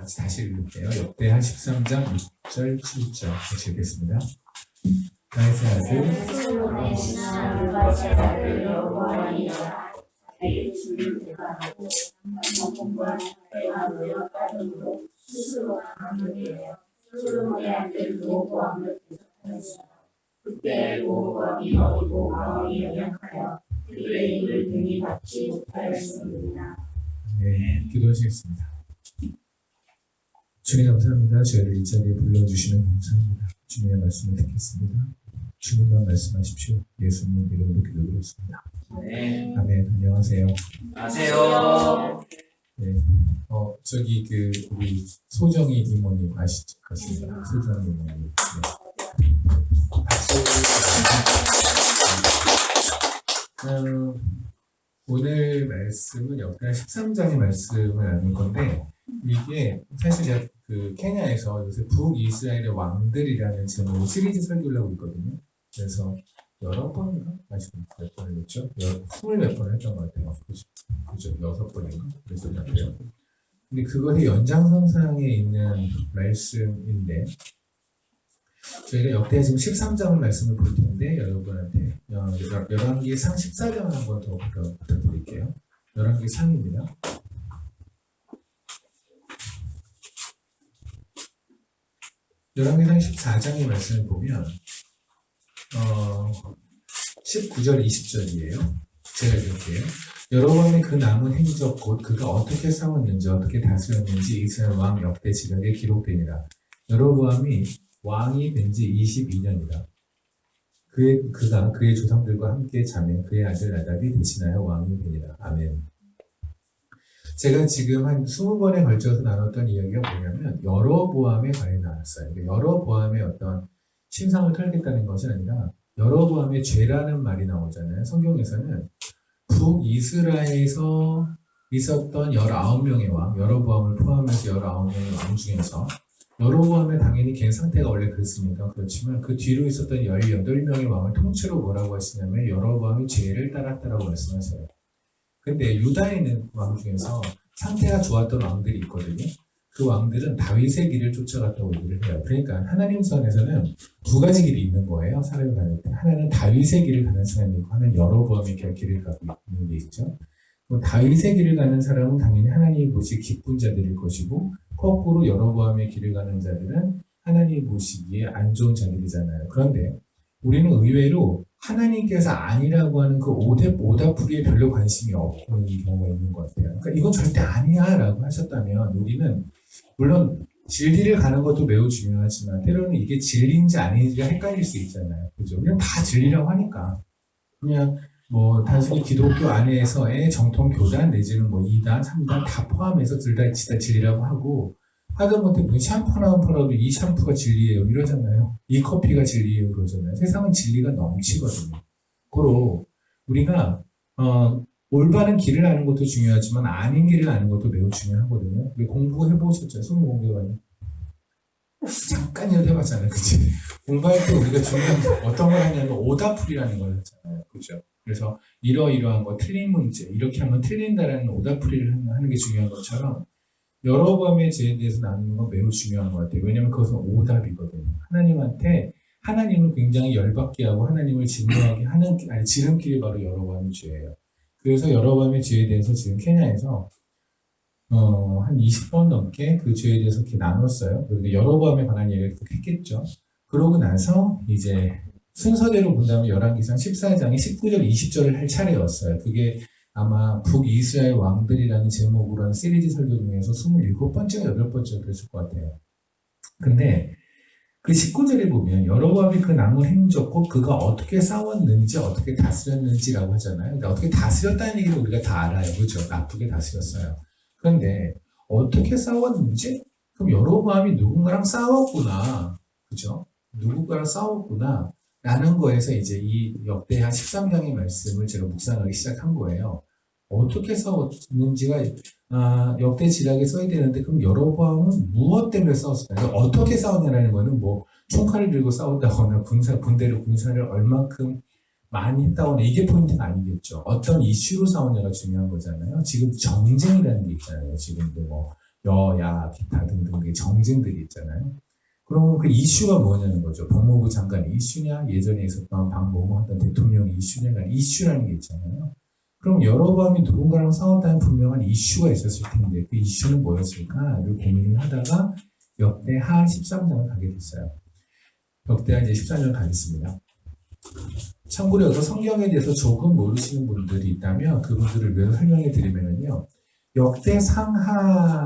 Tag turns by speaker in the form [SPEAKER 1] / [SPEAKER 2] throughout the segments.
[SPEAKER 1] 같이 다시 읽을게요. 역대하 13장 6절 7절 같이 읽겠습니다. 다윗의 아들
[SPEAKER 2] 솔로몬의 신하 느바의 아들 여호와이라. 자기 주를 대가하고 성공과 대화하며 따르므로 스스로 강하게 솔로몬의 아들 로보암을 대적하였으나 그때 로보암이 어리고 마음이 연약하여 그의 입을 등이 받지 못하였습니다.
[SPEAKER 1] 네, 기도하시겠습니다. 주님 감사합니다. 저희를 이 자리에 불러주시는 감사합니다. 주님의 말씀을 듣겠습니다. 주님만 말씀하십시오. 예수님 이름으로 기도드렸습니다.
[SPEAKER 3] 네.
[SPEAKER 1] 아멘. 안녕하세요.
[SPEAKER 3] 안녕하세요.
[SPEAKER 1] 네. 저기 우리 소정이 이모님 아시죠? 소정이 이모님. 네. 박수. 오늘 말씀은 역대하 13장의 말씀을 나눌 건데, 이게 사실 제가 케냐에서 요새 북이스라엘의 왕들이라는 제목으로 시리즈 설교를 하고 있거든요. 그래서 여러 번인가? 몇 번을 했죠? 20몇 번을 했던 것 같아요. 그죠? 6번인가? 그랬던 것 같아요. 근데 그것의 연장선상에 있는 말씀인데, 저희가 역대 지금 13장을 말씀을 볼 텐데, 여러분한테 열왕기 상 14장을 한번 더 부탁드릴게요. 열왕기 상입니다. 열왕기 상 14장의 말씀을 보면 19절 20절이에요. 제가 읽을게요. 여로보암의 그 남은 행적 곧 그가 어떻게 싸웠는지 어떻게 다스렸는지 이스라엘 왕 역대 지략에 기록되니라. 여로보암이 왕이 된 지 22년이다. 그가 그의 조상들과 함께 자매 그의 아들 나답이 대신하여 왕이 되니라. 아멘. 제가 지금 한 20번에 걸쳐서 나눴던 이야기가 뭐냐면 여로보암에 관해 나눴어요. 여로보암의 어떤 신상을 털겠다는 것이 아니라 여로보암의 죄라는 말이 나오잖아요. 성경에서는 북이스라엘에서 있었던 19명의 왕, 여로보암을 포함해서 19명의 왕 중에서 여로보암의 당연히 걔 상태가 원래 그랬으니까 그렇지만 그 뒤로 있었던 18명의 왕을 통째로 뭐라고 하시냐면 여로보암이 죄를 따랐다라고 말씀하세요. 근데 유다에 있는 왕 중에서 상태가 좋았던 왕들이 있거든요. 그 왕들은 다윗의 길을 쫓아갔다고 얘기를 해요. 그러니까 하나님 선에서는 두 가지 길이 있는 거예요. 사람이 가는 때. 하나는 다윗의 길을 가는 사람이 있고 하나는 여로보암의 길을 가고 있는 게 있죠. 다윗의 길을 가는 사람은 당연히 하나님이 보시 기쁜 자들일 것이고 거꾸로 여로보암의 길을 가는 자들은 하나님이 보시기에 안 좋은 자들이잖아요. 그런데 우리는 의외로 하나님께서 아니라고 하는 그 오다풀이에 별로 관심이 없는 경우가 있는 것 같아요. 그러니까 이건 절대 아니야 라고 하셨다면 우리는 물론 진리를 가는 것도 매우 중요하지만 때로는 이게 진리인지 아닌지가 헷갈릴 수 있잖아요. 그죠? 그냥 다 진리라고 하니까 그냥 단순히 기독교 안에서의 정통 교단 내지는 이단, 3단 다 포함해서 둘 다 진리라고 하고 하다못해 샴푸 나온 팔아도 이 샴푸가 진리예요 이러잖아요. 이 커피가 진리예요 그러잖아요. 세상은 진리가 넘치거든요. 그로 우리가 올바른 길을 아는 것도 중요하지만 아닌 길을 아는 것도 매우 중요하거든요. 공부해보셨죠? 수능 공부해봤나요? 잠깐이라도 해봤잖아요. 그치? 공부할 때 우리가 중요한 어떤 걸 하냐면 오다풀이라는 걸 했잖아요. 그죠? 그래서 이러이러한 거 틀린 문제 이렇게 하면 틀린다라는 오다풀이를 하는 게 중요한 것처럼 여로보암의 죄에 대해서 나누는 건 매우 중요한 것 같아요. 왜냐하면 그것은 오답이거든요. 하나님한테 하나님을 굉장히 열받게 하고 하나님을 진노하게 하는 지름길이 바로 여로보암의 죄예요. 그래서 여로보암의 죄에 대해서 지금 케냐에서 한 20번 넘게 그 죄에 대해서 이렇게 나눴어요. 그리고 여로보암에 관한 얘기를 했겠죠. 그러고 나서 이제 순서대로 본다면 열왕기상 14장에 19절 20절을 할 차례였어요. 그게 아마 북이스라엘 왕들이라는 제목으로 한 시리즈 설교 중에서 27번째가 8번째가 그랬을 것 같아요. 근데 그 19절에 보면 여로보암이 그 남은 행적 곧 그가 어떻게 싸웠는지 어떻게 다스렸는지라고 하잖아요. 근데 어떻게 다스렸다는 얘기를 우리가 다 알아요. 그렇죠? 나쁘게 다스렸어요. 그런데 어떻게 싸웠는지? 그럼 여로보암이 누군가랑 싸웠구나. 그죠? 누군가랑 싸웠구나. 라는 거에서 이제 이 역대하 13장의 말씀을 제가 묵상하기 시작한 거예요. 어떻게 싸웠는지가 역대 지략에 써야 되는데 그럼 여로보암은 무엇 때문에 싸웠을까요? 어떻게 싸웠냐라는 거는 총칼을 들고 싸웠다거나 군대로 군사를 얼만큼 많이 했다거나 이게 포인트가 아니겠죠. 어떤 이슈로 싸웠냐가 중요한 거잖아요. 지금 정쟁이라는 게 있잖아요. 지금도 여야 기타 등등의 정쟁들이 있잖아요. 그러면 그 이슈가 뭐냐는 거죠. 법무부 장관의 이슈냐, 예전에 있었던 박모모 하던 대통령의 이슈냐가 이슈라는 게 있잖아요. 그럼 여러밤이 누군가랑 싸웠다는 분명한 이슈가 있었을 텐데 그 이슈는 뭐였을까를 고민을 하다가 역대하 13장을 가게 됐어요. 역대하 이제 14장 가겠습니다. 참고로 여기서 성경에 대해서 조금 모르시는 분들이 있다면 그분들을 위해서 설명해 드리면요. 역대상하에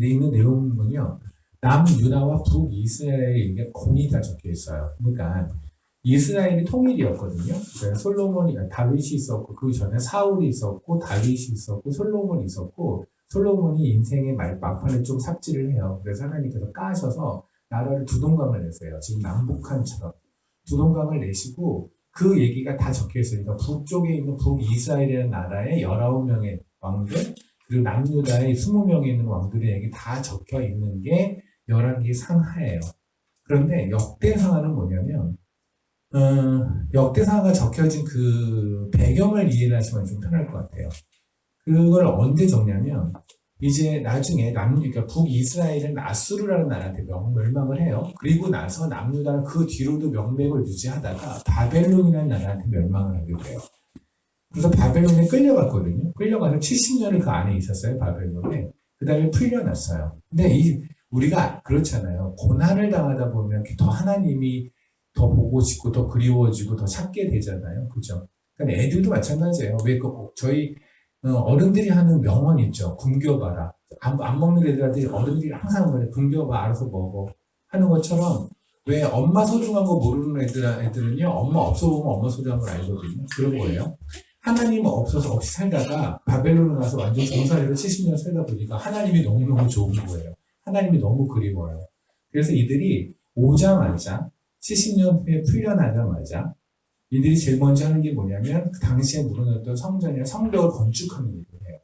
[SPEAKER 1] 있는 내용은요. 남유다와 북이스라엘의 공이 다 적혀 있어요. 그러니까 이스라엘이 통일이었거든요. 그러니까 솔로몬이, 다윗이 있었고 그 전에 사울이 있었고 다윗이 있었고 솔로몬이 있었고 솔로몬이 인생의 막판에 좀 삽질을 해요. 그래서 하나님께서 까셔서 나라를 두 동강을 내세요. 지금 남북한처럼 두 동강을 내시고 그 얘기가 다 적혀 있으니까 북쪽에 있는 북이스라엘이라는 나라의 19명의 왕들 그리고 남유다의 20명에 있는 왕들의 얘기 다 적혀 있는 게 11개 상하예요. 그런데 역대상하는 뭐냐면 역대상하가 적혀진 그 배경을 이해하시면 좀 편할 것 같아요. 그걸 언제 적냐면 이제 나중에 그러니까 북이스라엘은 아수르라는 나라한테 멸망을 해요. 그리고 나서 남유다는 그 뒤로도 명맥을 유지하다가 바벨론이라는 나라한테 멸망을 하게 돼요. 그래서 바벨론에 끌려갔거든요. 끌려가서 70년을 그 안에 있었어요. 바벨론에. 그 다음에 풀려났어요. 근데 우리가 그렇잖아요. 고난을 당하다 보면 더 하나님이 더 보고 싶고 더 그리워지고 더 찾게 되잖아요. 그죠? 그러니까 애들도 마찬가지예요. 왜 저희 어른들이 하는 명언 있죠. 굶겨봐라. 안 먹는 애들한테 어른들이 항상 그래. 굶겨봐. 알아서 먹어. 하는 것처럼 왜 엄마 소중한 거 모르는 애들은요. 엄마 없어 보면 엄마 소중한 걸 알거든요. 그런 거예요. 하나님 없어서 없이 살다가 바벨론에 가서 완전 종살이로 70년 살다 보니까 하나님이 너무너무 좋은 거예요. 하나님이 너무 그리워요. 그래서 이들이 오자마자 70년 후에 풀려나자마자 이들이 제일 먼저 하는 게 뭐냐면 그 당시에 무너졌던 성전이나 성벽을 건축하는 일을 해요.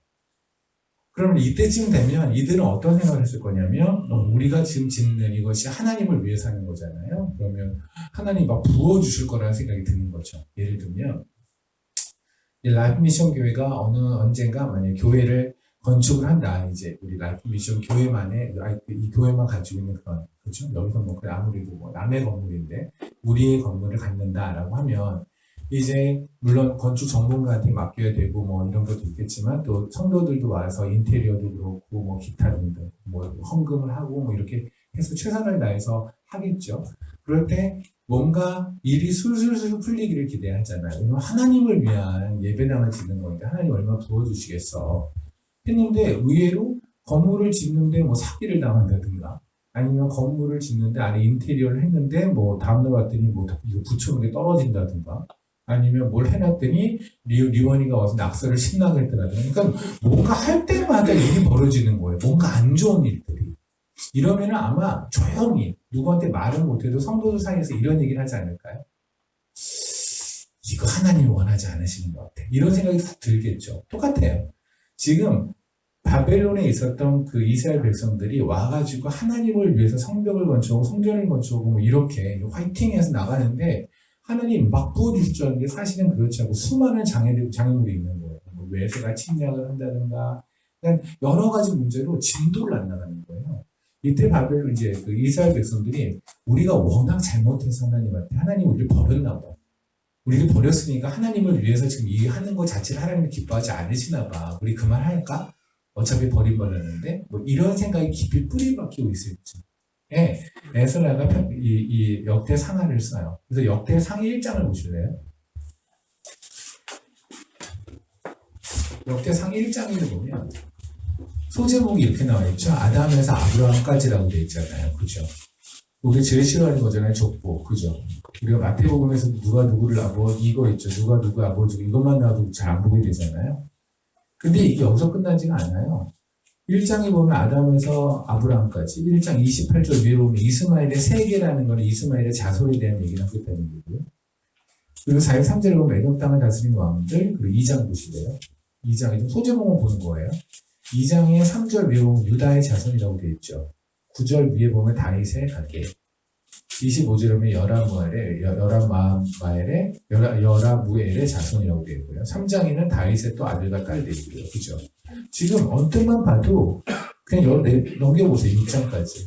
[SPEAKER 1] 그러면 이때쯤 되면 이들은 어떤 생각을 했을 거냐면 우리가 지금 짓는 이것이 하나님을 위해서 하는 거잖아요. 그러면 하나님이 막 부어주실 거라는 생각이 드는 거죠. 예를 들면 라이프 미션 교회가 언젠가 만약에 교회를 건축을 한다. 이제 우리 라이프 미션 교회만의 이 교회만 가지고 있는 그런 그렇죠. 여기서 뭐 그래 아무래도 뭐 남의 건물인데 우리의 건물을 갖는다라고 하면 이제 물론 건축 전문가한테 맡겨야 되고 뭐 이런 것도 있겠지만 또 성도들도 와서 인테리어도 그렇고 뭐 기타 등등 뭐 헌금을 하고 뭐 이렇게 해서 최선을 다해서 하겠죠. 그럴 때 뭔가 일이 술술술 풀리기를 기대하잖아요. 왜냐면 하나님을 위한 예배당을 짓는 거니까 하나님 얼마나 부어주시겠어. 했는데 의외로 건물을 짓는데 뭐 사기를 당한다든가 아니면 건물을 짓는데 안에 인테리어를 했는데 뭐 다음날 왔더니 뭐 이거 붙여놓은 게 떨어진다든가 아니면 뭘 해놨더니 리원이가 와서 낙서를 신나게 했더라든가 그러니까 뭔가 할 때마다 일이 벌어지는 거예요. 뭔가 안 좋은 일들이. 이러면은 아마 조용히 누구한테 말은 못해도 성도들 사이에서 이런 얘기를 하지 않을까요? 이거 하나님이 원하지 않으시는 것 같아. 이런 생각이 들겠죠. 똑같아요. 지금 바벨론에 있었던 그 이스라엘 백성들이 와가지고 하나님을 위해서 성벽을 건축하고 성전을 건축하고 뭐 이렇게 화이팅해서 나가는데 하나님 막 부어주실 줄 알았는데 사실은 그렇지 않고 수많은 장애물이 있는 거예요. 뭐 외세가 침략을 한다든가 여러 가지 문제로 진도를 안 나가는 거예요. 이때 바벨론 이제 그 이스라엘 백성들이 우리가 워낙 잘못해서 하나님 우리를 버렸나 봐. 우리를 버렸으니까 하나님을 위해서 지금 이 하는 것 자체를 하나님이 기뻐하지 않으시나 봐. 우리 그만할까? 어차피 버림받았는데 뭐 이런 생각이 깊이 뿌리 박히고 있을지. 예, 에스라가 이 역대 상하를 써요. 그래서 역대 상하 1장을 보실래요? 역대 상하 1장을 보면 소제목이 이렇게 나와 있죠. 아담에서 아브라함까지라고 되어 있잖아요. 그죠? 우리 제일 싫어하는 거잖아요. 족보. 그죠? 우리가 마태복음에서 누가 누구를 이거 있죠. 누가 누구 아버지고 이것만 나와도 잘 안 보게 되잖아요. 근데 이게 여기서 끝나지가 않아요. 1장에 보면 아담에서 아브라함까지 1장 28절 위에 보면 이스마엘의 세계라는 거는 이스마엘의 자손에 대한 얘기를 하겠다는 거고요. 그리고 4절 3절에 보면 에돔 땅을 다스리는 왕들 그리고 2장 보시래요. 2장에 좀 소제목을 보는 거예요. 2장의 3절 위에 보면 유다의 자손이라고 되어 있죠. 9절 위에 보면 다윗의 가계 25절에 보면 여라무엘의 자손이라고 되어 있고요. 3장에는 다윗의 또 아들과 딸 되어 있고요. 그죠? 지금 언뜻만 봐도 그냥 넘겨보세요. 6장까지.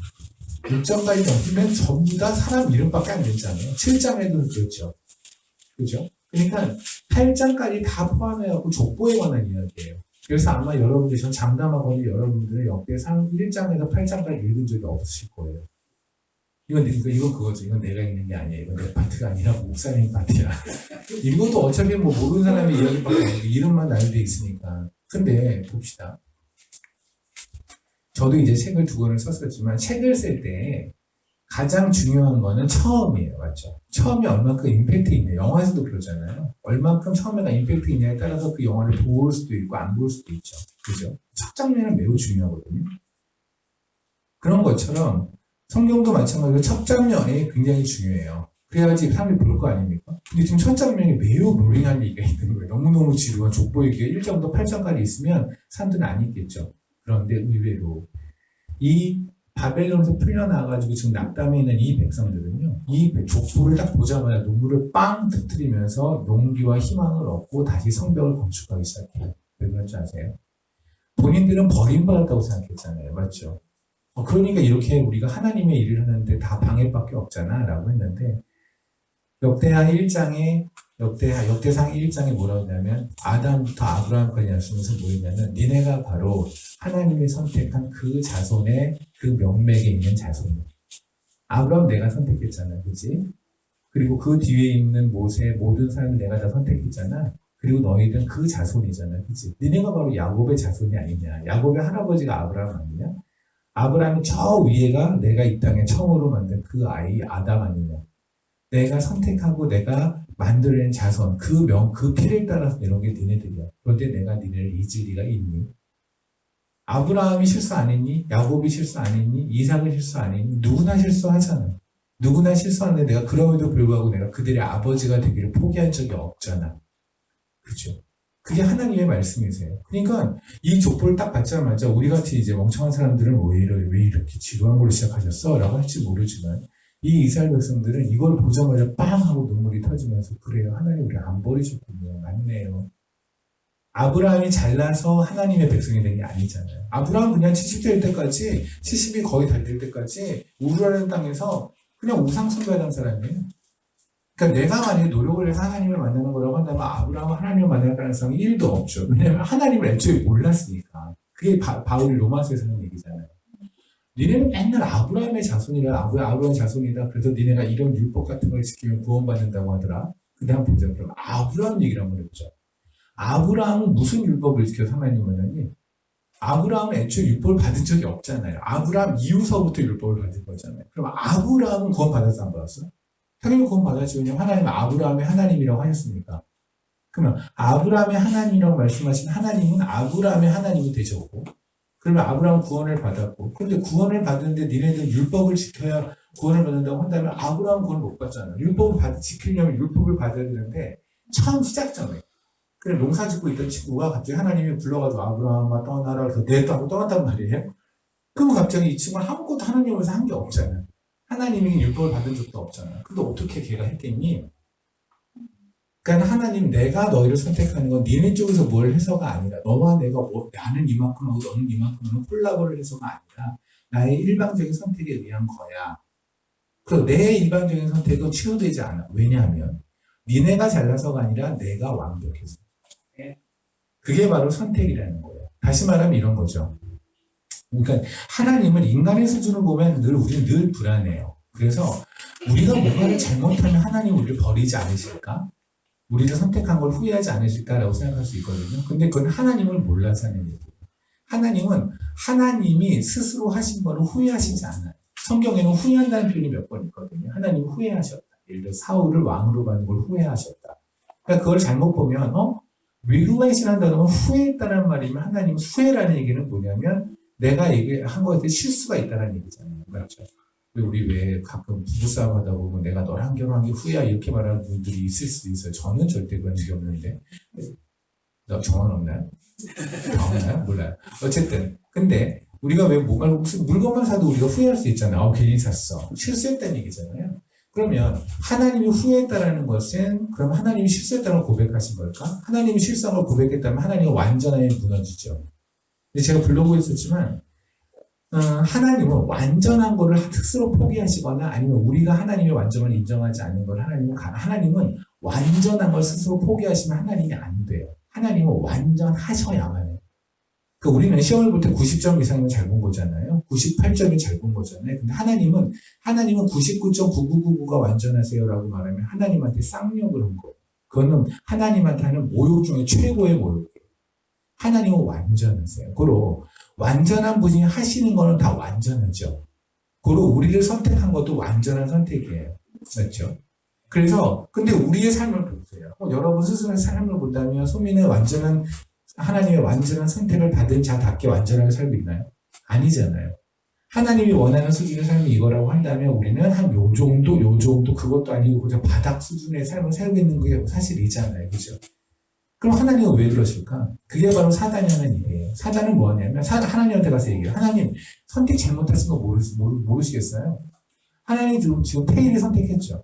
[SPEAKER 1] 6장까지 넘기면 전부 다 사람 이름밖에 안 됐잖아요. 7장에도 그렇죠. 그죠? 그러니까 8장까지 다 포함해갖고 족보에 관한 이야기예요. 그래서 아마 여러분들, 전 장담하거든요. 여러분들은 역대상 1장에서 8장까지 읽은 적이 없으실 거예요. 이건 그거죠. 이건 내가 읽는 게 아니야. 이건 내 파트가 아니라 목사님 파트야. 이것도 어차피 뭐 모르는 사람의 이야기밖에 아니고 이름만 나열되어 있으니까. 근데 봅시다. 저도 이제 책을 2권을 썼었지만 책을 쓸 때 가장 중요한 거는 처음이에요. 맞죠? 처음이 얼만큼 임팩트 있냐. 영화에서도 그러잖아요. 얼만큼 처음에가 임팩트 있냐에 따라서 그 영화를 볼 수도 있고 안 볼 수도 있죠. 그죠? 첫 장면은 매우 중요하거든요. 그런 것처럼 성경도 마찬가지로 첫 장면이 굉장히 중요해요. 그래야지 사람들이 볼 거 아닙니까? 근데 지금 첫 장면이 매우 로링한 얘기가 있는 거예요. 너무너무 지루한 족보 얘기가 1장부터 8장까지 있으면 사람들은 안 읽겠죠. 그런데 의외로 이 바벨론에서 풀려나가지고 지금 낙담해 있는 이 백성들은요, 이 족보를 딱 보자마자 눈물을 빵 터뜨리면서 용기와 희망을 얻고 다시 성벽을 건축하기 시작해요. 왜 그런지 아세요? 본인들은 버림받았다고 생각했잖아요. 맞죠? 그러니까 이렇게 우리가 하나님의 일을 하는데 다 방해밖에 없잖아 라고 했는데, 역대상 1장에 뭐라고 하냐면 아담부터 아브라함까지 말씀에서 뭐였냐면 니네가 바로 하나님이 선택한 그 자손의 그 명맥에 있는 자손이야. 아브라함 내가 선택했잖아. 그치? 그리고 그 뒤에 있는 모세 모든 사람을 내가 다 선택했잖아. 그리고 너희들은 그 자손이잖아. 그치? 니네가 바로 야곱의 자손이 아니냐. 야곱의 할아버지가 아브라함 아니냐. 아브라함이 저 위에가 내가 이 땅에 처음으로 만든 그 아이 아담 아니냐. 내가 선택하고 내가 만들어낸 자손, 그 피를 따라서 이런 게 니네들이야. 그런데 내가 니네를 잊을 리가 있니? 아브라함이 실수 안 했니? 야곱이 실수 안 했니? 이삭이 실수 안 했니? 누구나 실수하잖아. 누구나 실수하는데 내가 그럼에도 불구하고 내가 그들의 아버지가 되기를 포기한 적이 없잖아. 그죠? 그게 하나님의 말씀이세요. 그러니까 이 족보를 딱 받자마자 우리같이 이제 멍청한 사람들은 왜 이렇게 지루한 걸로 시작하셨어? 라고 할지 모르지만 이 이스라엘 백성들은 이걸 보자마자 빵 하고 눈물이 터지면서 그래요. 하나님 우리 안 버리셨군요. 맞네요. 아브라함이 잘나서 하나님의 백성이 된 게 아니잖아요. 아브라함 그냥 70될 때까지 70이 거의 다 될 때까지 우르라는 땅에서 그냥 우상 숭배하던 사람이에요. 그러니까 내가 만약에 노력을 해서 하나님을 만나는 거라고 한다면 아브라함은 하나님을 만날 가능성이 1도 없죠. 왜냐하면 하나님을 애초에 몰랐으니까. 그게 바울이 로마서에서 하는 얘기잖아요. 니네는 맨날 아브라함의 자손이라 아브라함의 자손이다. 그래서 니네가 이런 율법 같은 걸 지키면 구원받는다고 하더라. 근데 한번 보자. 그럼 아브라함 얘기를 한번 해보자. 아브라함은 무슨 율법을 지켜서 하나님을 만나니? 아브라함은 애초에 율법을 받은 적이 없잖아요. 아브라함 이후서부터 율법을 받은 거잖아요. 그럼 아브라함은 구원 받았어 안 받았어? 당연히 구원 받았지. 왜냐면 하나님은 아브라함의 하나님이라고 하셨으니까. 그러면 아브라함의 하나님이라고 말씀하신 하나님은 아브라함의 하나님이 되셨고, 그러면 아브라함은 구원을 받았고, 그런데 구원을 받는데 니네들 율법을 지켜야 구원을 받는다고 한다면 아브라함은 구원을 못 받잖아. 율법을 지키려면 율법을 받아야 되는데 처음 시작점에 그래 농사 짓고 있던 친구가 갑자기 하나님이 불러가지고 아브라함아 떠나라 그래서 내 땅으로 떠났단 말이에요. 그럼 갑자기 이 친구는 아무것도 하나님에서 한 게 없잖아. 하나님이 율법을 받은 적도 없잖아. 근데 어떻게 걔가 했겠니? 그러니까 하나님 내가 너희를 선택하는 건 니네 쪽에서 뭘 해서가 아니라 너와 내가 나는 이만큼 하고 너는 이만큼 하는 콜라보를 해서가 아니라 나의 일방적인 선택에 의한 거야. 그래서 내 일방적인 선택은 취소되지 않아. 왜냐하면 니네가 잘나서가 아니라 내가 완벽해서. 그게 바로 선택이라는 거예요. 다시 말하면 이런 거죠. 그러니까 하나님은 인간의 수준을 보면 우리는 늘 불안해요. 그래서 우리가 뭔가를 잘못하면 하나님 우리를 버리지 않으실까? 우리가 선택한 걸 후회하지 않으실까라고 생각할 수 있거든요. 근데 그건 하나님을 몰라서 하는 얘기예요. 하나님은 하나님이 스스로 하신 거를 후회하시지 않아요. 성경에는 후회한다는 표현이 몇 번 있거든요. 하나님은 후회하셨다. 예를 들어 사울을 왕으로 받는 걸 후회하셨다. 그러니까 그걸 잘못 보면 regret이라는 단어는 후회했다는 말이면 하나님은 후회라는 얘기는 뭐냐면 내가 얘기한 거에 대해 실수가 있다는 얘기잖아요. 그렇죠? 우리 왜 가끔 부부싸움 하다 보면 내가 너랑 결혼한 게 후회야 이렇게 말하는 분들이 있을 수도 있어요. 저는 절대 그런 적이 없는데. 너 정원 없나요? 없나요? 몰라요. 어쨌든 근데 우리가 왜 무슨 물건만 사도 우리가 후회할 수 있잖아요. 괜히 샀어. 실수했다는 얘기잖아요. 그러면 하나님이 후회했다라는 것은 그럼 하나님이 실수했다는 걸 고백하신 걸까? 하나님이 실수한 걸 고백했다면 하나님은 완전하게 무너지죠. 근데 제가 블로그에 썼지만 하나님은 완전한 거를 스스로 포기하시거나 아니면 우리가 하나님의 완전을 인정하지 않는 걸 하나님은 완전한 걸 스스로 포기하시면 하나님이 안 돼요. 하나님은 완전하셔야만 해요. 그 우리는 시험을 볼 때 90점 이상이면 잘 본 거잖아요. 98점이 잘 본 거잖아요. 근데 하나님은 99.9999가 완전하세요라고 말하면 하나님한테 쌍욕을 한 거예요. 그거는 하나님한테 하는 모욕 중에 최고의 모욕이에요. 하나님은 완전하세요. 그리고 완전한 분이 하시는 거는 다 완전하죠. 그리고 우리를 선택한 것도 완전한 선택이에요. 맞죠? 그래서 근데 우리의 삶을 보세요. 여러분 스스로의 삶을 본다면 하나님의 완전한 선택을 받은 자답게 완전하게 살고 있나요? 아니잖아요. 하나님이 원하는 수준의 삶이 이거라고 한다면 우리는 한 요 정도 그것도 아니고 그냥 바닥 수준의 삶을 살고 있는 게 사실이잖아요. 그죠? 그럼 하나님은 왜 그러실까? 그게 바로 사단이 하는 일이에요. 사단은 뭐 하냐면 하나님한테 가서 얘기해요. 하나님 선택 잘못하신 거 모르시겠어요? 하나님 지금 테일을 선택했죠.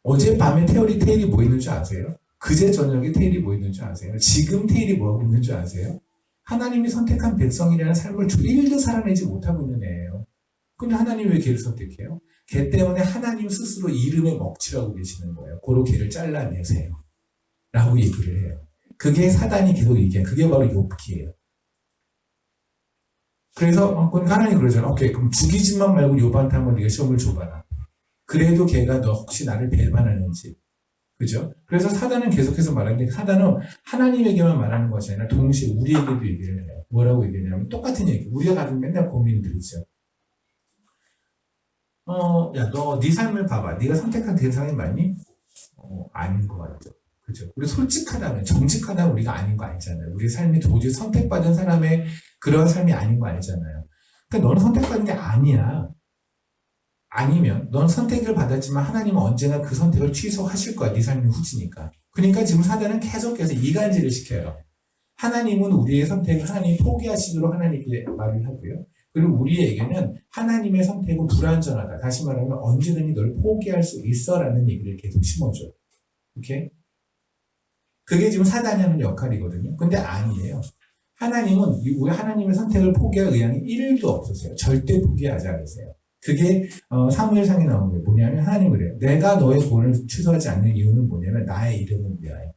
[SPEAKER 1] 어젯밤에 테일이 뭐 있는 줄 아세요? 그제 저녁에 테일이 뭐 있는 줄 아세요? 지금 테일이 뭐 하고 있는 줄 아세요? 하나님이 선택한 백성이라는 삶을 1도 살아내지 못하고 있는 애예요. 근데 하나님이 왜 걔를 선택해요? 걔 때문에 하나님 스스로 이름에 먹칠하고 계시는 거예요. 고로 걔를 잘라내세요. 라고 얘기를 해요. 그게 사단이 계속 얘기해요. 그게 바로 욥기예요. 그래서 하나님 그러잖아. 오케이, 그럼 죽이지만 말고 욥한테 한번 네가 시험을 줘봐라. 그래도 걔가 너 혹시 나를 배반하는지. 그죠? 그래서 사단은 계속해서 말하는데 사단은 하나님에게만 말하는 것이 아니라 동시에 우리에게도 얘기를 해요. 뭐라고 얘기하냐면 똑같은 얘기. 우리가 가진 맨날 고민들이죠. 야, 너 네 삶을 봐봐. 네가 선택한 대상이 맞니? 아닌 것 같죠. 그죠? 우리 솔직하다면, 정직하다면 우리가 아닌 거 알잖아요. 우리 삶이 도저히 선택받은 사람의 그런 삶이 아닌 거 알잖아요. 그러니까 너는 선택받은 게 아니야. 아니면 넌 선택을 받았지만 하나님은 언제나 그 선택을 취소하실 거야. 네 삶이 후지니까. 그러니까 지금 사단은 계속해서 이간질을 시켜요. 하나님은 우리의 선택을 하나님이 포기하시도록 하나님께 말을 하고요. 그리고 우리에게는 하나님의 선택은 불완전하다. 다시 말하면 언제든지 널 포기할 수 있어라는 얘기를 계속 심어줘요. 오케이? 그게 지금 사단이 하는 역할이거든요. 근데 아니에요. 하나님은 우리 하나님의 선택을 포기할 의향이 1도 없으세요. 절대 포기하지 않으세요. 그게 사무엘상에 나오는 게 뭐냐면 하나님 그래요. 내가 너의 구원을 취소하지 않는 이유는 뭐냐면 나의 이름을 위하여.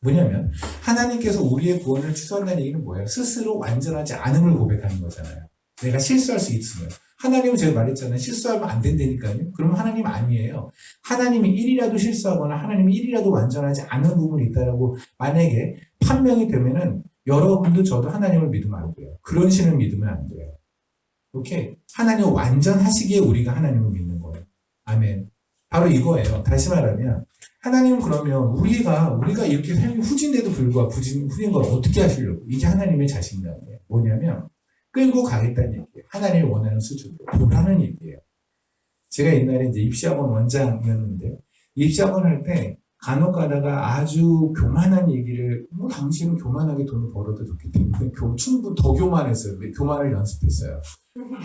[SPEAKER 1] 뭐냐면 하나님께서 우리의 구원을 취소한다는 얘기는 뭐예요? 스스로 완전하지 않음을 고백하는 거잖아요. 내가 실수할 수 있으면. 하나님은 제가 말했잖아요. 실수하면 안 된다니까요. 그러면 하나님 아니에요. 하나님이 1이라도 실수하거나 하나님이 1이라도 완전하지 않은 부분이 있다라고 만약에 판명이 되면은 여러분도 저도 하나님을 믿으면 안 돼요. 그런 신을 믿으면 안 돼요. 오케이? 하나님을 완전하시기에 우리가 하나님을 믿는 거예요. 아멘. 바로 이거예요. 다시 말하면 하나님은 그러면 우리가 이렇게 삶이 후진데도 불구하고 후진 걸 어떻게 하시려고? 이게 하나님의 자신감이에요. 뭐냐면 끌고 가겠다는 얘기예요. 하나님이 원하는 수준으로 보라는 얘기예요. 제가 옛날에 이제 입시학원 원장이었는데 입시학원 할 때 간혹 가다가 아주 교만한 얘기를 당신은 교만하게 돈을 벌어도 좋기 때문에 충분히 더 교만했어요. 교만을 연습했어요.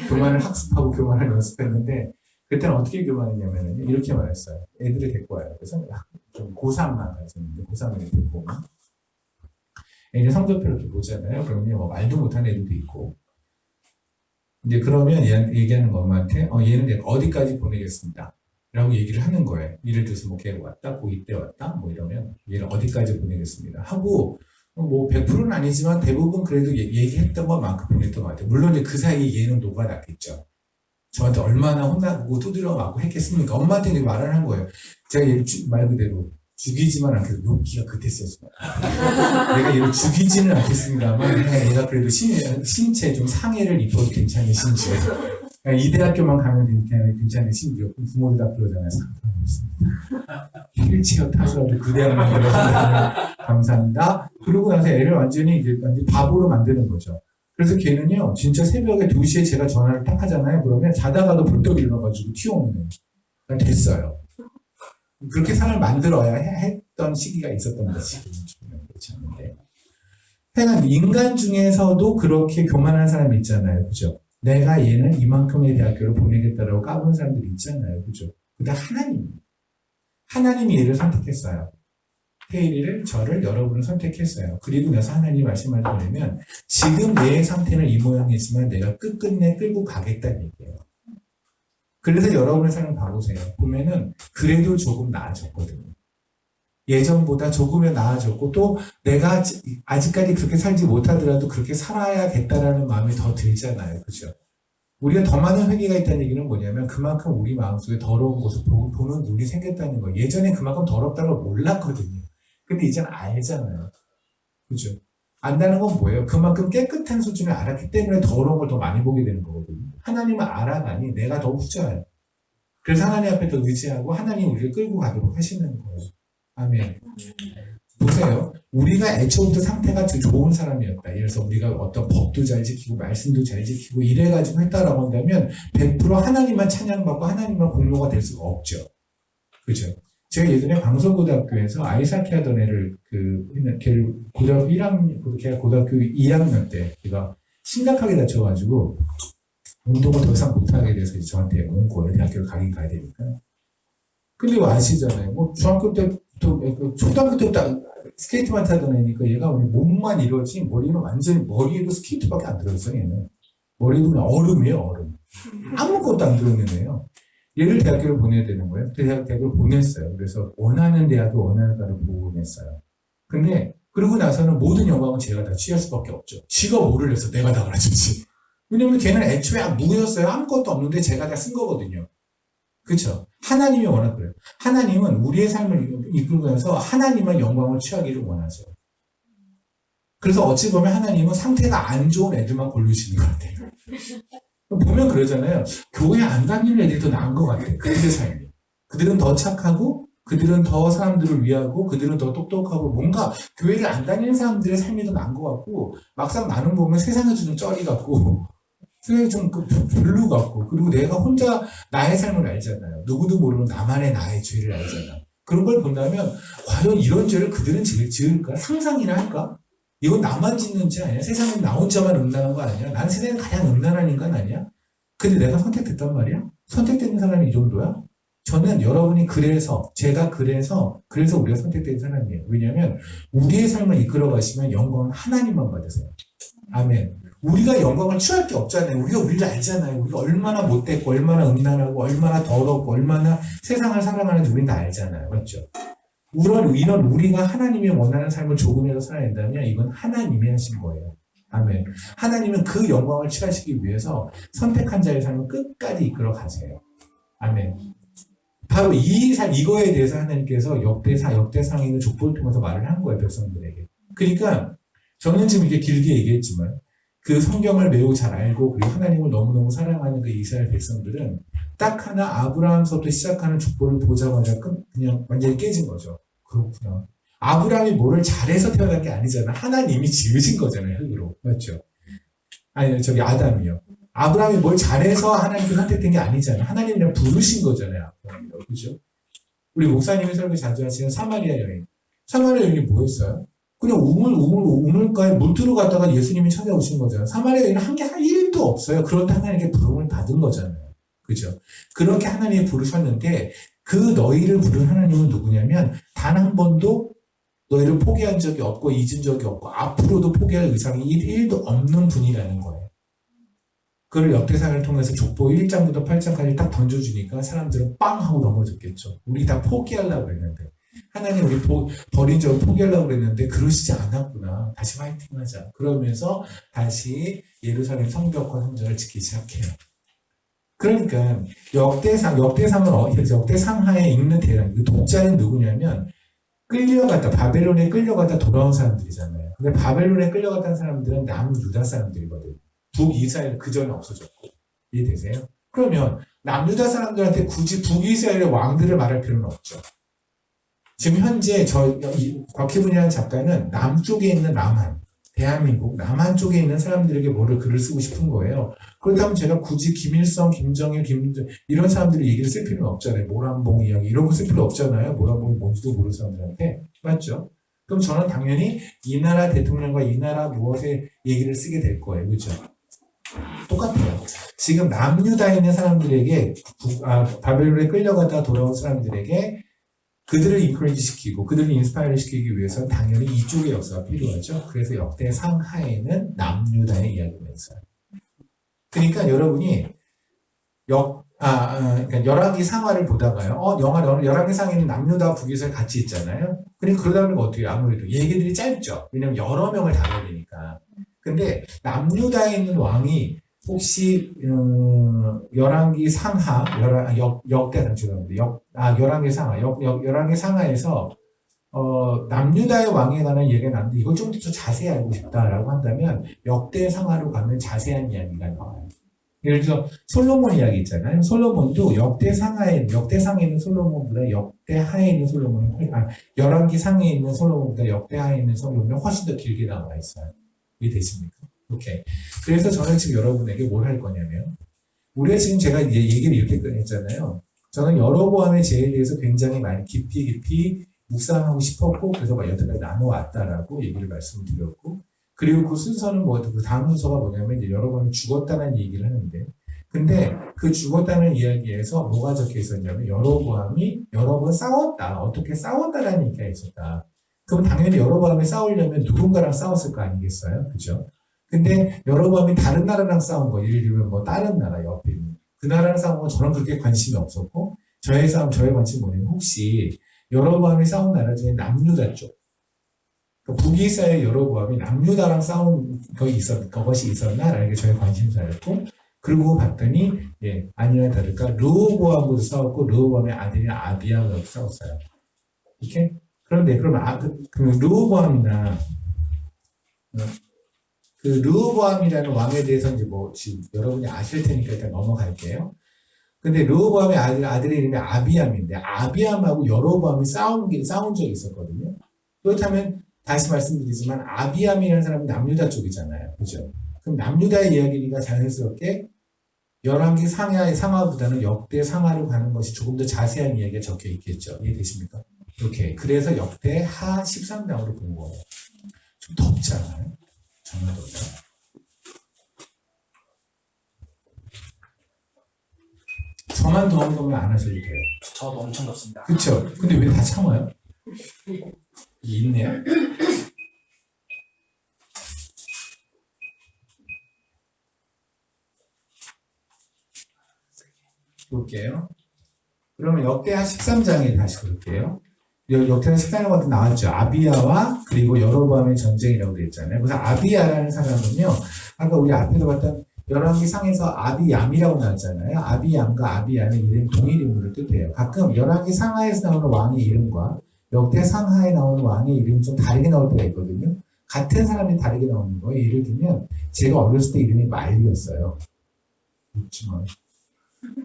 [SPEAKER 1] 교만을 학습하고 교만을 연습했는데 그때는 어떻게 교만했냐면 이렇게 말했어요. 애들을 데리고 와요. 그래서 좀 고3만 가졌는데 고3을 데리고 오면 애들 성적표를 이렇게 보잖아요. 그러면 뭐 말도 못하는 애들도 있고 이제 그러면 얘기하는 엄마한테 얘는 내가 어디까지 보내겠습니다. 라고 얘기를 하는 거예요. 예를 들어서 뭐 걔가 왔다, 고2 때 왔다, 뭐 이러면 얘를 어디까지 보내겠습니다. 하고 뭐 100%는 아니지만 대부분 그래도 얘기했던 것만큼 보냈던 것 같아요. 물론 이제 그 사이에 얘는 녹아났겠죠. 저한테 얼마나 혼나고 두드려 맞고 했겠습니까? 엄마한테 이제 말을 한 거예요. 제가 얘를 말 그대로 죽이지만 않겠어요. 욕기가 그때 썼어요. 내가 얘를 죽이지는 않겠습니다만 얘가 그래도 신체 좀 상해를 입어도 괜찮은 신체. 이 대학교만 가면 괜찮은 심지어 부모들 다 그러잖아요. 상관없 있습니다. 휠체어 타서라도 그 대학만 들어가면 감사합니다. 그러고 나서 애를 완전히 바보로 만드는 거죠. 그래서 걔는요, 진짜 새벽에 2시에 제가 전화를 딱 하잖아요. 그러면 자다가도 벌떡 일어나가지고 튀어오는 거예요. 됐어요. 그렇게 상을 만들어야 했던 시기가 있었던 거지. 그렇지 않은데. 하여간 인간 중에서도 그렇게 교만한 사람이 있잖아요. 그죠? 내가 얘는 이만큼의 대학교를 보내겠다라고 까부는 사람들이 있잖아요. 그죠? 근데 하나님이 얘를 선택했어요. 테일이를 저를 여러분을 선택했어요. 그리고 나서 하나님 말씀을 보내면 지금 내 상태는 이 모양이지만 내가 끝끝내 끌고 가겠다는 얘기예요. 그래서 여러분의 삶을 봐보세요. 보면은 그래도 조금 나아졌거든요. 예전보다 조금은 나아졌고 또 내가 아직까지 그렇게 살지 못하더라도 그렇게 살아야겠다라는 마음이 더 들잖아요. 그죠? 우리가 더 많은 회개가 있다는 얘기는 뭐냐면 그만큼 우리 마음속에 더러운 것을 보는 눈이 생겼다는 거예요. 예전에 그만큼 더럽다는 걸 몰랐거든요. 근데 이제는 알잖아요. 그죠? 안다는 건 뭐예요? 그만큼 깨끗한 수준을 알았기 때문에 더러운 걸 더 많이 보게 되는 거거든요. 하나님은 알아가니 내가 더 후져요. 그래서 하나님 앞에 더 의지하고 하나님 우리를 끌고 가도록 하시는 거예요. 아멘. 보세요. 우리가 애초부터 상태가 좋은 사람이었다. 예를 들어서 우리가 어떤 법도 잘 지키고 말씀도 잘 지키고 이래가지고 했다라고 한다면 100% 하나님만 찬양받고 하나님만 공로가 될 수가 없죠. 그죠? 제가 예전에 광성고등학교에서 아이사키 하던 애를 걔를 고등학교 1학년, 걔가 고등학교 2학년 때 걔가 심각하게 다쳐가지고 운동을 더 이상 못하게 돼서 저한테 온 거예요. 대학교를 가긴 가야 되니까. 근데 뭐 아시잖아요. 뭐 중학교 때부터 초등학교 때부터 스케이트만 타던 애니까 얘가 몸만 이러지 머리는 완전히 머리에도 스케이트밖에 안 들어있어요. 얘는 머리도 그냥 얼음이에요. 얼음. 아무것도 안 들어있는 애예요. 얘를 대학교를 보내야 되는 거예요. 대학교를 보냈어요. 그래서 원하는 대학교 원하는 과를 보냈어요. 근데 그러고 나서는 모든 영광은 제가 다 취할 수밖에 없죠. 지가 뭐를 해서 내가 다 가르쳤지. 왜냐면 걔는 애초에 무였어요. 아무것도 없는데 제가 다 쓴 거거든요. 그렇죠? 하나님이 워낙 그래요. 하나님은 우리의 삶을 이끌면서 하나님만 영광을 취하기를 원하세요. 그래서 어찌 보면 하나님은 상태가 안 좋은 애들만 고르시는 것 같아요. 보면 그러잖아요. 교회 안 다니는 애들이 더 나은 것 같아요. 그들의 삶이. 그들은 더 착하고 그들은 더 사람들을 위하고 그들은 더 똑똑하고 뭔가 교회를 안 다니는 사람들의 삶이 더 나은 것 같고 막상 나는 보면 세상에서 좀 쩌리 같고 세상에 좀 별로 같고 그리고 내가 혼자 나의 삶을 알잖아요. 누구도 모르는 나만의 나의 죄를 알잖아. 그런 걸 본다면 과연 이런 죄를 그들은 지을까? 상상이나 할까? 이건 나만 짓는 죄 아니야? 세상에 나 혼자만 음란한 거 아니야? 난 세상에 가장 음란한 인간 아니야? 근데 내가 선택됐단 말이야? 선택된 사람이 이 정도야? 저는 여러분이 제가 그래서 우리가 선택된 사람이에요. 왜냐하면 우리의 삶을 이끌어 가시면 영광은 하나님만 받으세요. 아멘. 우리가 영광을 취할 게 없잖아요. 우리가 우리를 알잖아요. 우리가 얼마나 못됐고, 얼마나 음란하고, 얼마나 더럽고, 얼마나 세상을 사랑하는지 우리는 다 알잖아요. 맞죠? 이런 우리가 하나님이 원하는 삶을 조금이라도 살아낸다면 이건 하나님이 하신 거예요. 아멘. 하나님은 그 영광을 취하시기 위해서 선택한 자의 삶을 끝까지 이끌어 가세요. 아멘. 바로 이거에 대해서 하나님께서 역대상의 족보를 통해서 말을 한 거예요, 백성들에게. 그러니까 저는 지금 이게 길게 얘기했지만 그 성경을 매우 잘 알고 그리고 하나님을 너무너무 사랑하는 그 이스라엘 백성들은 딱 하나 아브라함서부터 시작하는 족보를 보자마자 그냥 완전히 깨진 거죠. 그렇구나. 아브라함이 뭐를 잘해서 태어난 게 아니잖아. 하나님이 지으신 거잖아요, 흙으로. 맞죠? 아니, 아담이요. 아브라함이 뭘 잘해서 하나님께 선택된 게 아니잖아요. 하나님이 그냥 부르신 거잖아요. 그죠? 우리 목사님이 설교 자주 하시는 사마리아 여행. 사마리아 여행이 뭐였어요? 그냥 우물가에 물 들어갔다가 예수님이 찾아오신 거잖아요. 사마리아 여행은 한 게 1도 없어요. 그런데 하나님께 부름을 받은 거잖아요. 그죠? 그렇게 하나님이 부르셨는데 그 너희를 부른 하나님은 누구냐면 단 한 번도 너희를 포기한 적이 없고 잊은 적이 없고 앞으로도 포기할 의상이 1도 없는 분이라는 거예요. 그걸 역대상을 통해서 족보 1장부터 8장까지 딱 던져주니까 사람들은 빵 하고 넘어졌겠죠. 우리 다 포기하려고 그랬는데 하나님 우리 버린 적을 포기하려고 그랬는데 그러시지 않았구나. 다시 화이팅하자. 그러면서 다시 예루살렘 성벽과 성전을 지키기 시작해요. 그러니까 역대상하에 읽는 대상, 그 독자는 누구냐면 바벨론에 끌려갔다 돌아온 사람들이잖아요. 근데 바벨론에 끌려갔다는 사람들은 남유다 사람들이거든요. 북이스라엘 그 전에 없어졌고. 이해되세요? 그러면 남유다 사람들한테 굳이 북이스라엘의 왕들을 말할 필요는 없죠. 지금 현재 곽희분이라는 작가는 남쪽에 있는 남한, 대한민국 남한 쪽에 있는 사람들에게 글을 쓰고 싶은 거예요. 그렇다면 제가 굳이 김일성, 김정일, 이런 사람들의 얘기를 쓸 필요는 없잖아요. 모란봉 이야기 이런 거 쓸 필요 없잖아요. 모란봉이 뭔지도 모르는 사람들한테. 맞죠? 그럼 저는 당연히 이 나라 대통령과 이 나라 무엇의 얘기를 쓰게 될 거예요. 그렇죠? 똑같아요. 지금 남유다에 있는 사람들에게 바벨론에 끌려가다 돌아온 사람들에게 그들을 인커리지 시키고 그들을 인스파이어 시키기 위해서 당연히 이쪽의 역사가 필요하죠. 그래서 역대 상하에는 남유다의 이야기가 있어요. 그러니까 여러분이 그러니까 열왕기 상하를 보다가요. 열왕기 상에는 남유다 북이스라엘 같이 있잖아요. 그러다 보니까 어떻게 해요? 아무래도 얘기들이 짧죠. 왜냐면 여러 명을 다뤄야 되니까. 근데 남유다에 있는 왕이 혹시 열왕기 상하, 역대 죄송합니다. 열왕기 상하, 열왕기 상하에서 남유다의 왕에 관한 얘기가 나는데 이걸 좀 더 자세히 알고 싶다라고 한다면 역대 상하로 가면 자세한 이야기가 나와요. 예를 들어 솔로몬 이야기 있잖아요. 솔로몬도 역대 상에 있는 솔로몬보다 역대 하에 있는 솔로몬이 열왕기 상에 있는 솔로몬보다 역대 하에 있는 솔로몬이 훨씬 더 길게 나와 있어요. 이해되십니까? 오케이. 그래서 저는 지금 여러분에게 뭘 할 거냐면, 우리가 지금 제가 이제 얘기를 이렇게 꺼냈잖아요. 저는 여로보암의 죄에 대해서 굉장히 많이 깊이 묵상하고 싶었고, 그래서 여태까지 나눠왔다라고 얘기를 말씀드렸고, 그리고 그 순서는 그 다음 순서가 뭐냐면, 이제 여로보암이 죽었다는 얘기를 하는데, 근데 그 죽었다는 이야기에서 뭐가 적혀 있었냐면, 여로보암이 여러 번 싸웠다. 어떻게 싸웠다라는 얘기가 있었다. 그럼 당연히 여로보암이 싸우려면 누군가랑 싸웠을 거 아니겠어요? 그죠? 근데 여로보암이 다른 나라랑 싸운 거, 예를 들면 뭐 다른 나라 옆에 있는 그 나라랑 싸운 건 저는 그렇게 관심이 없었고, 저의 관심이 뭐냐면 혹시 여로보암이 싸운 나라 중에 남유다 쪽, 그러니까 북이스라엘 여로보암이 남유다랑 싸운 그것이 있었나라는 게 저의 관심사였고, 그리고 봤더니 아니나 다를까 르호보암으로 싸웠고 르호보암의 아들인 아비야하고 싸웠어요. 이렇게? 그런데 그럼 그 르호보암이나 그 르호보암이라는 왕에 대해서 이제 지금 여러분이 아실 테니까 일단 넘어갈게요. 근데 르호보암의 아들의 이름이 아비암인데 아비암하고 여로보암이 싸운 적이 있었거든요. 그렇다면 다시 말씀드리지만 아비암이라는 사람은 남유다 쪽이잖아요. 그죠? 그럼 남유다의 이야기니까 자연스럽게 열왕기 상하보다는 역대 상하로 가는 것이 조금 더 자세한 이야기가 적혀 있겠죠. 이해되십니까? 오케이. 그래서 역대 하 13장으로 본 거예요. 좀 덥잖아요. 정말 덥다. 저만 더운 거면 안 하셔도 돼요.
[SPEAKER 3] 저도 엄청 덥습니다.
[SPEAKER 1] 그쵸? 근데 왜 다 참아요? 있네요. 볼게요. 그러면 역대하 13장에 다시 볼게요. 역대하 13장 같은 나왔죠. 아비야와 그리고 여로보암의 전쟁이라고 되어 있잖아요. 그래서 아비야라는 사람은요, 아까 우리 앞에도 봤던 열왕기 상에서 아비얌이라고 나왔잖아요. 아비얌과 아비야는 이름 동일 인물을 뜻해요. 가끔 열왕기 상하에서 나오는 왕의 이름과 역대 상하에 나오는 왕의 이름이 좀 다르게 나올 때가 있거든요. 같은 사람이 다르게 나오는 거예요. 예를 들면 제가 어렸을 때 이름이 말리였어요. 웃지마.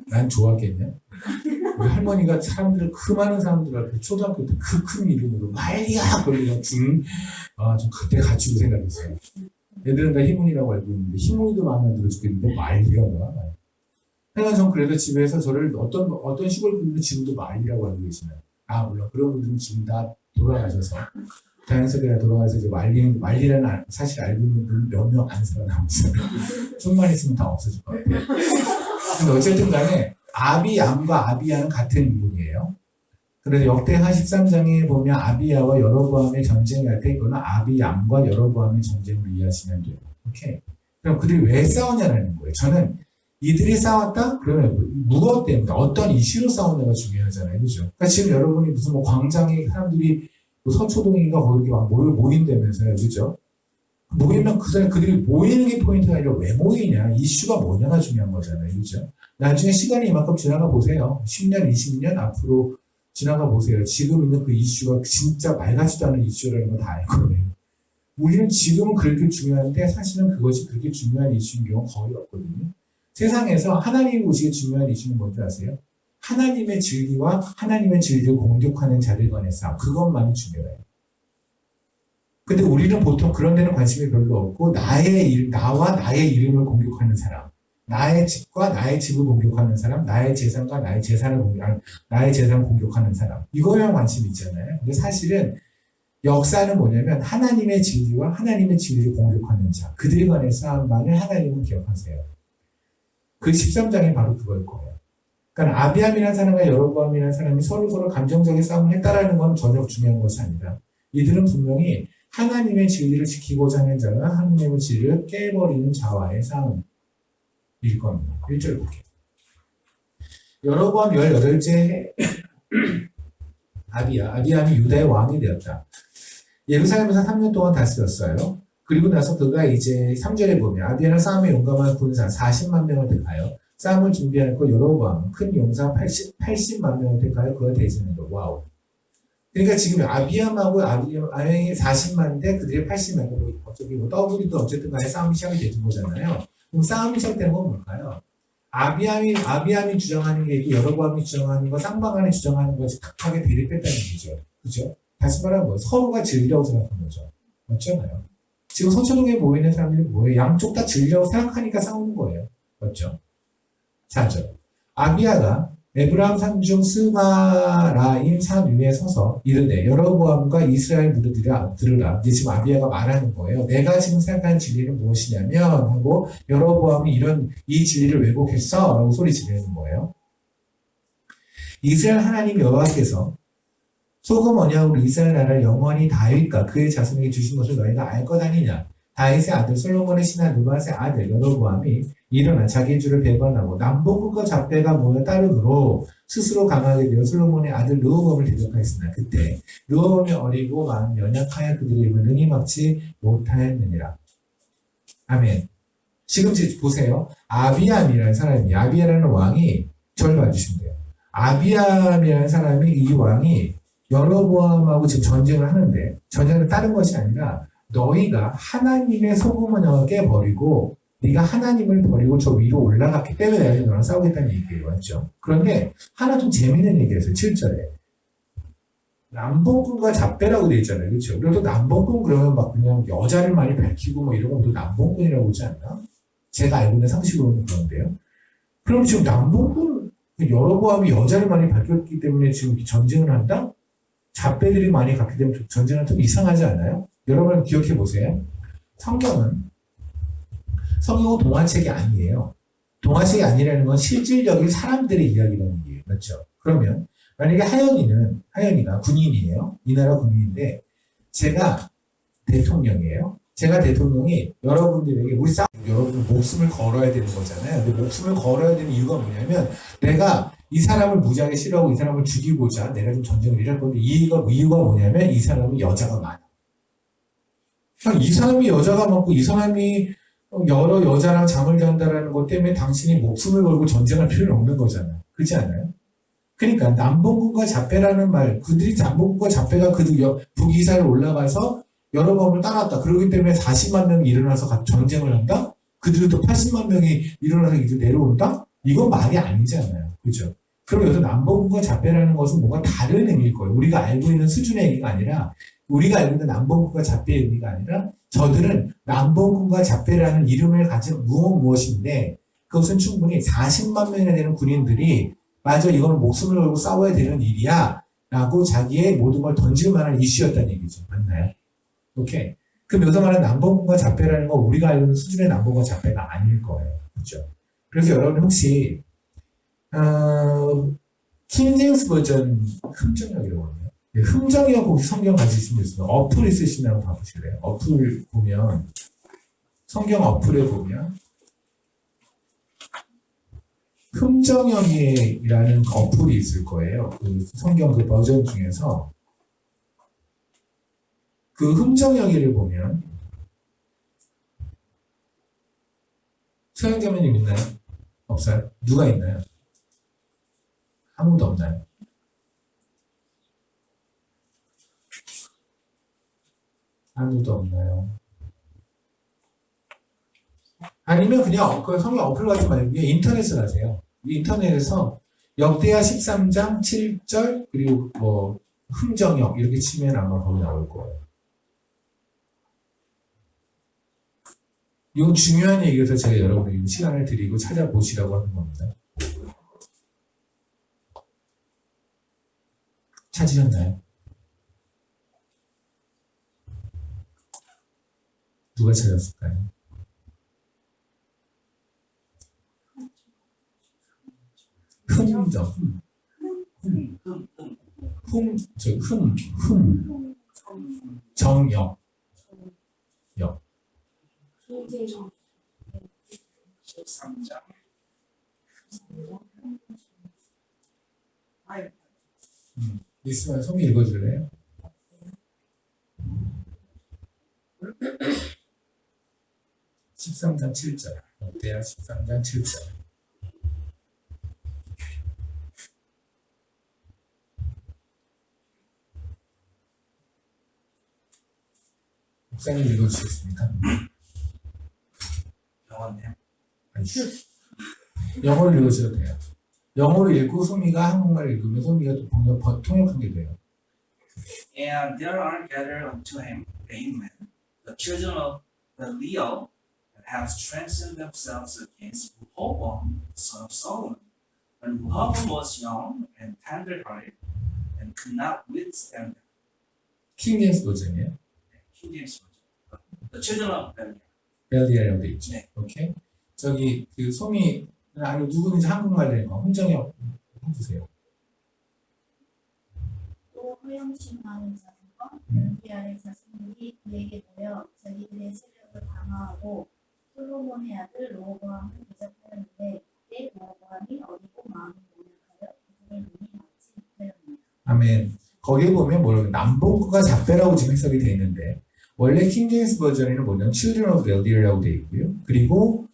[SPEAKER 1] 난 좋았겠냐? 우리 할머니가 많은 사람들 앞에 초등학교 때 그 큰 이름으로 말리야! 그러면 좀 그때 갖추고 생각했어요. 애들은 다 희문이라고 알고 있는데 희문이도 마음에 안 들어 죽겠는데 말리라고 뭐야? 그러니까 전 그래서 집에서 저를 어떤 시골 분들은 지금도 말리라고 알고 계시나요? 물론 그런 분들은 지금 다 돌아가셔서 자연스럽게 다 돌아가서 이제 말리라는 사실 알고 있는 분은 몇 명 안 살아남았어요. 좀만 있으면 다 없어질 것 같아요. 근데 어쨌든 간에 아비암과 아비야는 같은 인물이에요. 그래서 역대하 13장에 보면 아비야와 여로보암의 전쟁이 할 때 이거는 아비암과 여로보암의 전쟁으로 이해하시면 돼요. 오케이. 그럼 그들이 왜 싸웠냐는 거예요. 저는 이들이 싸웠다? 그러면 무엇 때문에 어떤 이슈로 싸웠냐가 중요하잖아요. 그죠? 그러니까 지금 여러분이 무슨 광장에 사람들이 서초동인가 거기 막 모인다면서요. 그죠? 모이면 그들이 모이는 게 포인트가 아니라 왜 모이냐, 이슈가 뭐냐가 중요한 거잖아요. 그죠? 나중에 시간이 이만큼 지나가 보세요. 10년, 20년 앞으로 지나가 보세요. 지금 있는 그 이슈가 진짜 말 같지도 않은 이슈라는 거 다 알 거예요. 우리는 지금은 그렇게 중요한데 사실은 그것이 그렇게 중요한 이슈인 경우가 거의 없거든요. 세상에서 하나님이 보시기에 중요한 이슈는 뭔지 아세요? 하나님의 진리와 하나님의 진리를 공격하는 자들 간의 싸움. 그것만이 중요해요. 근데 우리는 보통 그런 데는 관심이 별로 없고 나와 나의 이름을 공격하는 사람, 나의 집과 나의 집을 공격하는 사람, 나의 재산과 나의 재산을 공격하는 사람, 이거에만 관심이 있잖아요. 근데 사실은 역사는 뭐냐면 하나님의 진리와 하나님의 진리를 공격하는 자, 그들 간의 싸움만을 하나님은 기억하세요. 그 13장이 바로 그걸 거예요. 그러니까 아비암이라는 사람과 여로보암이라는 사람이 서로 감정적인 싸움을 했다라는 건 전혀 중요한 것이 아니라 이들은 분명히 하나님의 진리를 지키고자 하는 자가 하나님의 진리를 깨버리는 자와의 싸움일 겁니다. 1절 볼게요. 여로보암 18째 아비암이 유다의 왕이 되었다. 예루살렘에서 3년 동안 다스렸어요. 그리고 나서 그가 이제 3절에 보면 아비암은 싸움에 용감한 군사 40만 명을 택하여 싸움을 준비하고 여로보암은 큰 용사 80만 명을 택하여 그가 대신한 거. 와우. 그러니까 지금 아비암하고 아비암이 40만인데 그들이 80만 명. 어차피 뭐 더블이도 어쨌든 간에 싸움이 시작이 되는 거잖아요. 그럼 싸움이 시작되는 건 뭘까요? 아비암이 주장하는 게 있고 여로보암이 주장하는 거, 쌍방간에 주장하는 것이 각하게 대립했다는 얘기죠. 그죠? 다시 말하면 뭐 서로가 진리라고 생각한 거죠. 맞잖아요. 지금 서초동에 모이는 사람들이 뭐예요? 양쪽 다 진리라고 생각하니까 싸우는 거예요. 맞죠? 4절. 아비야가 에브라임 산중 스마라임 산 위에 서서 이르되 여로보암과 이스라엘 무리들아 들으라. 이제 지금 아비야가 말하는 거예요. 내가 지금 생각하는 진리는 무엇이냐면 하고 여로보암이 이 진리를 왜곡했어? 라고 소리 지르는 거예요. 이스라엘 하나님 여호와께서 소금 언약으로 이스라엘 나라를 영원히 다윗과 그의 자손에게 주신 것을 너희가 알 것 아니냐. 다윗의 아들 솔로몬의 신하 느밧의 아들 여로보암이 일어나 자기의 주를 배반하고 남복과 잡배가 모여 따르므로 스스로 강하게 되어 솔로몬의 아들 르호보암을 대적하였으나 그때 르호보암이 어리고 마음이 연약하여 그들의 이름을 능히 막지 못하였느니라. 아멘. 지금 보세요. 아비야라는 왕이 절 봐주시면 돼요. 아비암이라는 사람이 이 왕이 여로보암하고 지금 전쟁을 하는데 전쟁을 다른 것이 아니라 너희가 하나님의 소금 언약을 깨버리고 네가 하나님을 버리고 저 위로 올라갔기 때문에 내가 너랑 싸우겠다는 얘기예요. 맞죠? 그런데 하나 좀 재밌는 얘기가 있어요. 7절에 남봉꾼과 잡배라고 되어 있잖아요. 그렇죠? 그래도 남봉꾼 그러면 막 그냥 여자를 많이 밝히고 뭐 이런 것도 남봉꾼이라고 하지 않나? 제가 알고 있는 상식으로는 그런데요. 그럼 지금 남봉꾼 여로보암이 여자를 많이 밝혔기 때문에 지금 전쟁을 한다? 잡배들이 많이 갔기 때문에 전쟁은 좀 이상하지 않아요? 여러분 기억해 보세요. 성경은 동화책이 아니에요. 동화책이 아니라는 건 실질적인 사람들의 이야기라는 얘기예요. 맞죠? 그러면 만약에 하연이가 군인이에요. 이 나라 군인인데 제가 대통령이에요. 제가 대통령이 여러분들에게 여러분 목숨을 걸어야 되는 거잖아요. 근데 목숨을 걸어야 되는 이유가 뭐냐면 내가 이 사람을 무지하게 싫어하고 이 사람을 죽이고자 내가 좀 전쟁을 일할 건데 이유가 뭐냐면 이 사람은 여자가 많아. 이 사람이 여자가 많고 이 사람이 여러 여자랑 잠을 잔다라는 것 때문에 당신이 목숨을 걸고 전쟁할 필요는 없는 거잖아요. 그렇지 않아요? 그러니까 남봉군과 잡배라는 말, 그들이 남봉군과 잡배가 북이스라엘 올라가서 여로보암을 따랐다. 그러기 때문에 40만 명이 일어나서 전쟁을 한다? 그들도 80만 명이 일어나서 이제 내려온다? 이건 말이 아니잖아요. 그죠? 그럼 여기서 남봉군과 잡배라는 것은 뭔가 다른 의미일 거예요. 우리가 알고 있는 수준의 의미가 아니라 우리가 알고 있는 남봉군과 잡배의 의미가 아니라 저들은 남봉군과 잡배라는 이름을 가진 무엇인데 그것은 충분히 40만 명이나 되는 군인들이 맞아 이거는 목숨을 걸고 싸워야 되는 일이야 라고 자기의 모든 걸 던질 만한 이슈였다는 얘기죠. 맞나요? 오케이. 그럼 여기서 말하는 남봉군과 잡배라는 건 우리가 알고 있는 수준의 남봉군과 잡배가 아닐 거예요. 그렇죠? 그래서 여러분 혹시 킹제임스 버전 흠정역이라고 하네요. 흠정역 혹시 성경 가지신 분 있으면 어플 있으시면 한번 봐보실래요? 어플 보면 성경 어플에 보면 흠정역이라는 어플이 있을 거예요. 그 성경 그 버전 중에서 그 흠정역이를 보면 소영자매님 있나요? 없어요? 누가 있나요? 아무도 없나요? 아무도 없나요? 아니면 그냥 성경 어플 가지 말고 인터넷을 하세요. 인터넷에서 역대하 13장 7절 그리고 뭐 흠정역 이렇게 치면 아마 거기 나올 거예요. 이건 중요한 얘기여서 제가 여러분에게 시간을 드리고 찾아보시라고 하는 겁니다. 찾으셨나요? 누가 찾았을까요? 흠정, 정역, 역.
[SPEAKER 3] 13장.
[SPEAKER 1] 있으면 소미 읽어줄래요? (13장 7절) 어때요? (13장 7절) 목사님 읽어주시겠습니까?
[SPEAKER 3] 영어네요.
[SPEAKER 1] 아니, 영어로 읽으셔도 돼요. 영어로 읽고 소미가 한국말 읽으면 소미가 또 통역한 게 돼요.
[SPEAKER 3] And there are gathered unto him vain men, the children of Belial, that have strengthened themselves against Rehoboam, the son of Solomon. And Rehoboam was young and tender-hearted, and could not withstand them.
[SPEAKER 1] 킹 제임스 버전이에요.
[SPEAKER 3] King James Version. The children of Belial.
[SPEAKER 1] 벨디아라고 돼 있죠.
[SPEAKER 3] 네.
[SPEAKER 1] 오케이. 저기 그 소미 아니 누구든지 한국말 되는 거 혼정역 해주세요.
[SPEAKER 2] 또 허영심하는 자들과 벨기아의 자손들이 그에게 모여 자기들의 세력을 강화하고 솔로몬의 아들 로보암을 대적하였는데 그때 로보암이 어리고 마음이 연약하여 그들의 눈이 맞지 못하였나니.
[SPEAKER 1] 아멘. 거기에 보면 뭐라고 남북과 작배라고 지금 해석이 되어 있는데 원래 킹 제임스 버전에는 뭐냐면 Children of Belial이라고 되어 있고요. 그리고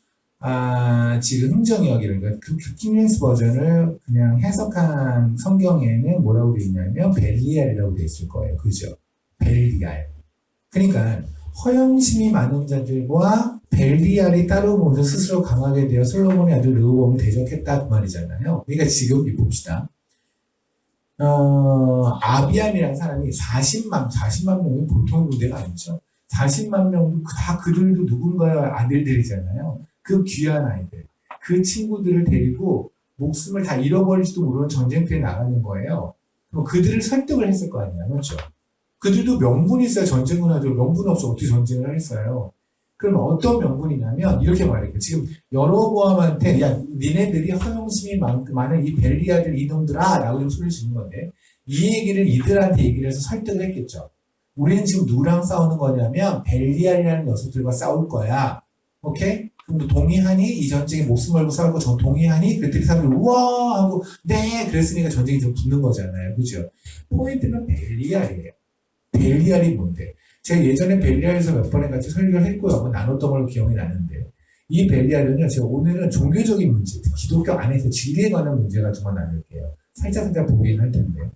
[SPEAKER 1] 지금 흥정역이라는 그 킹 제임스 버전을 그냥 해석한 성경에는 뭐라고 되어 있냐면 벨리알이라고 되어 있을 거예요. 그죠? 벨리알. 그러니까 허영심이 많은 자들과 벨리알이 따로 모여서 스스로 강하게 되어 솔로몬의 아들 르호보암을 대적했다 그 말이잖아요. 그러니까 지금 봅시다. 아비암이라는 사람이 40만 명이 보통 군대가 아니죠. 40만 명도 다 그들도 누군가의 아들들이잖아요. 그 귀한 아이들, 그 친구들을 데리고 목숨을 다 잃어버릴지도 모르는 전쟁터에 나가는 거예요. 그럼 그들을 설득을 했을 거 아니야, 그렇죠? 그들도 명분이 있어야 전쟁을 하죠. 명분 없이 어떻게 전쟁을 했어요? 그럼 어떤 명분이냐면 이렇게 말해요. 지금 여로보암한테 야 니네들이 허영심이 많은 이 벨리아들 이놈들아 라고 좀 소리를 지는 건데 이 얘기를 이들한테 얘기를 해서 설득을 했겠죠. 우리는 지금 누구랑 싸우는 거냐면 벨리알이라는 녀석들과 싸울 거야. 오케이? 그럼 너 동의하니? 이 전쟁에 목숨 걸고 싸울 거 전 동의하니? 그랬더니 사람들이 우와 하고 네 그랬으니까 전쟁이 좀 붙는 거잖아요. 그죠? 포인트는 벨리알이에요. 벨리알이 뭔데? 제가 예전에 벨리알에서 몇 번에 같이 설교를 했고요. 한번 나눴던 걸로 기억이 나는데 이 벨리알은요. 제가 오늘은 종교적인 문제, 기독교 안에서 진리에 관한 문제 가지고 나눌게요. 살짝 보긴 할 텐데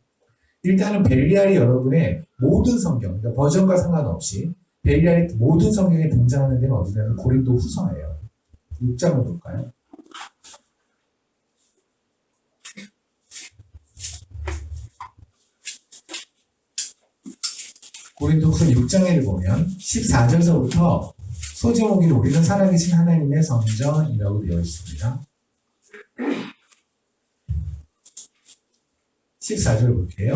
[SPEAKER 1] 일단은 벨리알이 여러분의 모든 성경, 그러니까 버전과 상관없이 벨리알이 모든 성경에 등장하는 데는 어디냐면 고린도 후서예요. 6장을 볼까요? 고린도후서 6장을 보면 14절서부터 소제목이 우리는 살아계신 하나님의 성전이라고 되어 있습니다. 14절 볼게요.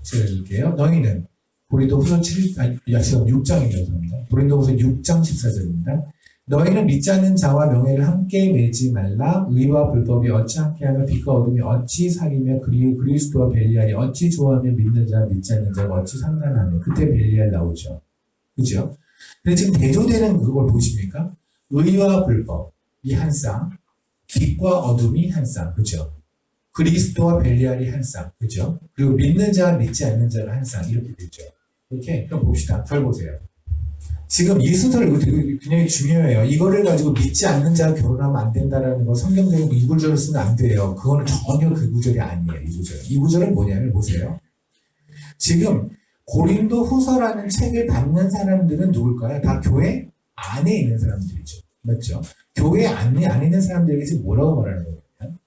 [SPEAKER 1] 제가 읽을게요. 너희는 고린도후서 6장입니다. 고린도후서 6장 14절입니다. 너희는 믿지 않는 자와 명예를 함께 매지 말라. 의와 불법이 어찌 함께하며 빛과 어둠이 어찌 사귀며 그리스도와 벨리알이 어찌 좋아하며 믿는 자 믿지 않는 자가 어찌 상관하며 그때 벨리알 나오죠. 그죠? 근데 지금 대조되는 그걸 보십니까? 의와 불법이 한 쌍, 빛과 어둠이 한 쌍, 그죠? 그리스도와 벨리알이 한 쌍, 그죠? 그리고 믿는 자와 믿지 않는 자가 한 쌍, 이렇게 되죠. 이렇게 그럼 봅시다. 절 보세요. 지금 이 순서를 이거 되게 굉장히 중요해요. 이거를 가지고 믿지 않는 자가 결혼하면 안 된다라는 거 성경적인 이 구절을 쓰면 안 돼요. 그거는 전혀 그 구절이 아니에요. 이 구절. 이 구절은 뭐냐면 보세요. 지금 고린도 후서라는 책을 받는 사람들은 누굴까요? 다 교회 안에 있는 사람들이죠. 맞죠? 교회 안에 있는 사람들에게 지금 뭐라고 말하는 거냐면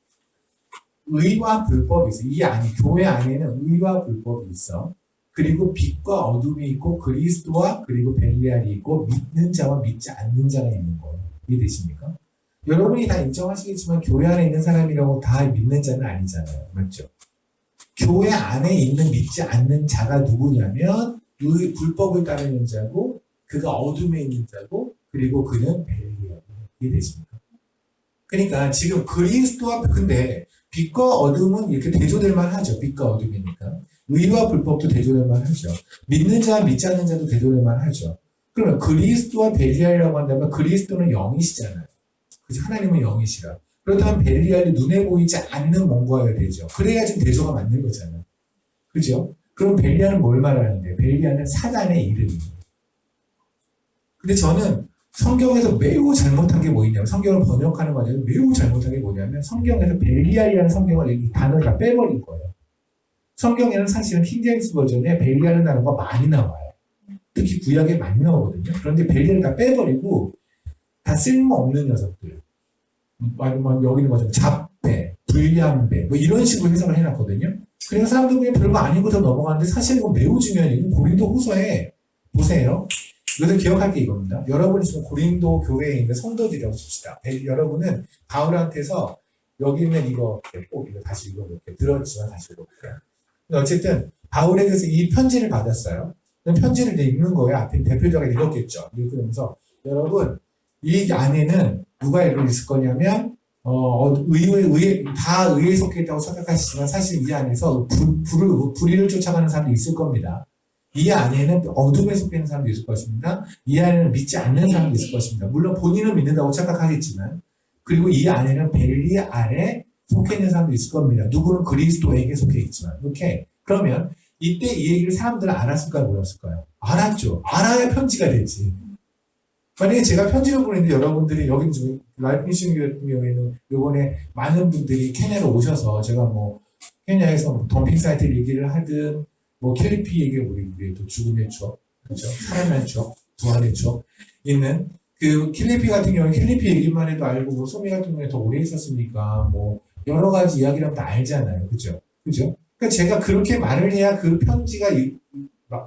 [SPEAKER 1] 의와 불법이 있어. 이 안에 교회 안에는 의와 불법이 있어. 그리고 빛과 어둠이 있고 그리스도와 그리고 벨리알이 있고 믿는 자와 믿지 않는 자가 있는 거예요. 이해되십니까? 여러분이 다 인정하시겠지만 교회 안에 있는 사람이라고 다 믿는 자는 아니잖아요. 맞죠? 교회 안에 있는 믿지 않는 자가 누구냐면 불법을 따르는 자고 그가 어둠에 있는 자고 그리고 그는 벨리알. 이해되십니까? 그러니까 지금 그리스도와 근데 빛과 어둠은 이렇게 대조될 만하죠. 빛과 어둠이니까. 의와 불법도 대조될 만하죠. 믿는 자와 믿지 않는 자도 대조될 만하죠. 그러면 그리스도와 벨리알이라고 한다면 그리스도는 영이시잖아요. 그죠? 하나님은 영이시라. 그렇다면 벨리알이 눈에 보이지 않는 뭔가여야 되죠. 그래야 지금 대조가 맞는 거잖아요. 그죠? 그럼 벨리알은 뭘 말하는데? 벨리알은 사단의 이름이에요. 근데 저는 성경에서 매우 잘못한 게 뭐냐면 성경을 번역하는 과정에서 매우 잘못한 게 뭐냐면 성경에서 벨리알이라는 성경을 이 단어를 다 빼버린 거예요. 성경에는 사실은 킹제임스 버전에 벨리알이라는 단어가 많이 나와요. 특히 구약에 많이 나오거든요. 그런데 벨리알을 다 빼버리고 다 쓸모없는 녀석들. 여기 있는 것처럼 잡배, 불량배 뭐 이런 식으로 해석을 해놨거든요. 그래서 사람들 그냥 별거 아니고 더 넘어가는데 사실 이건 매우 중요한 얘기는 고린도 후서에 보세요. 이것을 기억할 게 이겁니다. 여러분이 지금 고린도 교회에 있는 성도들이라고 칩시다. 여러분은 바울한테서 여기 있는 이거 꼭 이거 다시 읽어볼게요. 들었지만 다시 읽어볼게요. 어쨌든 바울에게서 이 편지를 받았어요. 편지를 이제 읽는 거예요. 앞에 대표자가 읽었겠죠. 읽으면서 여러분 이 안에는 누가 있을 거냐면 다 의에 속해 있다고 착각하시지만 사실 이 안에서 불의를 쫓아가는 사람도 있을 겁니다. 이 안에는 어둠에 속해 있는 사람도 있을 것입니다. 이 안에는 믿지 않는 사람도 있을 것입니다. 물론 본인은 믿는다고 착각하겠지만 그리고 이 안에는 벨리알에 속해 있는 사람도 있을 겁니다. 누구는 그리스도에게 속해 있지만 이렇게 그러면 이때 이 얘기를 사람들은 알았을까요? 몰랐을까요? 알았죠. 알아야 편지가 되지. 만약에 제가 편지를 보냈는데 여러분들이 여기 지금 라이프 미션 같은 경우에는 이번에 많은 분들이 케냐로 오셔서 제가 뭐 케냐에서 덤핑 사이트 얘기를 하든 뭐 캘리피 얘기를 우리 또 죽음의 추억, 그렇죠? 사람의 추억, 부활의 추억 있는 그 캘리피 같은 경우는 캘리피 얘기만 해도 알고 뭐 소미 같은 경우에 더 오래 있었으니까 뭐 여러 가지 이야기를 다 알잖아요, 그죠? 그죠? 그러니까 제가 그렇게 말을 해야 그 편지가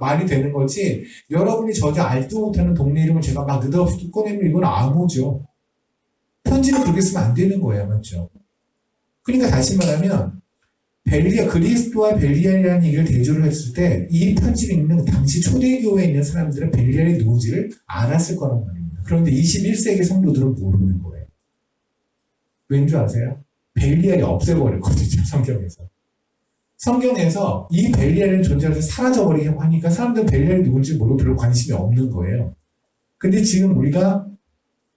[SPEAKER 1] 말이 되는 거지. 여러분이 전혀 알지도 못하는 동네 이름을 제가 막 느닷없이 꺼내면 이건 암호죠. 편지를 그렇게 쓰면 안 되는 거예요, 맞죠? 그러니까 다시 말하면 그리스도와 벨리알이라는 얘기를 대조를 했을 때 이 편지를 읽는 당시 초대교회에 있는 사람들은 벨리알이 누군지를 알았을 거란 말입니다. 그런데 21세기 성도들은 모르는 거예요. 왠지 아세요? 벨리알이 없애버렸거든요, 성경에서. 성경에서 이 벨리알의 존재를 사라져버리게 하니까 사람들은 벨리알이 누군지 모르고 별로 관심이 없는 거예요. 근데 지금 우리가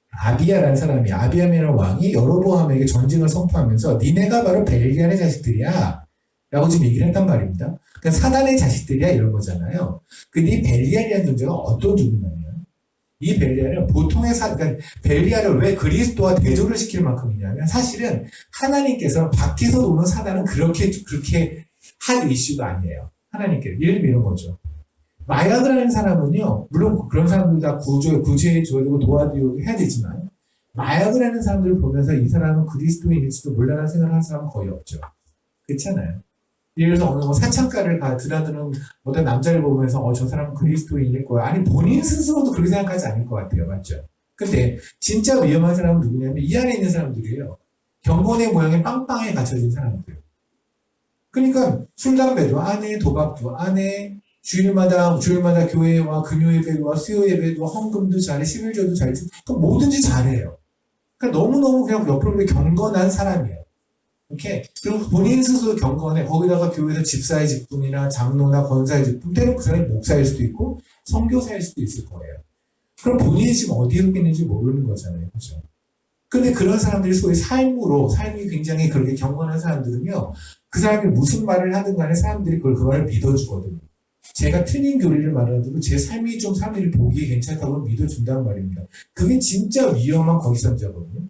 [SPEAKER 1] 아비야라는 사람이 아비야라는 왕이 여로보암에게 전쟁을 선포하면서 니네가 바로 벨리알의 자식들이야 라고 지금 얘기를 했단 말입니다. 그러니까 사단의 자식들이야 이런 거잖아요. 근데 이 벨리알이라는 존재가 어떤 존재냐면 이 벨리알은 보통의 그러니까 벨리알을 왜 그리스도와 대조를 시킬 만큼이냐면 사실은 하나님께서는 밖에서 오는 사단은 그렇게 할 이슈가 아니에요. 하나님께 예를 들면 이런 거죠. 마약을 하는 사람은요, 물론 그런 사람들 다 구제해 줘야 되고 도와드리고 해야 되지만 마약을 하는 사람들을 보면서 이 사람은 그리스도인일지도 몰라라는 생각을 하는 사람은 거의 없죠. 그렇잖아요. 예를 들어서 어느 사창가를 드나드는 어떤 남자를 보면서 저 사람은 그리스도인일 거야. 아니 본인 스스로도 그렇게 생각하지 않을 것 같아요. 맞죠? 근데 진짜 위험한 사람은 누구냐면 이 안에 있는 사람들이에요. 경건의 모양에 빵빵하게 갖춰진 사람들. 그러니까 술, 담배도 안 해, 도박도 안 해, 주일마다 교회와 금요예배와 수요예배도 헌금도 잘해, 11조도 잘해, 뭐든지 잘해요. 그러니까 너무너무 그냥 옆으로 경건한 사람이에요. 이렇게. 그리고 본인 스스로 경건해. 거기다가 교회에서 집사의 직분이나 장로나 권사의 직분, 때로 그 사람이 목사일 수도 있고, 선교사일 수도 있을 거예요. 그럼 본인이 지금 어디에 속해 있는지 모르는 거잖아요. 그죠? 근데 그런 사람들이 소위 삶이 굉장히 그렇게 경건한 사람들은요, 그 사람이 무슨 말을 하든 간에 사람들이 그 말을 믿어주거든요. 제가 틀린 교리를 말하더라도 제 삶이 좀 사람들이 보기에 괜찮다고 믿어준다는 말입니다. 그게 진짜 위험한 거기선자거든요.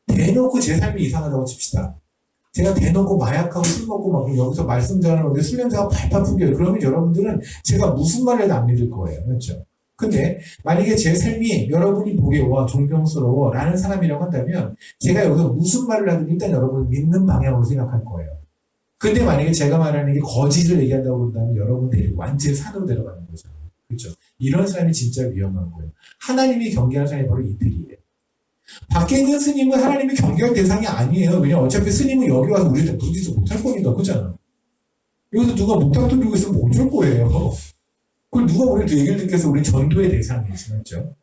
[SPEAKER 1] 대놓고 제 삶이 이상하다고 칩시다. 제가 대놓고 마약하고 술 먹고 막 여기서 말씀 전하는데 술 냄새가 팔팔 풍겨요. 그러면 여러분들은 제가 무슨 말을 해도 안 믿을 거예요. 그렇죠? 근데 만약에 제 삶이 여러분이 보기에 와 존경스러워 라는 사람이라고 한다면 제가 여기서 무슨 말을 하든 일단 여러분은 믿는 방향으로 생각할 거예요. 근데 만약에 제가 말하는 게 거짓을 얘기한다고 한다면 여러분들이 완전히 산으로 내려가는 거죠. 그렇죠? 이런 사람이 진짜 위험한 거예요. 하나님이 경계하는 사람이 바로 이들이에요. 밖에 있는 스님은 하나님이 경계할 대상이 아니에요. 왜냐면 어차피 스님은 여기 와서 우리한테 부딪히지 못할 거니까. 그렇잖아. 여기서 누가 목탁 돌리고 있으면 어쩔 거예요. 그걸 누가 우리한테 얘기를 듣겠어. 우리 전도의 대상이지. 맞죠?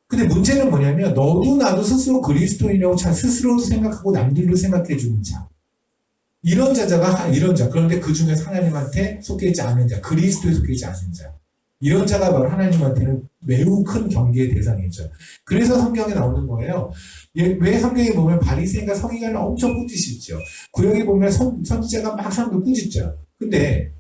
[SPEAKER 1] 근데 문제는 뭐냐면 너도 나도 스스로 그리스도인이라고 스스로 생각하고 남들도 생각해 주는 자. 이런 자자가 이런 자. 그런데 그 중에서 하나님한테 속해 있지 않은 자, 그리스도에 속해 있지 않은 자. 이런 자가 바로 하나님한테는 매우 큰 경계의 대상이죠. 그래서 성경에 나오는 거예요. 왜 성경에 보면 바리새인과 서기관을 엄청 꾸짖죠. 구역에 보면 선지자가 막 사람들 꾸짖죠. 근데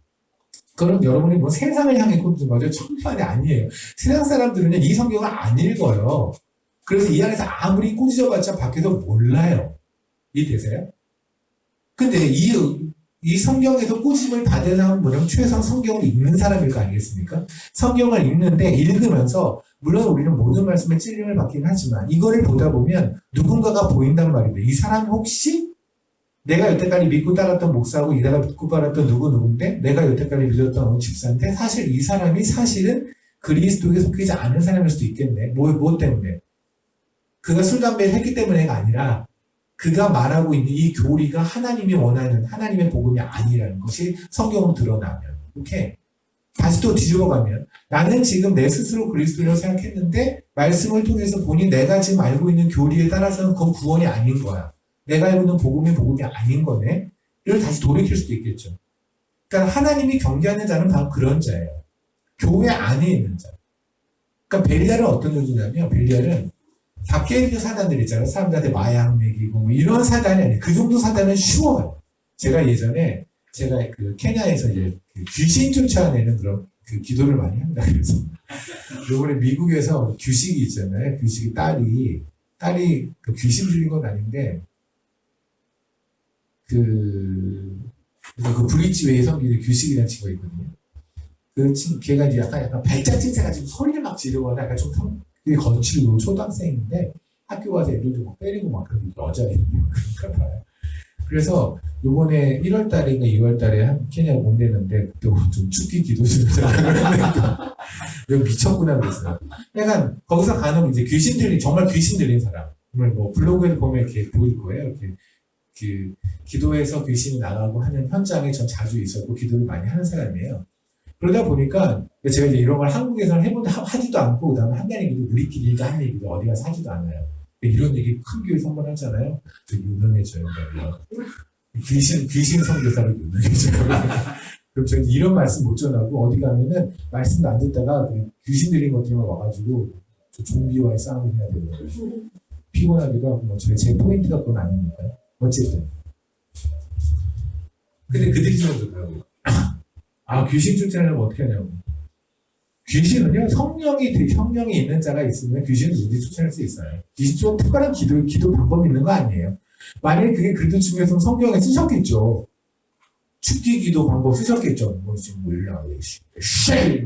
[SPEAKER 1] 그럼 여러분이 뭐 세상을 향해 꾸짖는 거죠? 천만이 아니에요. 세상 사람들은 이 성경을 안 읽어요. 그래서 이 안에서 아무리 꾸짖어봤자 밖에서 몰라요. 이해되세요? 근데 이 성경에서 꾸짖음을 받은 사람은 뭐냐면 최소한 성경을 읽는 사람일 거 아니겠습니까? 성경을 읽는데 읽으면서 물론 우리는 모든 말씀에 찔림을 받긴 하지만 이거를 보다 보면 누군가가 보인단 말인데 이 사람이 혹시 내가 여태까지 믿고 따랐던 목사하고 내가 믿고 따랐던 누구인데 내가 여태까지 믿었던 어느 집사인데 사실 이 사람이 사실은 그리스도에 속하지 않은 사람일 수도 있겠네. 뭐 때문에? 그가 술, 담배를 했기 때문에가 아니라 그가 말하고 있는 이 교리가 하나님이 원하는 하나님의 복음이 아니라는 것이 성경으로 드러나면 오케이. 다시 또 뒤집어가면 나는 지금 내 스스로 그리스도라고 생각했는데 말씀을 통해서 보니 내가 지금 알고 있는 교리에 따라서는 그건 구원이 아닌 거야. 내가 알고 있는 복음이 아닌 거네. 이걸 다시 돌이킬 수도 있겠죠. 그러니까 하나님이 경계하는 자는 바로 그런 자예요. 교회 안에 있는 자. 그러니까 벨리알은 어떤 존재냐면 벨리알은 밖에 있는 사단들 있잖아요. 사람들한테 마약 먹이고 뭐 이런 사단이 아니에요. 그 정도 사단은 쉬워요. 제가 예전에 그 케냐에서 이제 그 귀신 쫓아내는 그런 그 기도를 많이 합니다. 그래서 요번에 미국에서 규식이 있잖아요. 규식이 딸이 그 귀신 들린 건 아닌데 그 브릿지웨이 섬기는 규식이라는 친구가 있거든요. 걔가 이제 약간 발작증세가지고 소리를 막 지르거나 약간 좀 되게 거칠고 초등학생인데 학교 가서 애들도 막 때리고 막 그런 여자애들 그런가 봐요. 그래서 요번에 1월 달인가 2월 달에 한 케냐 온대는데 그때 좀 춥기 기도 좀 미쳤구나 그랬어요. 약간 거기서 가는 이제 정말 귀신 들린 사람. 정말 뭐 블로그에 보면 이렇게 보일 거예요. 이렇게 그 기도에서 귀신이 나가고 하는 현장에 전 자주 있었고 기도를 많이 하는 사람이에요. 그러다 보니까 제가 이제 이런 걸 한국에서는 하지도 않고 그다음에 한다는 얘기도 우리끼리 일도 하는 얘기도 어디 가서 하지도 않아요. 이런 얘기 큰 교회 선물하잖아요. 되게 유명해져요. 귀신 선교사로 유명해져요. 그럼 저는 이런 말씀 못 전하고 어디 가면은 말씀도 안 듣다가 귀신 들린 것들만 와가지고 좀비와의 싸움을 해야 되거든요. 피곤하기도 하고 뭐 제 포인트가 그건 아니니까요. 어쨌든. 근데 그들이 좀 그러더라고요. 귀신 쫓아내면 어떻게 하냐고. 귀신은요, 성령이 있는 자가 있으면 귀신은 누구든지 쫓아낼 수 있어요. 귀신 좀 특별한 기도 방법이 있는 거 아니에요. 만약에 그게 그들 중에서 성경에 쓰셨겠죠. 축기 기도 방법 쓰셨겠죠. 뭐 지금 몰라. 쉐!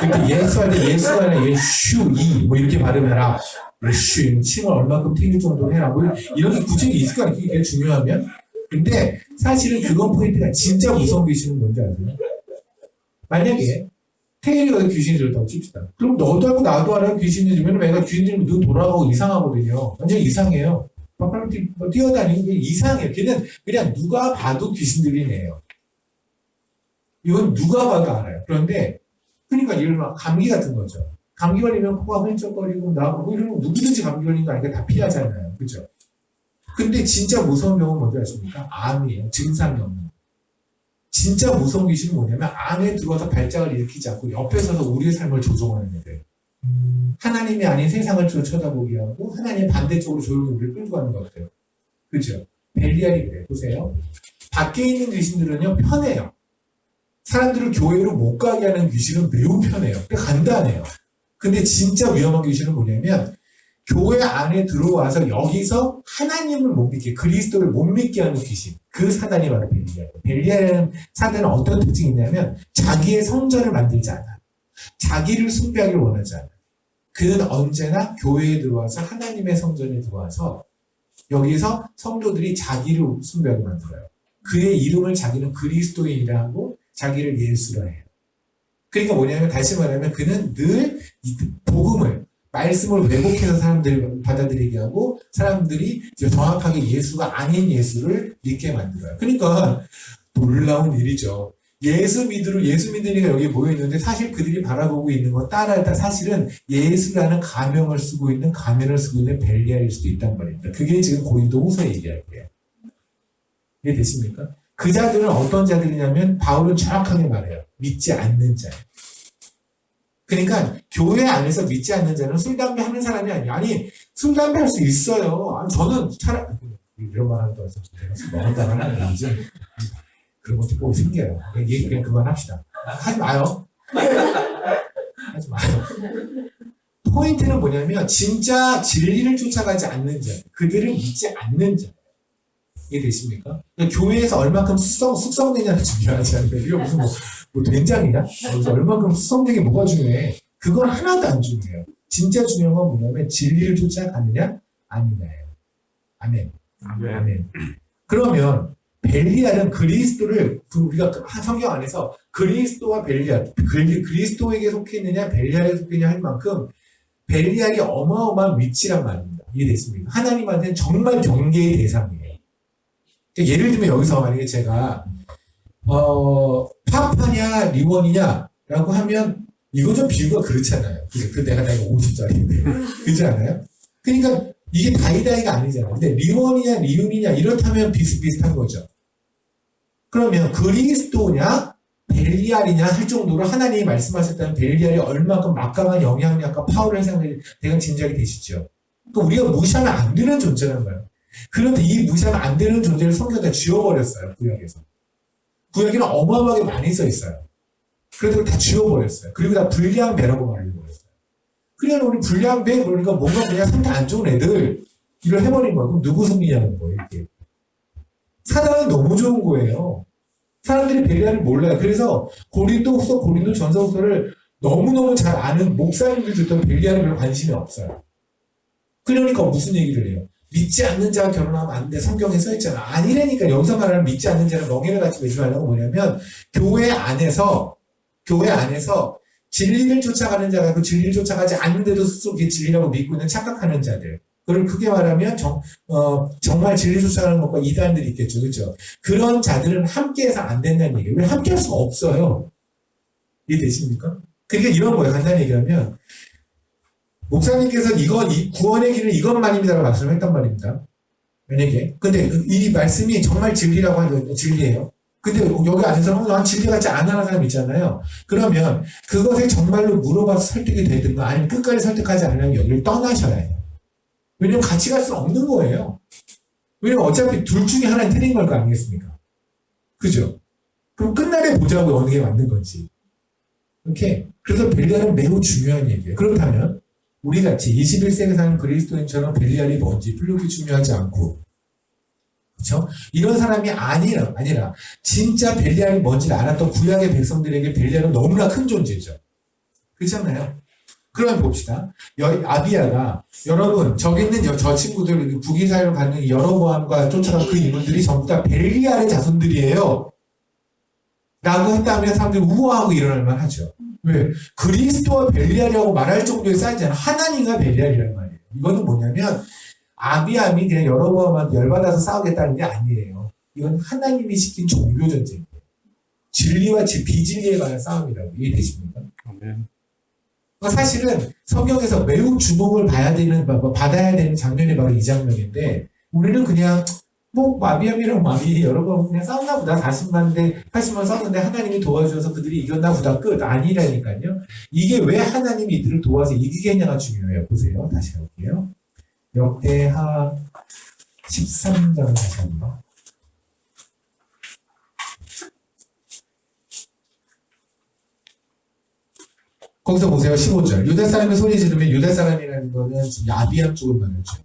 [SPEAKER 1] 그렇게 예수할 때 예수가 아니라 예슈, 뭐 이렇게 발음해라. 예슈, 침을 얼마큼 튀길 정도로 해라. 뭐 이런 게 구체적이 있을 거 아니에요. 이게 중요하면. 근데 사실은 그건 포인트가 진짜 무서운 귀신은 뭔지 아세요? 만약에 태일이가 귀신이 들었다고 칩시다. 그럼 너도 하고 나도 알아요. 귀신이 들면 애가 귀신 들면 눈 돌아가고 이상하거든요. 완전 이상해요. 밖으로 뛰어다니는 게 이상해요. 걔는 그냥 누가 봐도 귀신 들린 애예요. 이건 누가 봐도 알아요. 그런데 그러니까 이런 감기 같은 거죠. 감기 걸리면 코가 훌쩍거리고 나고 이러면 누구든지 감기 걸린 거 아니까 다 피하잖아요. 그렇죠? 근데 진짜 무서운 병은 뭔지 아십니까? 암이에요. 증상이 없는. 진짜 무서운 귀신은 뭐냐면 안에 들어와서 발작을 일으키지 않고 옆에 서서 우리의 삶을 조종하는 애들. 하나님이 아닌 세상을 쳐다보게 하고 하나님 반대쪽으로 조용히 우리를 끌고 가는 것 같아요. 그렇죠? 벨리알이 그래요. 보세요. 밖에 있는 귀신들은요 편해요. 사람들을 교회로 못 가게 하는 귀신은 매우 편해요. 간단해요. 근데 진짜 위험한 귀신은 뭐냐면 교회 안에 들어와서 여기서 하나님을 못 믿게, 그리스도를 못 믿게 하는 귀신. 그 사단이 바로 벨리알이에요. 벨리알이라는 사단은 어떤 특징이 있냐면 자기의 성전을 만들지 않아. 자기를 숭배하기를 원하지 않아. 그는 언제나 교회에 들어와서 하나님의 성전에 들어와서 여기서 성도들이 자기를 숭배하게 만들어요. 그의 이름을 자기는 그리스도인이라 하고 자기를 예수라 해요. 그러니까 뭐냐면 다시 말하면 그는 늘 복음을 말씀을 왜곡해서 사람들을 받아들이게 하고 사람들이 정확하게 예수가 아닌 예수를 믿게 만들어요. 그러니까 놀라운 일이죠. 예수 믿으니까 여기 모여있는데 사실 그들이 바라보고 있는 건 따라다 사실은 예수라는 가면을 쓰고 있는 벨리알일 수도 있단 말입니다. 그게 지금 고린도 후서 얘기할 거예요. 이해되십니까? 그 자들은 어떤 자들이냐면 바울은 정확하게 말해요. 믿지 않는 자예요. 그러니까 교회 안에서 믿지 않는 자는 술, 담배 하는 사람이 아니야. 아니 술, 담배 할 수 있어요. 아니, 저는 차라리 이런 말 하는 거 같아서 제가 술 먹었다는 건 아니지. 그런 것도 꼭 생겨요. 얘기 그냥 그만합시다. 하지 마요. 하지 마요. 포인트는 뭐냐면 진짜 진리를 쫓아가지 않는 자, 그들을 믿지 않는 자. 이해되십니까? 그러니까 교회에서 얼마큼 숙성되냐는 중요하지 않아요. 이거 무슨 뭐 된장이냐? 그래서 얼마큼 숙성되게 뭐가 중요해? 그건 하나도 안 중요해요. 진짜 중요한 건 뭐냐면 진리를 쫓아가느냐 아니냐예요. 아멘. 아멘. 그러면 벨리알은 그리스도를 우리가 성경 안에서 그리스도와 벨리알, 그리스도에게 속해 있느냐 벨리알에 속해 있느냐 할 만큼 벨리알이 어마어마한 위치란 말입니다. 이해됐습니까? 하나님한테는 정말 경계의 대상이에요. 그러니까 예를 들면 여기서 만약에 제가 파파냐 리원이냐라고 하면 이거 좀 비유가 그렇잖아요. 그 내가 나이가 50살인데 그렇지 않아요? 그러니까 이게 다이다이가 아니잖아요. 근데 리원이냐 리윤이냐 이렇다면 비슷비슷한 거죠. 그러면 그리스도냐 벨리알이냐 할 정도로 하나님이 말씀하셨다는 벨리알이 얼마큼 막강한 영향력과 파워를 행사하는지 대강 짐작이 되시죠. 그러니까 우리가 무시하면 안 되는 존재란 말이에요. 그런데 이 무시하면 안 되는 존재를 성경에 지워버렸어요. 구약에서. 구약에는 어마어마하게 많이 써 있어요. 그래도 다 지워버렸어요. 그리고 다 불량 배라고 말해버렸어요. 그냥 우리 불량 배 그러니까 뭔가 그냥 상태 안 좋은 애들 이걸 해버린 거야. 그럼 누구 승리냐는 거예요. 이게. 사단은 너무 좋은 거예요. 사람들이 벨리알을 몰라요. 그래서 고린도후서, 고린도전서를 너무너무 잘 아는 목사님들도 벨리알에 별로 관심이 없어요. 그러니까 무슨 얘기를 해요? 믿지 않는 자와 결혼하면 안 돼. 성경에 써있잖아. 아니라니까. 여기서 말하는 믿지 않는 자는 멍에를 같이 매지 말라고 뭐냐면 교회 안에서 진리를 쫓아가는 자가 그 진리를 쫓아가지 않는데도 스스로 그게 진리라고 믿고 있는 착각하는 자들. 그걸 크게 말하면 정말 진리 쫓아가는 것과 이단들이 있겠죠. 그렇죠? 그런 자들은 함께해서 안 된다는 얘기예요. 왜 함께할 수가 없어요? 이해되십니까? 그러니까 이런 거예요. 간단히 얘기하면 목사님께서 이 구원의 길은 이것만입니다라고 말씀했단 말입니다. 만약에. 근데 이 말씀이 정말 진리라고 하는 진리예요. 근데 여기 안에서는 난 진리 같지 않아하는 사람 있잖아요. 그러면 그것에 정말로 물어봐서 설득이 되든가 아니면 끝까지 설득하지 않으면 여기를 떠나셔야 해요. 왜냐면 같이 갈 수는 없는 거예요. 왜냐면 어차피 둘 중에 하나는 틀린 걸 거 아니겠습니까? 그죠? 그럼 끝날에 보자고 어느 게 맞는 건지. 이렇게. 그래서 벨리알은 매우 중요한 얘기예요. 그렇다면 우리같이 21세기 사는 그리스도인처럼 벨리알이 뭔지 풀려기 중요하지 않고 그렇죠? 이런 사람이 아니라 진짜 벨리알이 뭔지를 알았던 구약의 백성들에게 벨리알은 너무나 큰 존재죠. 그렇잖아요? 그러면 봅시다. 아비야가 여러분 저기 있는 저 친구들 북이스라엘로 가는 여로보암과 쫓아간 그 인물들이 전부 다 벨리알의 자손들이에요. 라고 했다면 사람들이 우아하고 일어날 만하죠. 왜? 그리스도와 벨리알이라고 말할 정도의 사이즈는 하나님과 벨리알이란 말이에요. 이거는 뭐냐면 아비암이 그냥 여로보암한테 열받아서 싸우겠다는 게 아니에요. 이건 하나님이 시킨 종교 전쟁이에요. 진리와 비진리에 관한 싸움이라고 이해되십니까? 사실은 성경에서 매우 주목을 받아야 되는 장면이 바로 이 장면인데 우리는 그냥 아비암이랑 여러 번 그냥 싸웠나 보다. 40만 대 80만 싸웠는데 하나님이 도와주셔서 그들이 이겼나 보다. 끝. 아니라니까요. 이게 왜 하나님이 이들을 도와서 이기게 했냐가 중요해요. 보세요. 다시 볼게요. 역대하 13장 다시 한번. 거기서 보세요. 15절. 유다 사람이 소리 지르면 유다 사람이라는 거는 아비암 쪽을 말하죠.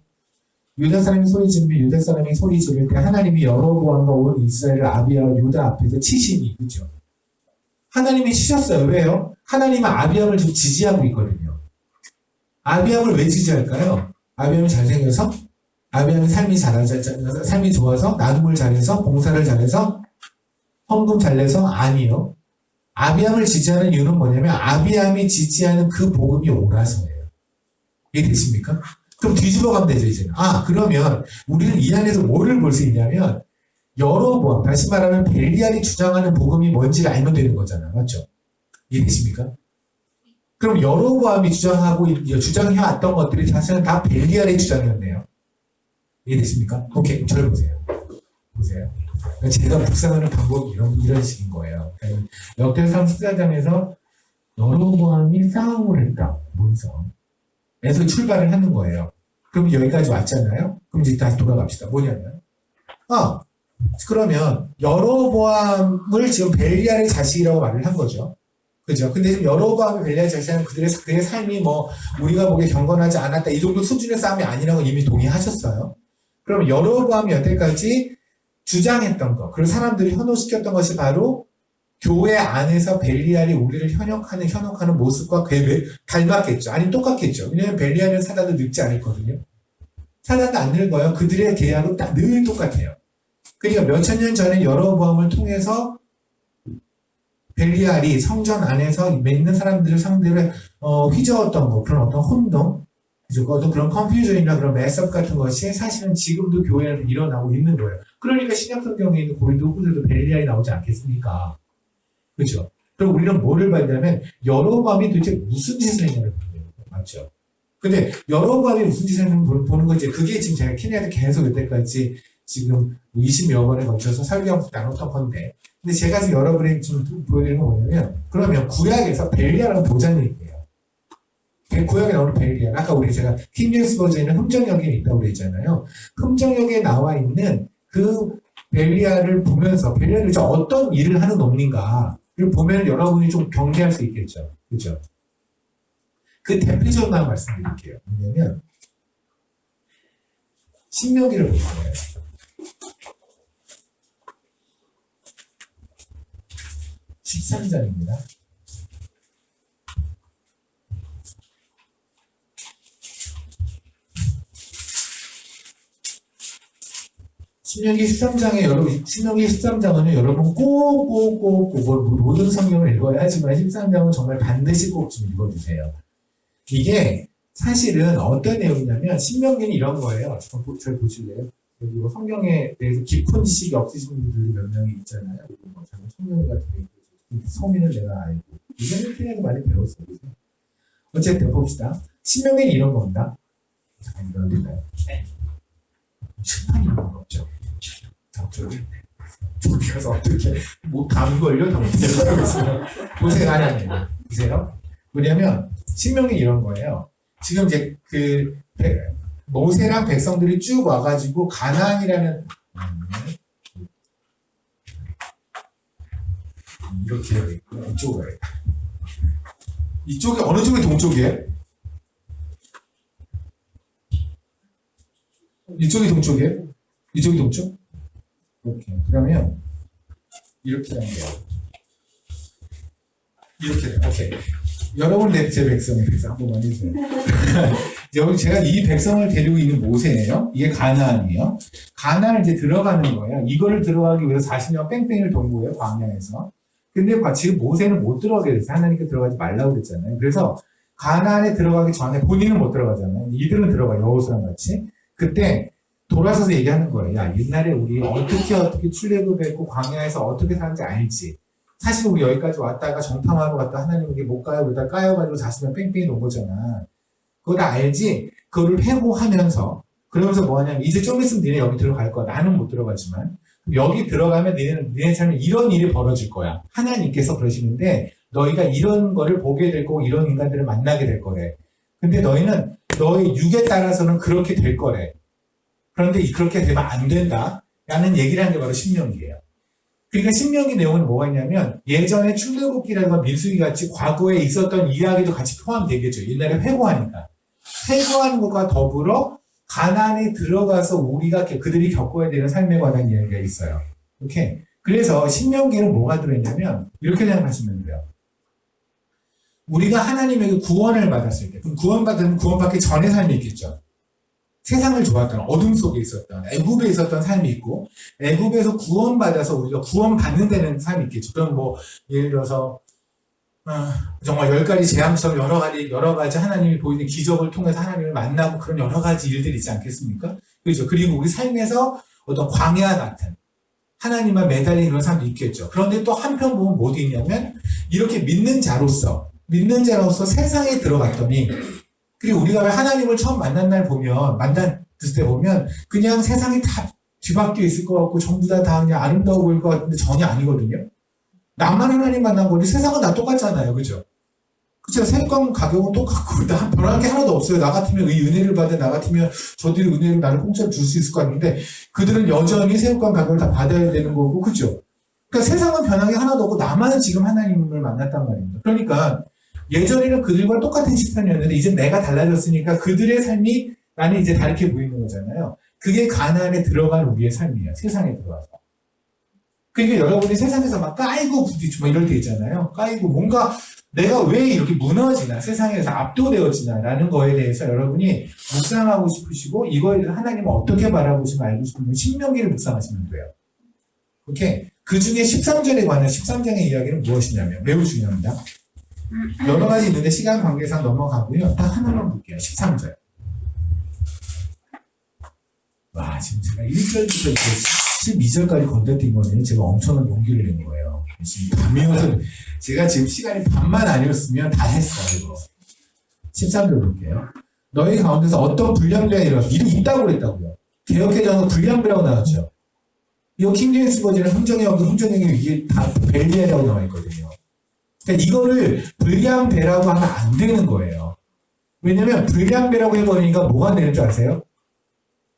[SPEAKER 1] 유다 사람이 소리 지르면 유다 사람이 소리 지를 때 하나님이 여로보암과 온 이스라엘을 아비암과 유다 앞에서 치시니. 그죠? 하나님이 치셨어요. 왜요? 하나님은 아비암을 지금 지지하고 있거든요. 아비암을 왜 지지할까요? 아비암이 잘생겨서? 아비암이 삶이 좋아서? 나눔을 잘해서? 봉사를 잘해서? 헌금 잘 내서? 아니요. 아비암을 지지하는 이유는 뭐냐면 아비암이 지지하는 그 복음이 오라서예요. 이해되십니까? 그럼 뒤집어 가면 되죠, 이제는. 그러면 우리는 이 안에서 뭐를 볼 수 있냐면 여로보암, 다시 말하면 벨리알이 주장하는 복음이 뭔지를 알면 되는 거잖아. 맞죠? 이해되십니까? 그럼 여로보암이 주장해왔던 것들이 사실은 다 벨리알의 주장이었네요. 이해되십니까? 오케이, 저를 보세요. 제가 묵상하는 방법이 이런 식인 거예요. 역대상 14장에서 여로보암이 싸움을 했다. 문성에서 출발을 하는 거예요. 그럼 여기까지 왔잖아요. 그럼 이제 다시 돌아갑시다. 뭐냐면 그러면 여로보암을 지금 벨리알의 자식이라고 말을 한 거죠. 그죠? 근데 지금 여로보암이 벨리알의 자식은 그의 삶이 뭐 우리가 보기에 경건하지 않았다 이 정도 수준의 싸움이 아니라고 이미 동의하셨어요. 그럼 여로보암이 여태까지 주장했던 것, 그리고 사람들이 현혹시켰던 것이 바로 교회 안에서 벨리알이 우리를 현혹하는 모습과 닮았겠죠. 아니 똑같겠죠. 왜냐하면 벨리알은 사단도 늙지 않았거든요. 사단도 안 늙어요. 그들의 계약은 늘 똑같아요. 그러니까 몇천 년 전에 여로보암을 통해서 벨리알이 성전 안에서 믿는 사람들을 상대로 휘저었던 거, 그런 어떤 혼동, 어떤 그런 컨퓨전이나 그런 매스업 같은 것이 사실은 지금도 교회에서 일어나고 있는 거예요. 그러니까 신약성경에 있는 고린도 후서도 벨리알이 나오지 않겠습니까? 그렇죠? 그럼 우리는 뭐를 봤냐면 여로보암이 도대체 무슨 짓을 했냐를 보는 거예요. 맞죠? 근데 여로보암이 무슨 짓을 했냐를 보는 거지. 그게 지금 제가 케냐한테 계속 여태까지 지금 20여 번에 걸쳐서 설교하면서 나눴던 건데, 근데 제가 지금 여러분에게 좀 보여드리는 건 뭐냐면, 그러면 구약에서 벨리알은 보자는 얘기예요. 구약에 나오는 벨리알, 아까 제가 킹제임스 버전에는 흠정역에 있다고 그랬잖아요. 흠정역에 나와 있는 그 벨리알을 보면서 벨리알이 어떤 일을 하는 놈인가를 보면 여러분이 좀 경계할 수 있겠죠. 그죠? 그 대표적으로 말씀드릴게요. 뭐냐면 신명기를 보세요. 13장입니다. 신명기 13장은 여러분 꼭 모든 성경을 읽어야 하지만 13장은 정말 반드시 꼭 좀 읽어주세요. 이게 사실은 어떤 내용이냐면 신명기는 이런 거예요. 잘 보실래요? 그리고 성경에 대해서 깊은 지식이 없으신 분들이 몇 명이 있잖아요. 성경 같은 게 소민을 내가 알고 이거는 그냥 많이 배웠어요. 어쨌든 봅시다. 신명기는 이런 겁니다. 잠깐 읽어드릴까요? 심판이 있는 거 없죠. 저기 가서 어떻게 감 걸려? 보세요. 아니 보세요. 뭐냐면 신명기 이런 거예요. 지금 이제 모세랑 백성들이 쭉 와가지고 가나안이라는 이렇게 해야 되겠구나. 이쪽으로 가야겠다. 이쪽이 어느 쪽이 동쪽이에요? 이쪽이 동쪽이에요? 이쪽이 동쪽? 오케이. 그러면 이렇게 하면 돼요. 이렇게 돼요. 오케이. 여러분 제 백성의 백성 한 번만 해주세요. 여기 제가 이 백성을 데리고 있는 모세예요. 이게 가나안이에요. 가나안을 이제 들어가는 거예요. 이거를 들어가기 위해서 40년 뺑뺑이를 돈 거예요. 광야에서. 근데 지금 모세는 못 들어가게 됐어요. 하나님께 들어가지 말라고 그랬잖아요. 그래서 가나안에 들어가기 전에 본인은 못 들어가잖아요. 이들은 들어가요. 여호수아랑 같이. 그때 돌아서서 얘기하는 거예요. 야, 옛날에 우리 어떻게 출애굽했고 광야에서 어떻게 사는지 알지. 사실 우리 여기까지 왔다가 정탐하러 갔다 하나님에게 못 가요. 그러다 까여가지고 40년 뺑뺑이 놓은 거잖아. 그거 다 알지? 그거를 회고하면서 그러면서 뭐 하냐면 이제 좀 있으면 니네 여기 들어갈 거야. 나는 못 들어가지만 여기 들어가면 니네 삶에 이런 일이 벌어질 거야. 하나님께서 그러시는데 너희가 이런 거를 보게 될 거고 이런 인간들을 만나게 될 거래. 근데 너희는 너의 육에 따라서는 그렇게 될 거래. 그런데 그렇게 되면 안 된다. 라는 얘기를 한 게 바로 신명기예요. 그러니까 신명기 내용은 뭐가 있냐면 예전에 출애굽기라든가 민수기 같이 과거에 있었던 이야기도 같이 포함되겠죠. 옛날에 회고하니까. 회고하는 것과 더불어 가나안에 들어가서 우리가 그들이 겪어야 되는 삶에 관한 이야기가 있어요. 이렇게. 그래서 신명기는 뭐가 들어있냐면 이렇게 생각하시면 돼요. 우리가 하나님에게 구원을 받았을 때, 그럼 구원받기 전의 삶이 있겠죠. 세상을 좋았던 어둠 속에 있었던 애굽에 있었던 삶이 있고 애굽에서 구원받아서 우리가 구원받는 데는 삶이 있겠죠. 그럼 뭐 예를 들어서 정말 10가지 재앙처럼 여러 가지 하나님이 보이는 기적을 통해서 하나님을 만나고 그런 여러 가지 일들이 있지 않겠습니까? 그렇죠. 그리고 우리 삶에서 어떤 광야 같은 하나님만 매달리는 그런 삶도 있겠죠. 그런데 또 한편 보면 뭐 있냐면 이렇게 믿는 자로서 세상에 들어갔더니 그리고 우리가 하나님을 처음 만났을 때 보면 그냥 세상이 다 뒤바뀌어 있을 것 같고 전부 다 그냥 아름다워 보일 것 같은데 전혀 아니거든요. 나만 하나님 만난 거지 세상은 다 똑같잖아요. 그죠? 그쵸? 세관 가격은 똑같고 나 변한 게 하나도 없어요. 나 같으면 이 은혜를 받아 나 같으면 저들이 은혜를 나를 공짜로 줄 수 있을 것 같은데 그들은 여전히 세관 가격을 다 받아야 되는 거고 그죠? 그러니까 세상은 변한 게 하나도 없고 나만 지금 하나님을 만났단 말입니다. 그러니까 예전에는 그들과 똑같은 식단이었는데 이제 내가 달라졌으니까 그들의 삶이 나는 이제 다르게 보이는 거잖아요. 그게 가나안에 들어간 우리의 삶이에요. 세상에 들어와서. 그러니까 여러분이 세상에서 막 까이고 부딪히고 막 이럴 때 있잖아요. 까이고 뭔가 내가 왜 이렇게 무너지나 세상에서 압도되어지나 라는 거에 대해서 여러분이 묵상하고 싶으시고 이거에 대해서 하나님을 어떻게 바라보시면 알고 싶으면 신명기를 묵상하시면 돼요. 오케이? 그 중에 13절에 관한 13장의 이야기는 무엇이냐면 매우 중요합니다. 여러 가지 있는데 시간 관계상 넘어가고요. 딱 하나만 볼게요. 13절. 와, 지금 제가 1절부터 12절까지 건너뛴 거는 제가 엄청난 용기를 낸 거예요. 지금 밤이어서 제가 지금 시간이 밤만 아니었으면 다 했어요. 이거. 13절 볼게요. 너희 가운데서 어떤 불량배가 일어나서 일이 있다고 그랬다고요. 개혁개정은 불량배라고 나왔죠. 이거 킹제임스 버전은 흥정형하고 흥정형이 위에 다 벨리아라고 나와 있거든요. 그러니까 이거를 불량배라고 하면 안 되는 거예요. 왜냐면 불량배라고 해버리니까 뭐가 되는 줄 아세요?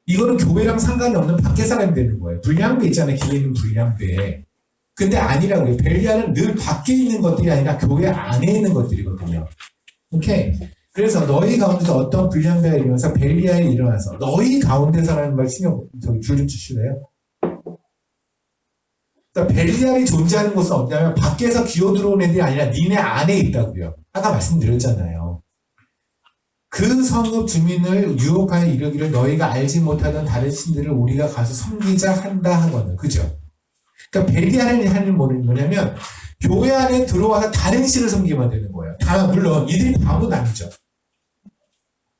[SPEAKER 1] 이거는 교회랑 상관이 없는 밖에 사람이 되는 거예요. 불량배 있잖아요. 길에 있는 불량배. 근데 아니라고요. 벨리아는 늘 밖에 있는 것들이 아니라 교회 안에 있는 것들이거든요. 오케이? 그래서 너희 가운데서 어떤 불량배가 일어나서 벨리아에 일어나서 너희 가운데서라는 말 신경 저기 줄 좀 주실래요? 그러니까 벨리알이 존재하는 곳은 어디냐면 밖에서 기어 들어온 애들이 아니라 니네 안에 있다고요. 아까 말씀드렸잖아요. 그 성읍 주민을 유혹하여 이르기를 너희가 알지 못하던 다른 신들을 우리가 가서 섬기자 한다 하거든. 그죠? 그러니까 벨리알이 하는 뭐냐면 교회 안에 들어와서 다른 신을 섬기면 되는 거예요. 다 물론 이들이 바보는 아니죠.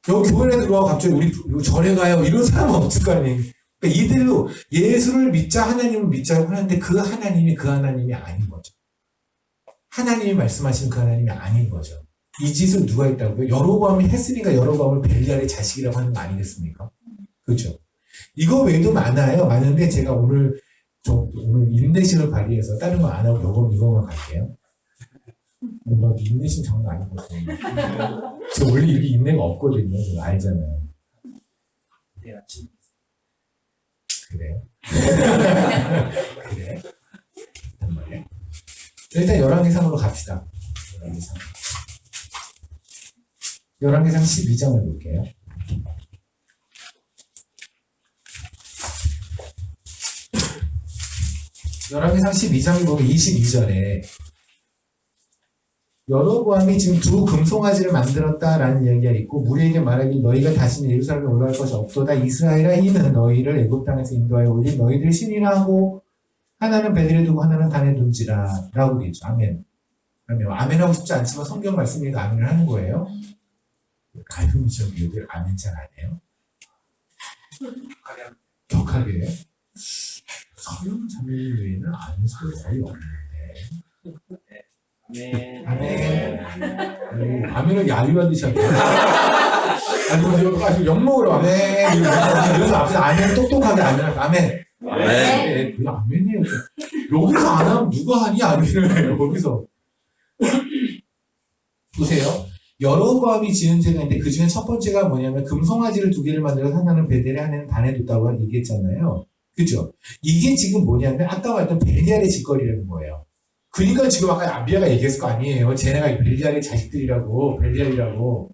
[SPEAKER 1] 여기 교회에 들어와 갑자기 우리 절에 가요. 이런 사람은 없을 거 아니에요. 그러니까 이들로 예수를 믿자 하나님을 믿자고 하는데 그 하나님이 아닌 거죠. 하나님이 말씀하시는 그 하나님이 아닌 거죠. 이 짓을 누가 했다고요? 여로보암이 했으니까 여로보암을 벨리알의 자식이라고 하는 거 아니겠습니까? 그렇죠. 이거 외에도 많아요. 많은데 제가 오늘 인내심을 발휘해서 다른 거 안 하고 이거만 갈게요. 뭔가 인내심 장난 아니거든요. 저 원래 이렇게 인내가 없거든요. 제가 알잖아요.
[SPEAKER 3] 네, 아침.
[SPEAKER 1] 그래요? 그래? 정말요? 일단 열왕기상으로 갑시다. 열왕기상 12장을 볼게요. 열왕기상 12장을 보면 22절에 여로보암이 지금 두 금송아지를 만들었다라는 이야기가 있고 무리에게 말하기 너희가 다시는 예루살렘에 올라갈 것이 없도다. 이스라엘아 이는 너희를 애굽 땅에서 인도하여 올린 너희들 신이라 하고 하나는 베델에 두고 하나는 단에 둔지라 라고 되어 있죠. 아멘. 그러면 아멘 하고 싶지 않지만 성경 말씀이니까 아멘을 하는 거예요. 가끔 저기들 아멘 잘 안 해요. 격하게 서영 자매 외에는 아는 소리 거의 없는데
[SPEAKER 3] 네.
[SPEAKER 1] 아멘. 아멘을 야유하듯이 하네. 아니, 욕먹으러 아멘. 이러면서 앞에서 아멘 똑똑하게 아멘. 아멘. 왜 아멘이에요? 여기서 안 하면 누가 하니? 아멘을 해요. 거기서. 보세요. 여로보암이 지은 죄가 있는데 그 중에 첫 번째가 뭐냐면 금송아지를 2개를 만들어서 하나는 베델에 하나는 단에 뒀다고 얘기했잖아요. 그죠? 이게 지금 뭐냐면 아까 말했던 벨리알의 짓거리라는 거예요. 그러니까 지금 아까 아비아가 얘기했을 거 아니에요. 쟤네가 벨리알의 자식들이라고 벨리알이라고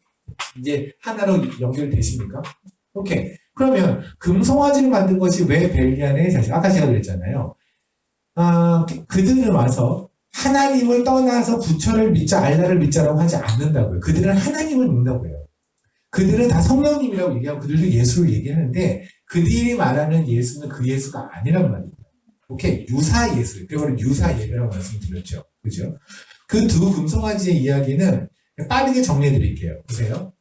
[SPEAKER 1] 이제 하나로 연결되십니까? 오케이. 그러면 금송아지를 만든 것이 왜 벨리알의 자식? 아까 제가 그랬잖아요. 그들은 와서 하나님을 떠나서 부처를 믿자 알라를 믿자라고 하지 않는다고요. 그들은 하나님을 믿는다고요. 그들은 다 성령님이라고 얘기하고 그들도 예수를 얘기하는데 그들이 말하는 예수는 그 예수가 아니란 말이에요. 오케이. 유사 예수. 그걸 유사 예배라고 말씀드렸죠. 그죠? 그 두 금송아지의 이야기는 빠르게 정리해 드릴게요. 보세요.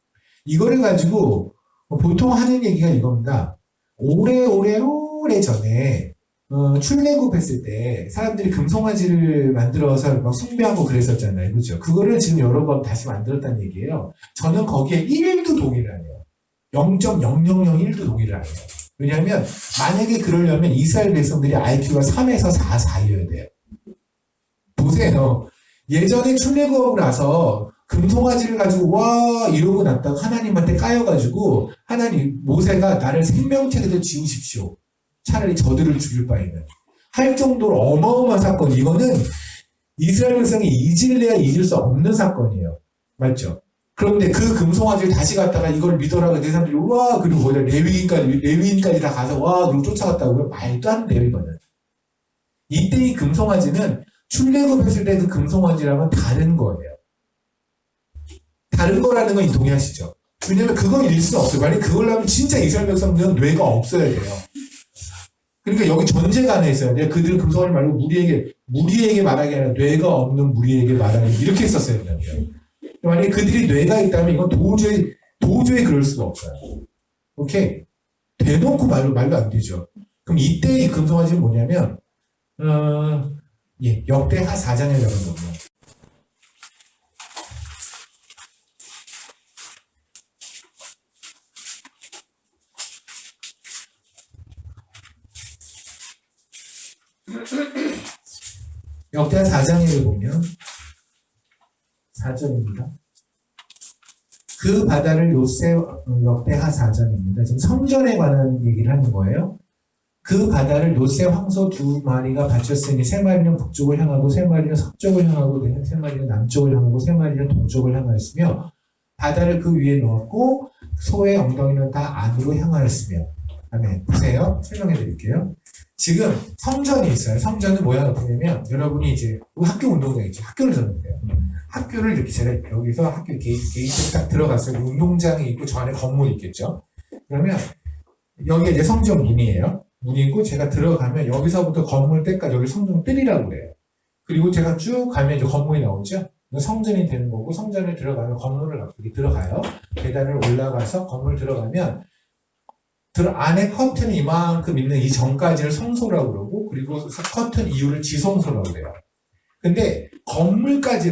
[SPEAKER 1] 이거를 가지고 보통 하는 얘기가 이겁니다. 오래 전에 출애굽했을 때 사람들이 금송아지를 만들어서 막 숭배하고 그랬었잖아요. 그죠? 그거를 지금 여러 번 다시 만들었다는 얘기예요. 저는 거기에 1도 동의를 안 해요. 0.0001도 동의를 안 해요. 왜냐하면 만약에 그러려면 이스라엘 백성들이 IQ가 3에서 4 사이어야 돼요. 보세요. 예전에 출애굽하고 나서 금송아지를 가지고 와 이러고 났다가 하나님한테 까여가지고 하나님 모세가 나를 생명체로 지우십시오. 차라리 저들을 죽일 바에는 할 정도로 어마어마한 사건. 이거는 이스라엘 백성이 잊을래야 잊을 수 없는 사건이에요. 맞죠? 그런데 그 금송아지를 다시 갔다가 이걸 믿어라고 내 사람들이 와 그리고 거기다 레위인까지 다 가서 와 그리고 쫓아갔다고요? 말도 안 돼요 이거는. 이때 이 금송아지는 출애굽했을 때 그 금송아지랑은 다른 거예요. 다른 거라는 건 동의하시죠? 왜냐면 그건 잃을 수 없어요. 만약 그걸 하면 진짜 이스라엘 백성들은 뇌가 없어야 돼요. 그러니까 여기 전제가 하나 있어요. 내가 그들은 금송아지 말고 무리에게 말하게 아니라 뇌가 없는 무리에게 말하게 이렇게 썼어야 된다고요. 만약에 그들이 뇌가 있다면 이건 도저히 그럴 수가 없어요. 오케이? 대놓고 말도 안 되죠. 그럼 이때 이 금송아지는 뭐냐면 역대하 4장에 적은 거고요. 역대하 4장에 보면 4절입니다. 그 바다를 역대하 4장입니다. 지금 성전에 관한 얘기를 하는 거예요. 그 바다를 노새 황소 2마리가 바쳤으니 3마리는 북쪽을 향하고 3마리는 서쪽을 향하고 3마리는 남쪽을 향하고 3마리는 동쪽을 향하였으며 바다를 그 위에 놓았고 소의 엉덩이는 다 안으로 향하였으며. 아멘. 보세요. 설명해 드릴게요. 지금 성전이 있어요. 성전은 뭐야 보냐면 여러분이 이제 학교 운동장 있죠. 학교를 졌는데요. 학교를 이렇게 제가 여기서 학교 게이트 딱 들어갔어요. 운동장이 있고 저 안에 건물이 있겠죠. 그러면 여기 이제 성전 문이에요. 문이고 제가 들어가면 여기서부터 건물 때까지 여기 성전 뜰이라고 그래요. 그리고 제가 쭉 가면 이제 건물이 나오죠. 성전이 되는 거고 성전을 들어가면 건물을 이렇게 들어가요. 계단을 올라가서 건물 들어가면 안에 커튼이 이만큼 있는 이 전까지를 성소라고 그러고 그리고 커튼 이후를 지성소라고 그래요. 근데 건물까지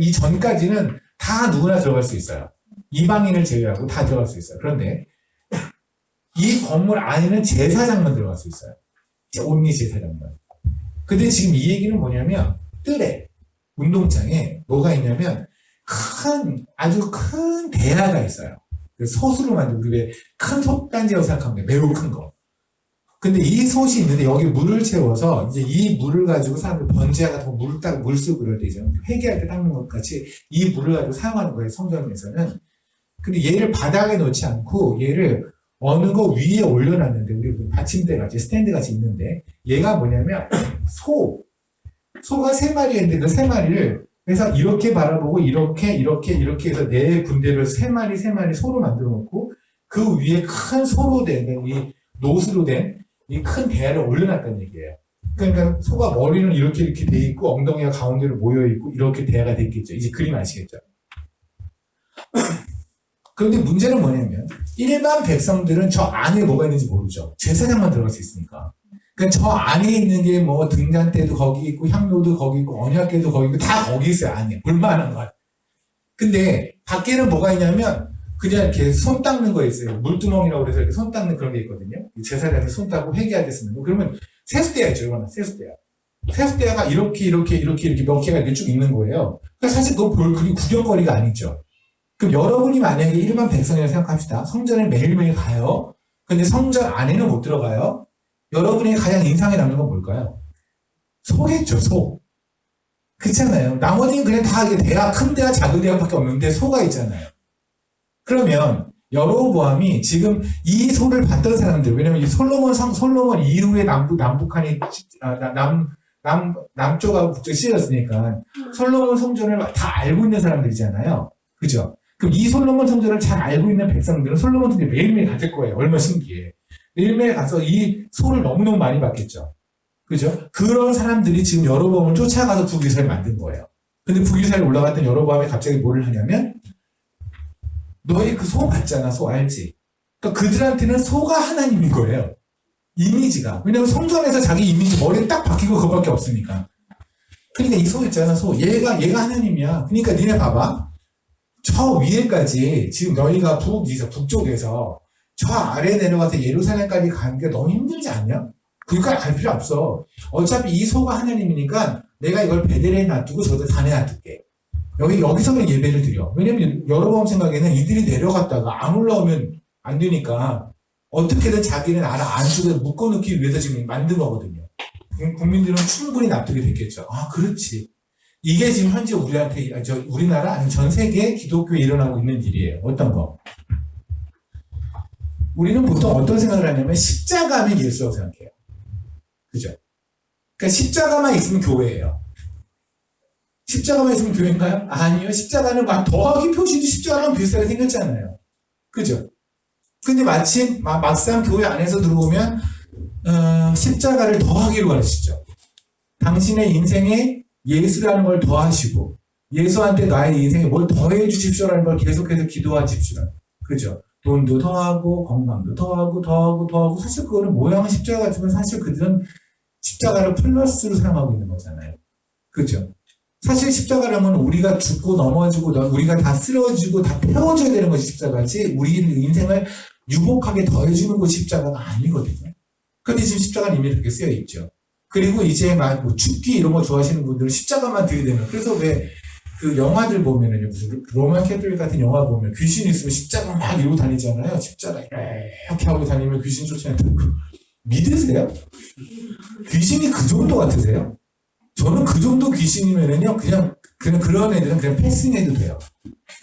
[SPEAKER 1] 이 전까지는 다 누구나 들어갈 수 있어요. 이방인을 제외하고 다 들어갈 수 있어요. 그런데 이 건물 안에는 제사장만 들어갈 수 있어요. 온리 제사장만. 근데 지금 이 얘기는 뭐냐면 뜰에 운동장에 뭐가 있냐면 아주 큰 대야가 있어요. 솥으로 만든 우리 왜 큰 솥단지라고 생각하면 돼요. 매우 큰 거. 근데 이 솥이 있는데 여기 물을 채워서 이제 이 물을 가지고 사람들 번제와 같은 거 물 쓰고 그럴 때 있잖아요. 회개할 때 닦는 것 같이 이 물을 가지고 사용하는 거예요. 성전에서는. 근데 얘를 바닥에 놓지 않고 얘를 어느 거 위에 올려놨는데 우리 받침대 같이 스탠드 같이 있는데 얘가 뭐냐면 소가 3마리인데 그 3마리를 그래서 이렇게 바라보고 이렇게 해서 4군데를 3마리 소로 만들어 놓고 그 위에 큰 소로 된 이 노스로 된 이 큰 대야를 올려놨다는 얘기예요. 그러니까 소가 머리는 이렇게 돼 있고 엉덩이가 가운데로 모여 있고 이렇게 대야가 돼 있겠죠. 이제 그림 아시겠죠? 그런데 문제는 뭐냐면 일반 백성들은 저 안에 뭐가 있는지 모르죠. 제사장만 들어갈 수 있으니까. 그러니까 저 안에 있는 게 뭐 등잔대도 거기 있고 향로도 거기 있고 언약궤도 거기 있고 다 거기 있어요. 안에 볼만한 거. 근데 밖에는 뭐가 있냐면 그냥 이렇게 손 닦는 거 있어요. 물두멍이라고 그래서 이렇게 손 닦는 그런 게 있거든요. 제사장이 손 닦고 회개할 때 쓰는 거. 그러면 세수대야 있죠. 이거는 세수대야. 세수대야가 이렇게 몇 개가 이렇게 쭉 있는 거예요. 그러니까 사실 그거 그게 구경거리가 아니죠. 그럼 여러분이 만약에 일반 백성이라고 생각합시다. 성전에 매일매일 가요. 근데 성전 안에는 못 들어가요. 여러분이 가장 인상에 남는 건 뭘까요? 소겠죠, 소. 그렇잖아요. 나머지는 그냥 다 대야, 큰 대야, 작은 대야밖에 없는데 소가 있잖아요. 그러면 여로보암이 지금 이 소를 봤던 사람들, 왜냐면 이 솔로몬 이후에 남북한이 남쪽하고 북쪽이 찢어졌으니까 솔로몬 성전을 다 알고 있는 사람들이잖아요. 그죠? 그럼 이 솔로몬 성전을 잘 알고 있는 백성들은 솔로몬 성전에 매일매일 갔을 거예요. 얼마나 신기해. 매일매일 가서 이 소를 너무너무 많이 봤겠죠. 그죠? 그런 사람들이 지금 여로보암을 쫓아가서 북이스라엘 만든 거예요. 근데 북이스라엘 올라갔던 여로보암이 갑자기 뭐를 하냐면 너희 그 소 봤잖아. 소 알지? 그러니까 그들한테는 소가 하나님인 거예요. 이미지가. 왜냐면 성전에서 자기 이미지 머리에 딱 박히고 그거밖에 없으니까. 그러니까 이 소 있잖아. 소. 얘가 하나님이야. 그러니까 니네 봐봐. 저 위에까지 지금 너희가 북쪽에서 저 아래 내려가서 예루살렘까지 가는 게 너무 힘들지 않냐? 그러니까 갈 필요 없어. 어차피 이 소가 하나님이니까 내가 이걸 베델에 놔두고 저들 산에 놔둘게. 여기서는 예배를 드려. 왜냐면 여로보암 생각에는 이들이 내려갔다가 안 올라오면 안 되니까 어떻게든 자기는 안쪽에 묶어놓기 위해서 지금 만든 거거든요. 국민들은 충분히 납득이 됐겠죠. 아, 그렇지. 이게 지금 현재 우리나라 아니면 전 세계 기독교에 일어나고 있는 일이에요. 어떤 거? 우리는 보통 어떤 생각을 하냐면 십자가면 예수라고 생각해요. 그죠? 그러니까 십자가만 있으면 교회예요. 십자가만 있으면 교회인가요? 아니요. 십자가는 더하기 표시도 십자가랑 비슷하게 생겼잖아요. 그죠? 근데 마침 막상 교회 안에서 들어오면 십자가를 더하기로 가르치죠. 당신의 인생에 예수라는 걸 더하시고 예수한테 나의 인생에 뭘 더해 주십시오라는 걸 계속해서 기도하십시오. 그죠? 돈도 더하고 건강도 더하고 사실 그거는 모양은 십자가지만 사실 그들은 십자가를 플러스로 사용하고 있는 거잖아요. 그죠? 사실 십자가라면 우리가 죽고 넘어지고 우리가 다 쓰러지고 다 태워져야 되는 것이 십자가지 우리 인생을 유복하게 더해주는 것이 십자가가 아니거든요. 근데 지금 십자가는 이미 그렇게 쓰여 있죠. 그리고 이제 막 죽기 이런 거 좋아하시는 분들은 십자가만 들이대면 그래서 왜 그 영화들 보면은 무슨 로만 캐톨릭 같은 영화 보면 귀신이 있으면 십자가 막 이러고 다니잖아요. 십자가 이렇게 하고 다니면 귀신 쫓아내고 믿으세요? 귀신이 그 정도 같으세요? 저는 그 정도 귀신이면은요 그냥 그런 애들은 그냥 패싱해도 돼요.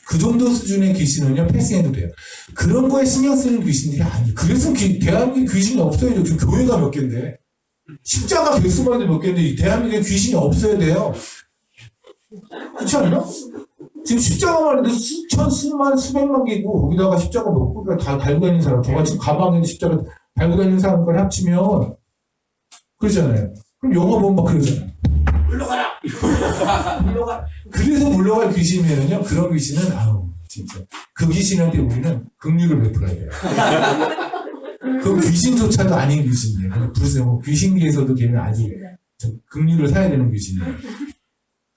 [SPEAKER 1] 그 정도 수준의 귀신은요 패싱해도 돼요. 그런 거에 신경 쓰는 귀신들이 아니에요. 그래서 대한민국에 귀신이 없어야 돼요. 지금 교회가 몇 개인데 십자가 개수만 해도 몇 개인데 대한민국에 귀신이 없어야 돼요. 그렇지 않나? 지금 십자가만 해도 수백만 개고 거기다가 십자가 몇 개가 다 달고 다니는 사람 저같이 가방에 십자가 달고 다니는 사람까지 합치면 그러잖아요. 그럼 영화 보면 막 그러잖아요. 물러가라! 물러가라! 그래서 물러갈 귀신이면요 그런 귀신은 진짜 그 귀신한테 우리는 긍휼을 베풀어야 돼요. 그 귀신조차도 아닌 귀신이에요. 부르세요. 귀신계에서도 걔는 아직 긍휼을 사야 되는 귀신이에요.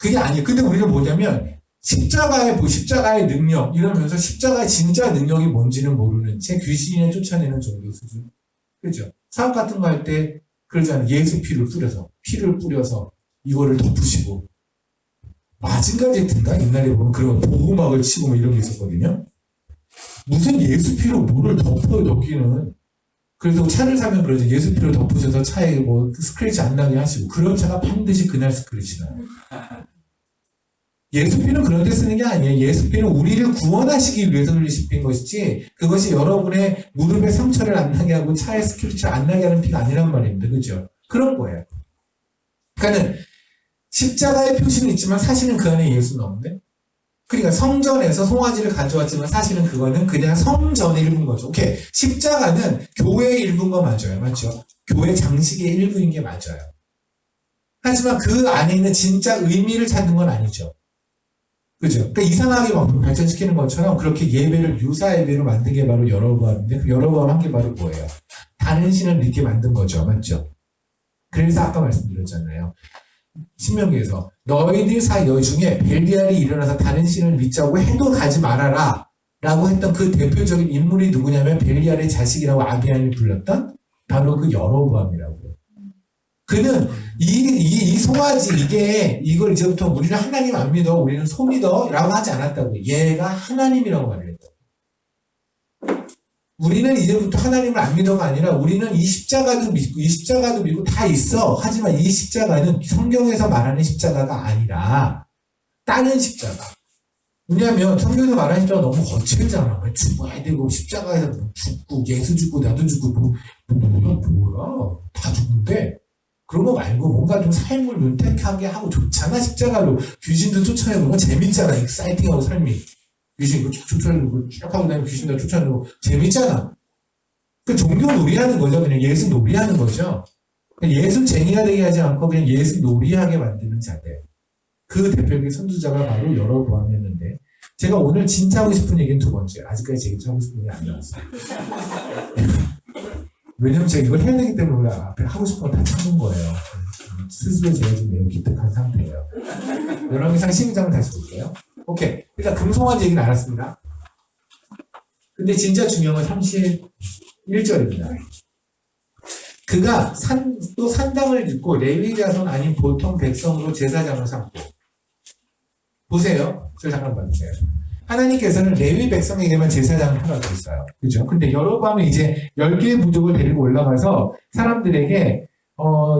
[SPEAKER 1] 그게 아니에요. 근데 우리가 뭐냐면 십자가의 능력 이러면서 십자가의 진짜 능력이 뭔지는 모르는 채 귀신을 쫓아내는 정도 수준. 그죠? 사업 같은 거 할 때 그러잖아요. 예수 피를 뿌려서 이거를 덮으시고 마징가제트인가? 옛날에 보면 그런 보호막을 치고 뭐 이런 게 있었거든요. 무슨 예수 피로 뭐를 덮어요, 덮기는. 그래서 차를 사면 그러죠. 예수 피로 덮으셔서 차에 뭐 스크래치 안 나게 하시고 그런 차가 반드시 그날 스크래치 나요. 예수피는 그런 데 쓰는 게 아니에요. 예수피는 우리를 구원하시기 위해서 흘리신 것이지 그것이 여러분의 무릎에 상처를 안 나게 하고 차에 스크래치를 안 나게 하는 피가 아니란 말입니다. 그죠? 그런 거예요. 그러니까는 십자가의 표시는 있지만 사실은 그 안에 예수는 없는데 그러니까 성전에서 송아지를 가져왔지만 사실은 그거는 그냥 성전의 일부인 거죠. 오케이. 십자가는 교회의 일부인 거 맞아요. 맞죠? 교회 장식의 일부인 게 맞아요. 하지만 그 안에 있는 진짜 의미를 찾는 건 아니죠. 그죠? 그러니까 이상하게 막 발전시키는 것처럼 그렇게 유사 예배로 만든 게 바로 여로보암인데 그 여로보암 한 게 바로 뭐예요? 다른 신을 믿게 만든 거죠. 맞죠? 그래서 아까 말씀드렸잖아요. 신명기에서 너희들 사이 중에 벨리알이 일어나서 다른 신을 믿자고 해도 가지 말아라 라고 했던 그 대표적인 인물이 누구냐면 벨리알의 자식이라고 아비안이 불렀던 바로 그 여로보암이라고요. 그는 이 송아지 이걸 이제부터 우리는 하나님 안 믿어 우리는 소 믿어 라고 하지 않았다고요. 얘가 하나님이라고 말을 했다고. 우리는 이제부터 하나님을 안 믿어가 아니라 우리는 이 십자가도 믿고 다 있어. 하지만 이 십자가는 성경에서 말하는 십자가가 아니라 다른 십자가. 왜냐하면 성경에서 말하는 십자가 너무 거칠잖아. 죽어야 되고 십자가에서 죽고 예수 죽고 나도 죽고 뭐야 다 죽는데 그런 거 말고 뭔가 좀 삶을 윤택하게 하고 좋잖아. 십자가로 귀신도 쫓아내고 재밌잖아. 익사이팅하고 삶이. 귀신 이거 쭉 쫓아내고 쭉 하고 다니면 귀신도 쫓아내고 재밌잖아. 그 종교 놀이하는 거죠. 그냥 예수 놀이하는 거죠. 예수 쟁이가 되게 하지 않고 그냥 예수 놀이하게 만드는 자들. 그 대표적인 선두자가 바로 여로보암이었는데 제가 오늘 진짜 하고 싶은 얘기는 두 번째. 아직까지 제일 하고 싶은 얘기 안 나왔어요. 왜냐면 제가 이걸 해야 되기 때문에 원래 앞에 하고 싶은 걸 다 참은 거예요. 스스로 제가 좀 매우 기특한 상태예요. 열왕기상 12장을 다시 볼게요. 오케이. 일단 금송아지 얘기는 알았습니다. 근데 진짜 중요한 건 31절입니다. 그가 또 산당을 짓고 레위 자손 아닌 보통 백성으로 제사장을 삼고. 보세요. 저 잠깐 봐주세요. 하나님께서는 레위 백성에게만 제사장을 하라고 했어요. 그죠? 근데 여로보암은 이제 10개의 부족을 데리고 올라가서 사람들에게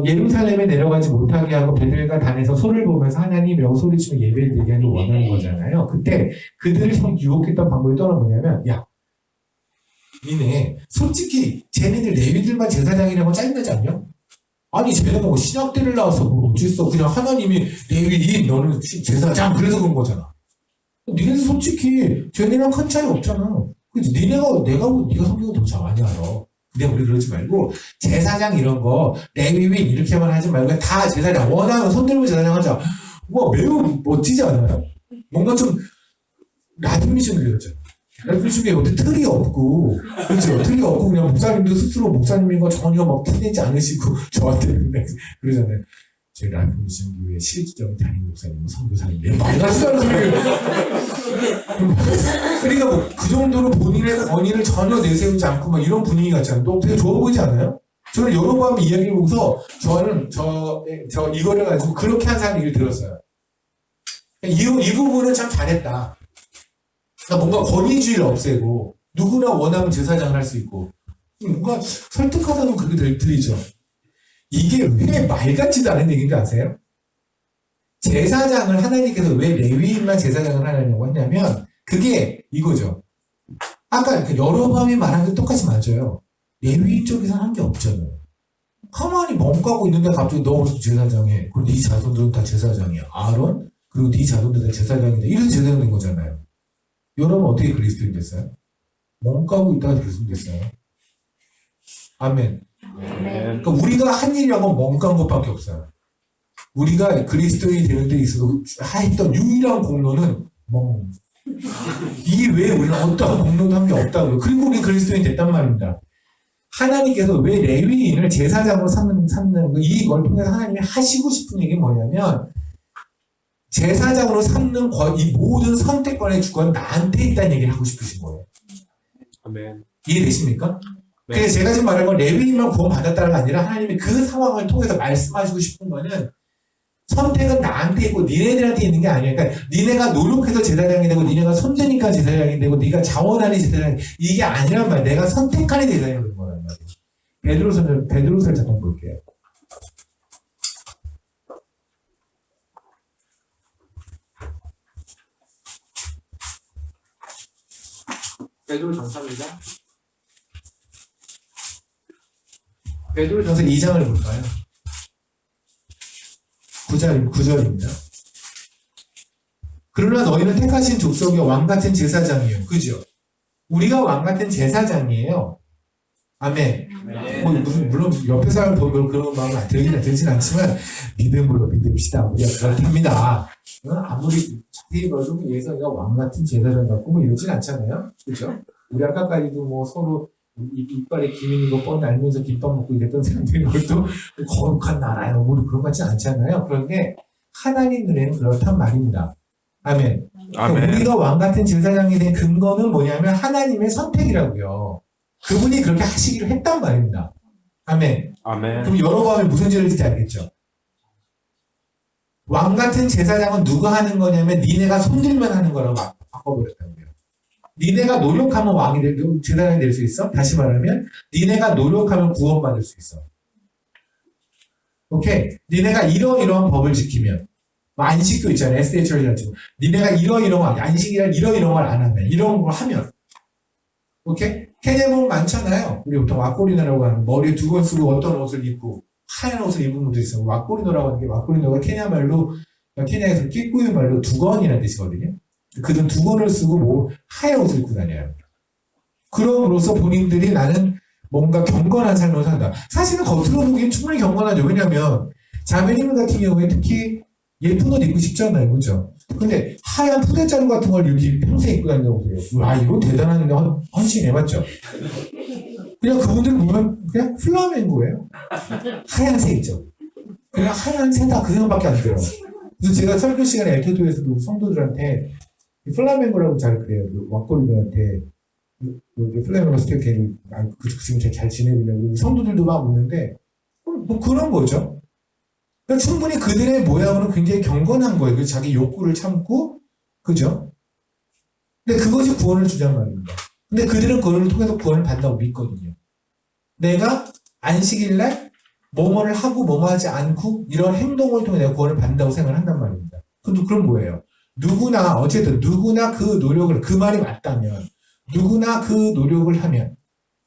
[SPEAKER 1] 예루살렘에 내려가지 못하게 하고 베들과 단에서 소를 보면서 하나님이라고 소리치며 예배를 드리게 하는 원하는 거잖아요. 그때 그들을 유혹했던 방법이 또 하나 뭐냐면, 야, 니네 솔직히 쟤네들 레위들만 제사장이라고 짜증나지 않냐? 아니 쟤네가 뭐 신학대를 나와서 뭐 어쨌어. 그냥 하나님이 레위 너는 제사장 그래서 그런 거잖아. 니네들 솔직히 쟤네랑 큰 차이 없잖아. 그치? 네가 성경을 더 잘 많이 알아. 근데 우리 그러지 말고 제사장 이런 거 레위인 이렇게만 하지 말고 다 제사장 원하면 손들고 제사장 하자. 뭐 매우 멋지지 않아요? 뭔가 좀 라디미션 그려져. 라디미션에 어디 틀이 없고 그렇죠? 틀이 없고 그냥 목사님도 스스로 목사님인 거 전혀 막 티내지 않으시고 저한테 맨날 그러잖아요. 저희 라디미션 교회 실질적인 담임 목사님, 선교사님 내 말 같지도 않은 그러니까 뭐 그 정도로 본인의 권위를 전혀 내세우지 않고 막 이런 분위기 같지 않아요? 또 되게 좋아 보이지 않아요? 저는 여러분 이야기를 보고서 저는 이거를 가지고 그렇게 한 사람 얘기를 들었어요. 이 부분은 참 잘했다. 그러니까 뭔가 권위주의를 없애고 누구나 원하면 제사장을 할 수 있고 뭔가 설득하다고 그렇게 들리죠. 이게 왜 말 같지도 않은 얘기인지 아세요? 제사장을 하나님께서 왜 레위인만 제사장을 하려고 했냐면 그게 이거죠. 아까 여로보암이 말한 게 똑같이 맞아요. 레위 쪽에서 한 게 없잖아요. 가만히 멍까고 있는데 갑자기 너 어디서 제사장해? 그리고 네 자손들은 다 제사장이야. 아론? 그리고 네 자손들은 다 제사장인데 이래서 제사장 된 거잖아요. 여러분 어떻게 그리스도인 됐어요? 멍까고 있다가 그리스도인 됐어요. 아멘. 그러니까 우리가 한 일이라고 멍깐 것밖에 없어요. 우리가 그리스도인이 되는 데 있어서 했던 유일한 공로는 멍. 이 외에 우리는 어떠한 공로도 한 게 없다고요. 그리고 우리 그리스도인이 됐단 말입니다. 하나님께서 왜 레위인을 제사장으로 삼는 이걸 통해서 하나님이 하시고 싶은 얘기는 뭐냐면 제사장으로 삼는 이 모든 선택권의 주권은 나한테 있다는 얘기를 하고 싶으신 거예요.
[SPEAKER 4] 아멘.
[SPEAKER 1] 이해되십니까?
[SPEAKER 4] 네.
[SPEAKER 1] 그래서 제가 지금 말한 건 레위인만 구원받았다는 게 아니라 하나님이 그 상황을 통해서 말씀하시고 싶은 거는 선택은 나한테 있고 니네들한테 있는 게 아니야. 그러니까 니네가 노력해서 제사장이 되고 니네가 손대니까 제사장이 되고 네가 자원하니 제사장이 이게 아니란 말이야. 내가 선택하니 제사장이 되는 거란 말이야. 베드로서를 잠깐 볼게요. 베드로전서입니다. 베드로전서 2장을 볼까요? 9절입니다. 그러나 너희는 택하신 족속의 왕같은 제사장이에요. 그죠? 우리가 왕같은 제사장이에요. 아멘. 뭐 물론 옆에 사람을 보면 그런 마음은 들진 않지만 믿음으로 믿읍시다. 우리가 그렇답니다. 아무리 자세히 봐도 예서가 왕같은 제사장 같고 뭐 이러진 않잖아요. 그죠? 우리 아까까지도 뭐 서로 이빨에 김 있는 거 뻔히 알면서 김밥 먹고 이랬던 사람들이 것도 거룩한 나라요. 우리 그런 것 같지 않잖아요. 그런데 하나님 눈에는 그렇단 말입니다. 아멘.
[SPEAKER 4] 아멘.
[SPEAKER 1] 우리가 왕같은 제사장이 된 근거는 뭐냐면 하나님의 선택이라고요. 그분이 그렇게 하시기로 했단 말입니다. 아멘.
[SPEAKER 4] 아멘.
[SPEAKER 1] 그럼 여러분이 무슨 죄를 짓지 알겠죠? 왕같은 제사장은 누가 하는 거냐면 니네가 손들면 하는 거라고 바꿔버렸다고요. 니네가 노력하면 제사장이 될 수 있어? 다시 말하면 니네가 노력하면 구원받을 수 있어. 오케이? 니네가 이러이러한 법을 지키면 안식도 있잖아요. SH를 가지고 니네가 이러이러한 안식이란 이러이러한 걸 안 하면 이런 걸 하면 오케이? 케냐 보면 많잖아요. 우리 보통 왁고리노라고 하는 머리에 두건 쓰고 어떤 옷을 입고 하얀 옷을 입은 분도 있어요. 왁고리노라고 하는 게 왁고리노가 케냐 말로 케냐에서 끼꾸유 말로 두건이라는 뜻이거든요. 그들은 두건을 쓰고 뭐 하얀 옷을 입고 다녀요. 그럼으로써 본인들이 나는 뭔가 경건한 삶을 산다. 사실은 겉으로 보기엔 충분히 경건하죠. 왜냐하면 자매님 같은 경우에 특히 예쁜 옷 입고 싶잖아요. 그죠? 근데 하얀 푸대자루 같은 걸 이렇게 평소에 입고 다닌다고 보세요. 와, 이거 대단한데 헌신해, 맞죠? 그냥 그분들 보면 그냥 플라멩고예요. 하얀색이죠. 그냥 하얀색다 그 생각밖에 안 들어요. 그래서 제가 설교 시간에 엘테도에서도 성도들한테 플라멩고라고 잘 그래요. 왁고리들한테 플레이머스 걔를 지금 잘 지내고 있는 성도들도 막 오는데 뭐 그런 거죠. 그러니까 충분히 그들의 모양은 굉장히 경건한 거예요. 그 자기 욕구를 참고 그죠? 근데 그것이 구원을 주장 말입니다. 근데 그들은 그걸 통해서 구원을 받는다고 믿거든요. 내가 안식일날 뭐뭐를 하고 뭐뭐 하지 않고 이런 행동을 통해 내가 구원을 받는다고 생각을 한단 말입니다. 그럼 뭐예요? 어쨌든 누구나 그 노력을, 그 말이 맞다면 누구나 그 노력을 하면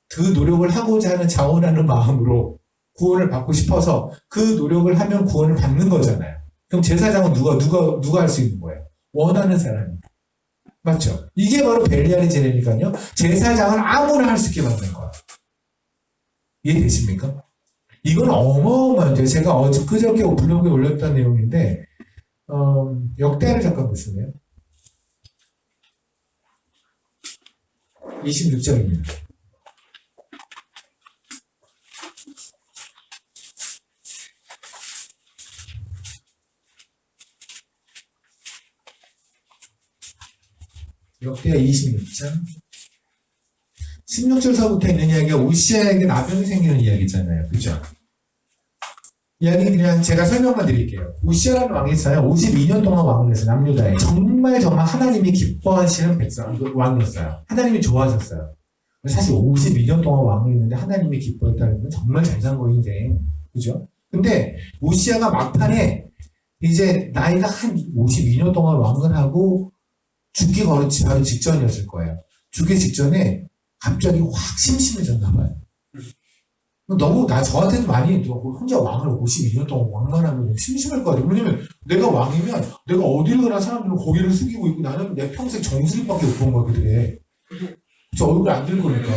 [SPEAKER 1] 그 노력을 하고자 하는 자원하는 마음으로 구원을 받고 싶어서 그 노력을 하면 구원을 받는 거잖아요. 그럼 제사장은 누가 할 수 있는 거예요? 원하는 사람이. 맞죠? 이게 바로 벨리알의 제례니까요. 제사장은 아무나 할 수 있게 만든 거예요. 이해되십니까? 이건 어마어마한데요. 제가 그저께 블로그에 올렸던 내용인데, 역대를 잠깐 보시네요. 26절입니다. 역대하 26장 16절서부터 있는 이야기가 우시아에게 나병이 생기는 이야기잖아요. 그죠? 이야기 그냥 제가 설명만 드릴게요. 우시아라는 왕이 있어요. 52년 동안 왕을 했어요. 남유다에. 정말 하나님이 기뻐하시는 왕이었어요. 하나님이 좋아하셨어요. 사실 52년 동안 왕을 했는데 하나님이 기뻐했다는 건 정말 잘 산 거인데. 그죠? 근데 우시아가 막판에 이제 나이가 한 52년 동안 왕을 하고 죽기 바로 직전이었을 거예요. 죽기 직전에 갑자기 확 심심해졌나 봐요. 너무 저한테도 많이 혼자 왕을 52년 동안 왕만 하면 심심할 것 같아요. 왜냐면 내가 왕이면 내가 어디를 가나 사람들은 고개를 숙이고 있고 나는 내 평생 정수리밖에 못 본 거야 그들에. 저 얼굴 안 들 거니까.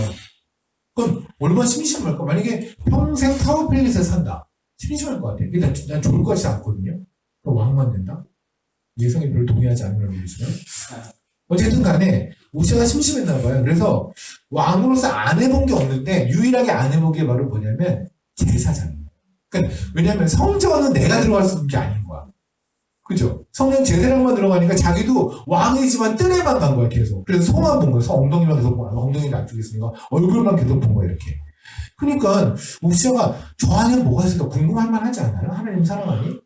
[SPEAKER 1] 그건 얼마나 심심할까? 만약에 평생 타워팰리스에 산다. 심심할 것 같아요. 난 좋을 것 같지 않거든요. 왕만 된다? 예성이 별로 동의하지 않는 분이시면. 어쨌든 간에 우시아가 심심했나 봐요. 그래서 왕으로서 안 해본 게 없는데 유일하게 안 해본 게 바로 뭐냐면 제사장이에요. 그러니까 왜냐면 성전은 내가 들어갈 수 있는 게 아닌 거야. 그죠? 성전 제사장만 들어가니까 자기도 왕이지만 뜰에만 간 거야 계속. 그래서 소만 본 거야. 엉덩이만 계속 본 거야. 엉덩이가 안쪽에 있으니까 얼굴만 계속 본 거야 이렇게. 그러니까 우시아가 저 안에 뭐가 있을까 궁금할 만하지 않아요? 하나님 사랑하니?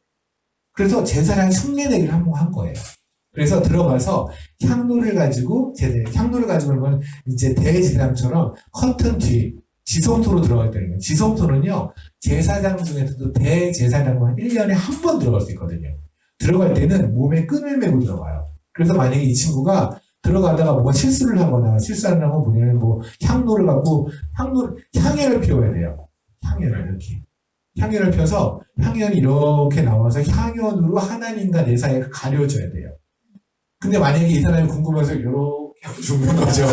[SPEAKER 1] 그래서 제사장 흉내내기를 한번 한 거예요. 그래서 들어가서 향로를 가지고 그러면 이제 대제사장처럼 커튼 뒤 지성소로 들어갔다는 거예요. 지성소는요 제사장 중에서도 대제사장만 1년에 한 번 들어갈 수 있거든요. 들어갈 때는 몸에 끈을 메고 들어가요. 그래서 만약에 이 친구가 들어가다가 뭔가 실수를 하거나 실수하는 건 뭐냐면 향로를 갖고 향연을 피워야 돼요. 향연을 이렇게. 향연을 펴서 향연이 이렇게 나와서 향연으로 하나님과 내 사이가 가려져야 돼요. 근데 만약에 이 사람이 궁금해서 이렇게 하고 죽는 거죠.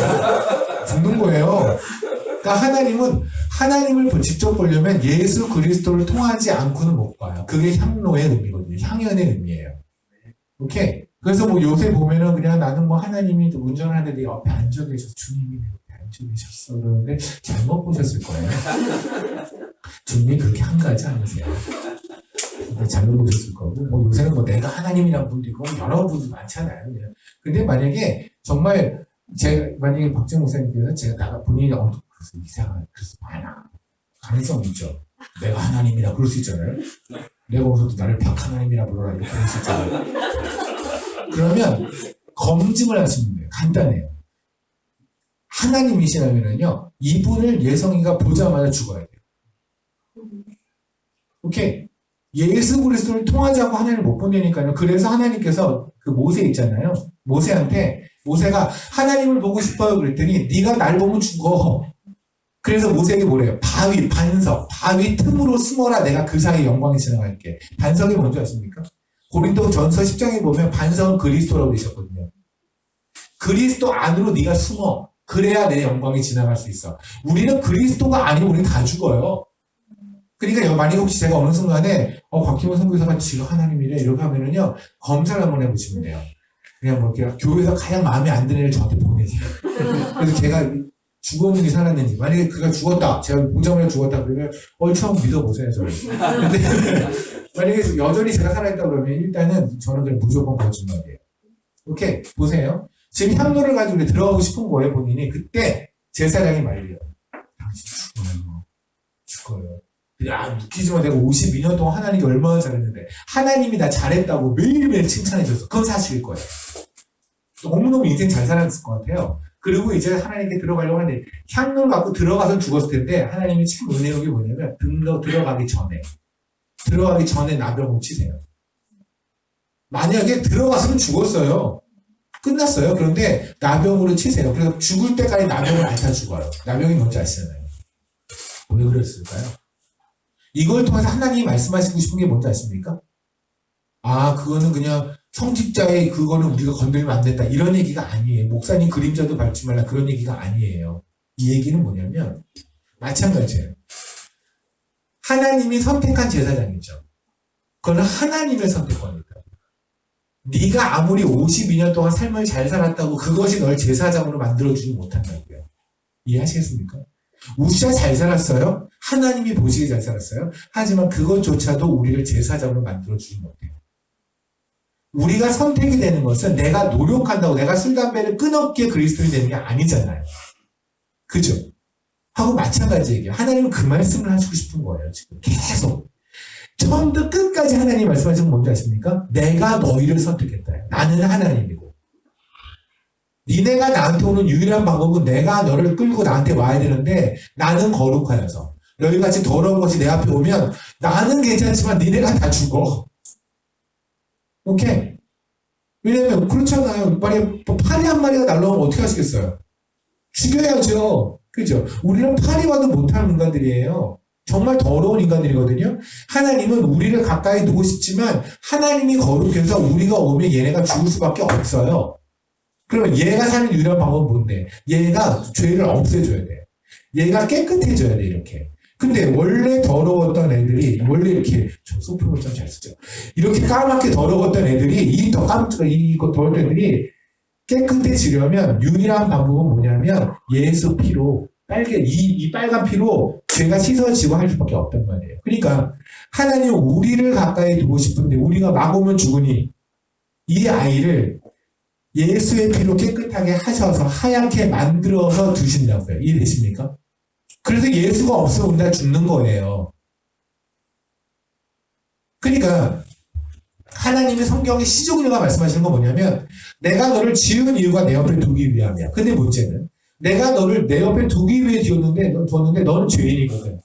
[SPEAKER 1] 죽는 거예요. 그러니까 하나님을 직접 보려면 예수 그리스도를 통하지 않고는 못 봐요. 그게 향로의 의미거든요. 향연의 의미예요. 오케이? 그래서 요새 보면은 그냥 나는 하나님이 운전하는데 옆에 앉아 계셔서 주님이 내 옆에 앉아 계셨어. 그러는데 잘못 보셨을 거예요. 주님이 그렇게 한가하지 않으세요. 잘못 보셨을 거고, 요새는 내가 하나님이라는 분도 있고, 여러 분도 많잖아요. 그냥. 근데 만약에 정말, 만약에 박정 목사님께서 본인이 그래서 그래서 많아. 가능성 있죠. 내가 하나님이라 그럴 수 있잖아요. 내가 거기서도 나를 박하나님이라 불러라. 이렇게 할 수 있잖아요. 그러면, 검증을 하시면 돼요. 간단해요. 하나님이시라면요, 이분을 예성이가 보자마자 죽어야 돼요. 오케이. 예수 그리스도를 통하지 않고 하나님을 못 본다니까요. 그래서 하나님께서 그 모세 있잖아요. 모세가 하나님을 보고 싶어요 그랬더니 네가 날 보면 죽어. 그래서 모세에게 뭐래요? 반석, 바위 틈으로 숨어라. 내가 그 사이 영광이 지나갈게. 반석이 뭔지 아십니까? 고린도 전서 10장에 보면 반석은 그리스도라고 되셨거든요. 그리스도 안으로 네가 숨어. 그래야 내 영광이 지나갈 수 있어. 우리는 그리스도가 아니면 우리는 다 죽어요. 그러니까 만약에 혹시 제가 어느 순간에 곽희원 선교사가 지금 하나님이래 이렇게 하면은요 검사를 한번 해보시면 돼요. 그냥 이렇게 교회에서 가장 마음에 안 드는 애를 저한테 보내세요. 그래서 제가 죽었는지 살았는지 만약에 그가 죽었다 제가 보자마자 죽었다 그러면 처음 믿어보세요 저를. 근데 만약에 여전히 제가 살아있다 그러면 일단은 저는 그냥 무조건 거짓말이에요. 오케이 보세요. 지금 향로를 가지고 들어가고 싶은 거예요 본인이. 그때 제사장이 말해요. 당신 죽어요. 야, 웃기지만 내가 52년 동안 하나님께 얼마나 잘했는데 하나님이 나 잘했다고 매일매일 칭찬해줬어. 그건 사실일 거예요. 너무너무 인생 잘 살았을 것 같아요. 그리고 이제 하나님께 들어가려고 하는데 향로를 갖고 들어가서 죽었을 텐데 하나님이 참 은혜로운 게 뭐냐면 들어가기 전에 나병을 치세요. 만약에 들어갔으면 죽었어요. 끝났어요. 그런데 나병으로 치세요. 그래서 죽을 때까지 나병을 앓다 죽어요. 나병이 뭔지 아시잖아요. 왜 그랬을까요? 이걸 통해서 하나님이 말씀하시고 싶은 게 뭔지 아십니까? 아, 그거는 그냥 성직자의 그거는 우리가 건들면 안 된다. 이런 얘기가 아니에요. 목사님 그림자도 밟지 말라. 그런 얘기가 아니에요. 이 얘기는 뭐냐면 마찬가지예요. 하나님이 선택한 제사장이죠. 그거는 하나님의 선택권이다. 네가 아무리 52년 동안 삶을 잘 살았다고 그것이 널 제사장으로 만들어주지 못한다고요. 이해하시겠습니까? 우시아 잘 살았어요? 하나님이 보시기에 잘 살았어요? 하지만 그것조차도 우리를 제사장으로 만들어주지 못해요. 우리가 선택이 되는 것은 내가 노력한다고 내가 술, 담배를 끊었기에 그리스도인이 되는 게 아니잖아요. 그죠? 하고 마찬가지 얘기예요. 하나님은 그 말씀을 하시고 싶은 거예요. 지금 계속. 처음부터 끝까지 하나님 말씀하시는 건 뭔지 아십니까? 내가 너희를 선택했다. 나는 하나님이고. 니네가 나한테 오는 유일한 방법은 내가 너를 끌고 나한테 와야 되는데 나는 거룩하여서 너희같이 더러운 것이 내 앞에 오면 나는 괜찮지만 니네가 다 죽어. 오케이? 왜냐면 그렇잖아요. 만약에 파리 한 마리가 날라오면 어떻게 하시겠어요? 죽여야죠. 그죠? 우리는 파리와도 못하는 인간들이에요. 정말 더러운 인간들이거든요. 하나님은 우리를 가까이 두고 싶지만 하나님이 거룩해서 우리가 오면 얘네가 죽을 수밖에 없어요. 그러면 얘가 사는 유일한 방법은 뭔데? 얘가 죄를 없애줘야 돼. 얘가 깨끗해져야 돼, 이렇게. 근데 원래 더러웠던 애들이, 원래 이렇게, 저 소품을 좀 잘 쓰죠. 이렇게 까맣게 더러웠던 애들이, 이거 더러웠던 애들이 깨끗해지려면 유일한 방법은 뭐냐면 예수 피로, 이 빨간 피로 죄가 씻어지고 할 수밖에 없단 말이에요. 그러니까 하나님은 우리를 가까이 두고 싶은데 우리가 막 오면 죽으니 이 아이를 예수의 피로 깨끗하게 하셔서 하얗게 만들어서 두신다고요. 이해되십니까? 그래서 예수가 없으면 우리가 죽는 거예요. 그러니까 하나님의 성경의 시종일관 말씀하시는 건 뭐냐면 내가 너를 지은 이유가 내 옆에 두기 위함이야. 근데 문제는 내가 너를 내 옆에 두기 위해 뒀는데 너는 죄인이거든.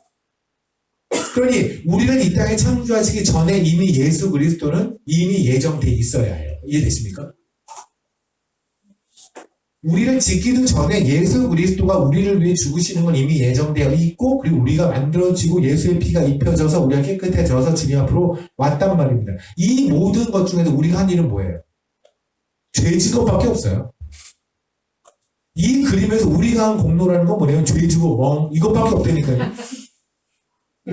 [SPEAKER 1] 그러니 우리를 이 땅에 창조하시기 전에 이미 예수 그리스도는 이미 예정돼 있어야 해요. 이해되십니까? 우리를 짓기도 전에 예수 그리스도가 우리를 위해 죽으시는 건 이미 예정되어 있고 그리고 우리가 만들어지고 예수의 피가 입혀져서 우리가 깨끗해져서 주님 앞으로 왔단 말입니다. 이 모든 것 중에서 우리가 한 일은 뭐예요? 죄 지급밖에 없어요. 이 그림에서 우리가 한 공로라는 건 뭐냐면 죄 지고 이것밖에 없다니까요.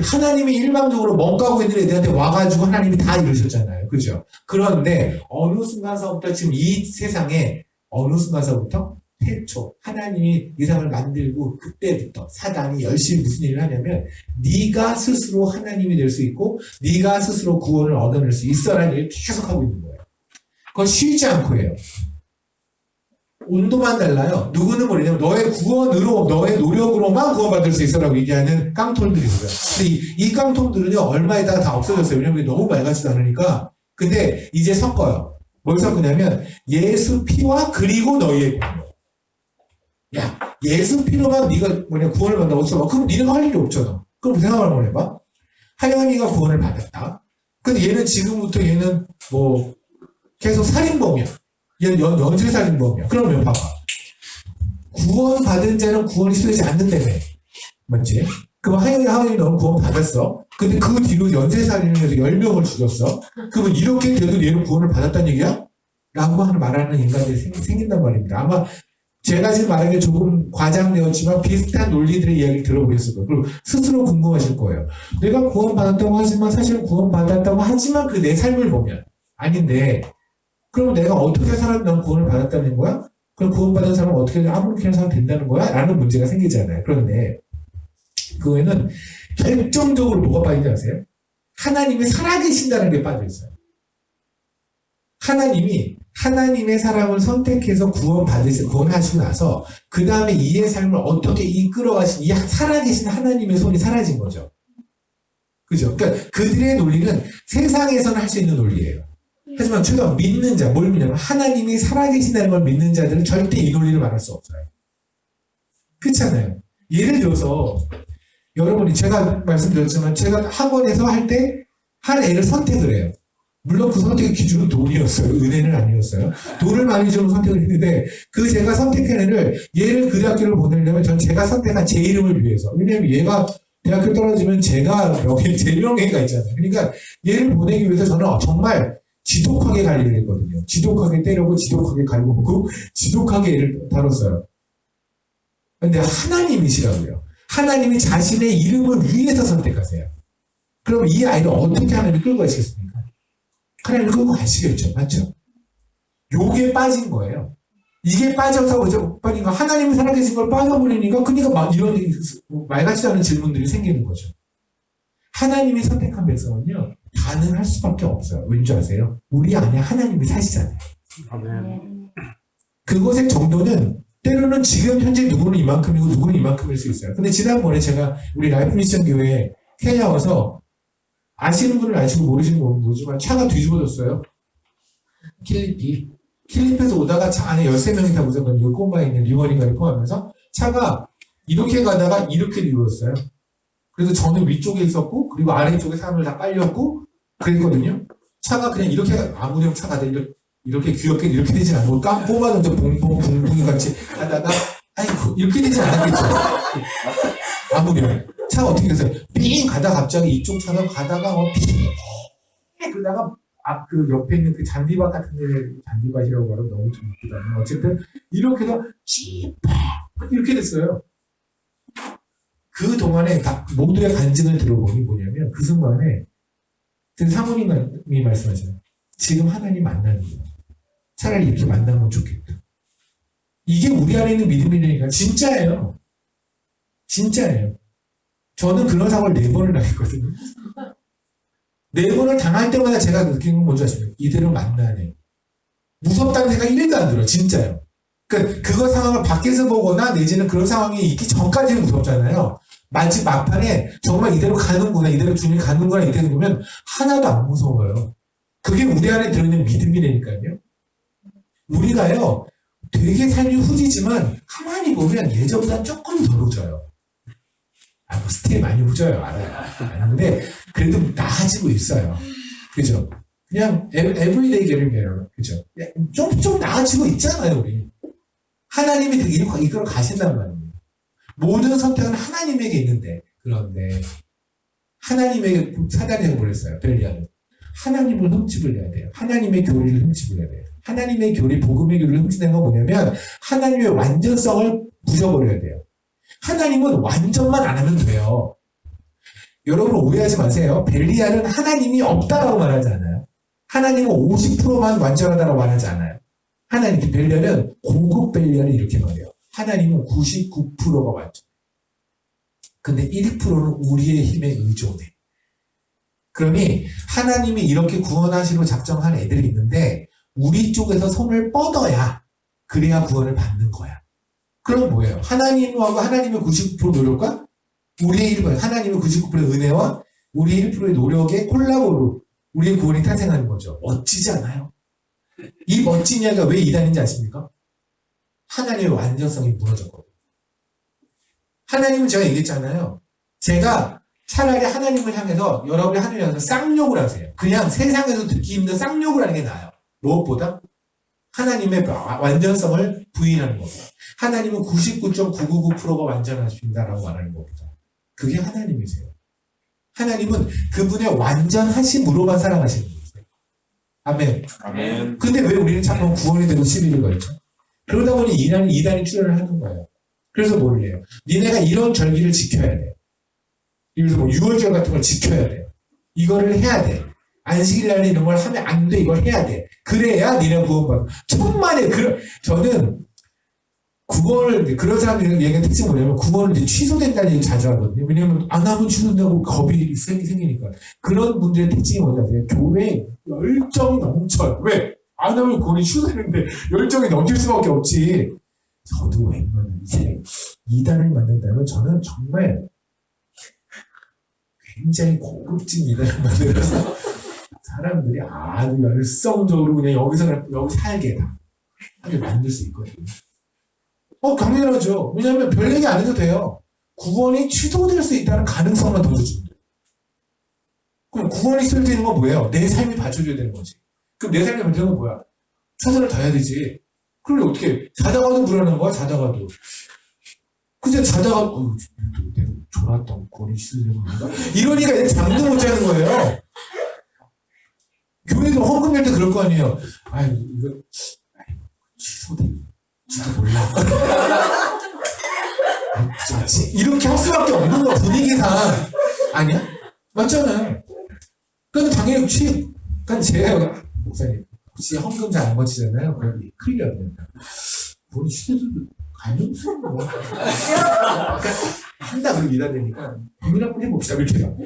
[SPEAKER 1] 하나님이 일방적으로 멍가고 있는 애들한테 와가지고 하나님이 다 이루셨잖아요. 그죠? 그런데 어느 순간서부터 지금 이 세상에 어느 순간서부터 태초 하나님이 이 세상을 만들고 그때부터 사단이 열심히 무슨 일을 하냐면 네가 스스로 하나님이 될 수 있고 네가 스스로 구원을 얻어낼 수 있어라는 일을 계속하고 있는 거예요. 그건 쉬지 않고 해요. 온도만 달라요. 누구는 뭐냐면 너의 구원으로 너의 노력으로만 구원받을 수 있어라고 얘기하는 깡통들이 있어요. 근데 이 깡통들은요 얼마 있다가 다 없어졌어요. 왜냐면 너무 맑아지도 않으니까. 근데 이제 섞어요. 뭘 섞으냐면 예수 피와 그리고 너희의 구원. 야 예수 피로만 네가 구원을 받는다고 쳐. 그럼 니네가 할 일이 없잖아. 그럼 생각을 한번 해봐. 하영이가 구원을 받았다. 근데 얘는 지금부터 얘는 계속 살인범이야. 얘는 연쇄살인범이야. 그러면 봐봐. 구원받은 자는 구원이 시도되지 않는다며. 맞지? 그럼 하영이 너는 구원 받았어. 근데 그 뒤로 연쇄살인을 해서 10명을 죽였어. 그러면 이렇게 돼도 얘는 구원을 받았다는 얘기야? 라고 말하는 인간들이 생긴단 말입니다. 아마 제가 지금 말하는 게 조금 과장되었지만 비슷한 논리들의 이야기를 들어보셨을 거예요. 그리고 스스로 궁금하실 거예요. 내가 구원받았다고 하지만 사실은 구원받았다고 하지만 그 내 삶을 보면 아닌데 그럼 내가 어떻게 살아도 난 구원을 받았다는 거야? 그럼 구원받은 사람은 어떻게 아무렇게나 살아도 된다는 거야? 라는 문제가 생기잖아요. 그런데 그거에는 결정적으로 뭐가 빠진지 아세요? 하나님이 살아계신다는 게 빠져있어요. 하나님이 하나님의 사람을 선택해서 구원하시고 나서 그 다음에 이의 삶을 어떻게 이끌어가신 이 살아계신 하나님의 손이 사라진 거죠. 그죠? 그러니까 그들의 논리는 세상에서는 할 수 있는 논리예요. 하지만 제가 믿는 자, 뭘 믿냐면 하나님이 살아계신다는 걸 믿는 자들은 절대 이 논리를 말할 수 없어요. 그렇잖아요. 예를 들어서 여러분이 제가 말씀드렸지만 제가 학원에서 할 때 한 애를 선택을 해요. 물론 그 선택의 기준은 돈이었어요. 은혜는 아니었어요. 돈을 많이 주는 선택을 했는데 그 제가 선택한 애를 얘를 그 대학교를 보내려면 전 제가 선택한 제 이름을 위해서. 왜냐면 얘가 대학교 떨어지면 제가 제 명예가 있잖아요. 그러니까 얘를 보내기 위해서 저는 정말 지독하게 관리를 했거든요. 지독하게 때리고 지독하게 갈고먹고 지독하게 얘를 다뤘어요. 근데 하나님이시라고요. 하나님이 자신의 이름을 위해서 선택하세요. 그럼 이 아이를 어떻게 하나님이 끌고 가시겠습니까? 하나님이 끌고 가시겠죠. 맞죠? 요게 빠진 거예요. 이게 빠져서 빠진 거 하나님이 살아계신 걸 빠져버리니까 그러니까 막 이런 말 같지 않은 질문들이 생기는 거죠. 하나님이 선택한 백성은요 반응할 수밖에 없어요. 왠지 아세요? 우리 안에 하나님이 사시잖아요.
[SPEAKER 4] 아멘.
[SPEAKER 1] 그것의 정도는 때로는 지금 현재 누구는 이만큼이고 누구는 이만큼일 수 있어요. 근데 지난번에 제가 우리 라이프 미션 교회에 케냐 와서 아시는 분은 아시고 모르시는 분은 모르지만 차가 뒤집어졌어요. 킬리프에서 오다가 차 안에 13명이 타고 있었거든요. 꼬마에 있는 리원인가를 포함해서 차가 이렇게 가다가 이렇게 뒤집어졌어요. 그래서 저는 위쪽에 있었고 그리고 아래쪽에 사람을 다 깔렸고 그랬거든요. 차가 그냥 이렇게 아무렴 차가 이렇게 귀엽게 이렇게 되진 않고 꼬마던져 봉봉 같이 하다가 아이고 이렇게 되진 않았겠죠. 아무렴 차가 어떻게 됐어요? 삥 가다가 갑자기 이쪽 차가 가다가 삥 그러다가 그 옆에 있는 그 잔디밭 같은 데 잔디밭이라고 하면 너무 좀 이쁘다. 어쨌든 이렇게 해서 찌팍 이렇게 됐어요. 그 동안에 모두의 간증을 들어보니 뭐냐면 그 순간에 사모님이 말씀하시는 지금 하나님 만나는 거예요. 차라리 이렇게 만나면 좋겠다. 이게 우리 안에 있는 믿음이니까 진짜예요. 진짜예요. 저는 그런 사고를 4번을 당했거든요. 4번을 당할 때마다 제가 느끼는 건 뭔지 아십니까? 이대로 만나네. 무섭다는 생각이 1도 안 들어요. 진짜요. 그러니까 그거 상황을 밖에서 보거나 내지는 그런 상황이 있기 전까지는 무섭잖아요. 마치 막판에 정말 이대로 가는구나, 이대로 주님이 가는구나 이렇게 보면 하나도 안 무서워요. 그게 우리 안에 들어있는 믿음이라니까요. 우리가요 되게 삶이 후지지만 가만히 보면 예전보다 조금 덜 후져요. 뭐 스틸 많이 후져요. 알아요. 근데 그래도 나아지고 있어요. 그죠? 그냥 everyday getting better. 그죠? 좀 나아지고 있잖아요, 우리. 하나님이 이끌어 가신단 말이에요. 모든 선택은 하나님에게 있는데, 그런데 하나님에게 사단이 보냈어요. 벨리아는. 하나님을 흠집을 내야 돼요. 하나님의 교리를 흠집을 내야 돼요. 하나님의 교리, 복음의 교리를 흠집내는 건 뭐냐면 하나님의 완전성을 부셔버려야 돼요. 하나님은 완전만 안 하면 돼요. 여러분 오해하지 마세요. 벨리알은 하나님이 없다라고 말하지 않아요. 하나님은 50%만 완전하다고 말하지 않아요. 하나님, 벨리알은 고급 벨리알을 이렇게 말해요. 하나님은 99%가 완전. 근데 1%는 우리의 힘에 의존해. 그러니 하나님이 이렇게 구원하시고 작정한 애들이 있는데 우리 쪽에서 손을 뻗어야 그래야 구원을 받는 거야. 그럼 뭐예요? 하나님하고 하나님의 99% 노력과 우리의 1%, 하나님의 99%의 은혜와 우리의 1%의 노력의 콜라보로 우리의 구원이 탄생하는 거죠. 멋지지 않아요? 이 멋진 이야기가 왜 이단인지 아십니까? 하나님의 완전성이 무너졌거든요. 하나님은 제가 얘기했잖아요. 제가 차라리 하나님을 향해서 여러분이 하나님을 향해서 쌍욕을 하세요. 그냥 세상에서 듣기 힘든 쌍욕을 하는 게 나아요. 무엇보다 하나님의 완전성을 부인하는 겁니다. 하나님은 99.999%가 완전하십니다라고 말하는 겁니다. 그게 하나님이세요. 하나님은 그분의 완전하심으로만 사랑하시는 거예요. 아멘.
[SPEAKER 4] 아멘.
[SPEAKER 1] 근데 왜 우리는 자꾸 구원이 되고 시비를 걸죠? 그러다 보니 이단이 출현을 하는 거예요. 그래서 뭘 해요? 니네가 이런 절기를 지켜야 돼. 예를 들어 유월절 같은 걸 지켜야 돼. 이거를 해야 돼. 안식일날 이런 걸 하면 안 돼. 이걸 해야 돼. 그래야 니네 구원받아. 천만에 저는 구원을 그런 사람들이 얘기하는 특징이 뭐냐면 구원은 이제 취소된다는 얘기 자주 하거든요. 왜냐면 안 하면 취소된다고 겁이 생기니까. 그런 분들의 특징이 뭐냐면 교회에 열정이 넘쳐요. 왜? 안 하면 구원이 취소되는데 열정이 넘칠 수밖에 없지. 저도 웬만하면 이제 이단을 만든다면 저는 정말 굉장히 고급진 이단을 만들어서 사람들이 아주 열성적으로 그냥 여기 살게 다 하게 만들 수 있거든요. 당연하죠. 왜냐하면 별 얘기 안 해도 돼요. 구원이 취소될 수 있다는 가능성만 던져주면 돼요. 그럼 구원이 취소되는 건 뭐예요? 내 삶이 받쳐줘야 되는 거지. 그럼 내 삶이 받쳐주는 건 뭐야? 최선을 다해야 되지. 그럼 어떻게 자다가도 불안한 거야? 자다가도. 그냥 자다가 내가 졸았다고 구원이 취소되는 건가? 이러니까 이제 잠도 못 자는 거예요. 교회도 헌금 낼 때 그럴 거 아니에요. 이거 취소될지도 몰라. 어쩌지? 이렇게 할 수밖에 없는 거 분위기상 아니야? 맞잖아요. 그럼 당연히 그러니까 제가 목사님 혹시 헌금 잘 안 거치잖아요. 그럼 큰일 납니다. 돈이 취소돼도 가능성 뭐 한다 그러고 일하니까 고민 한번 해봅시다 이렇게 요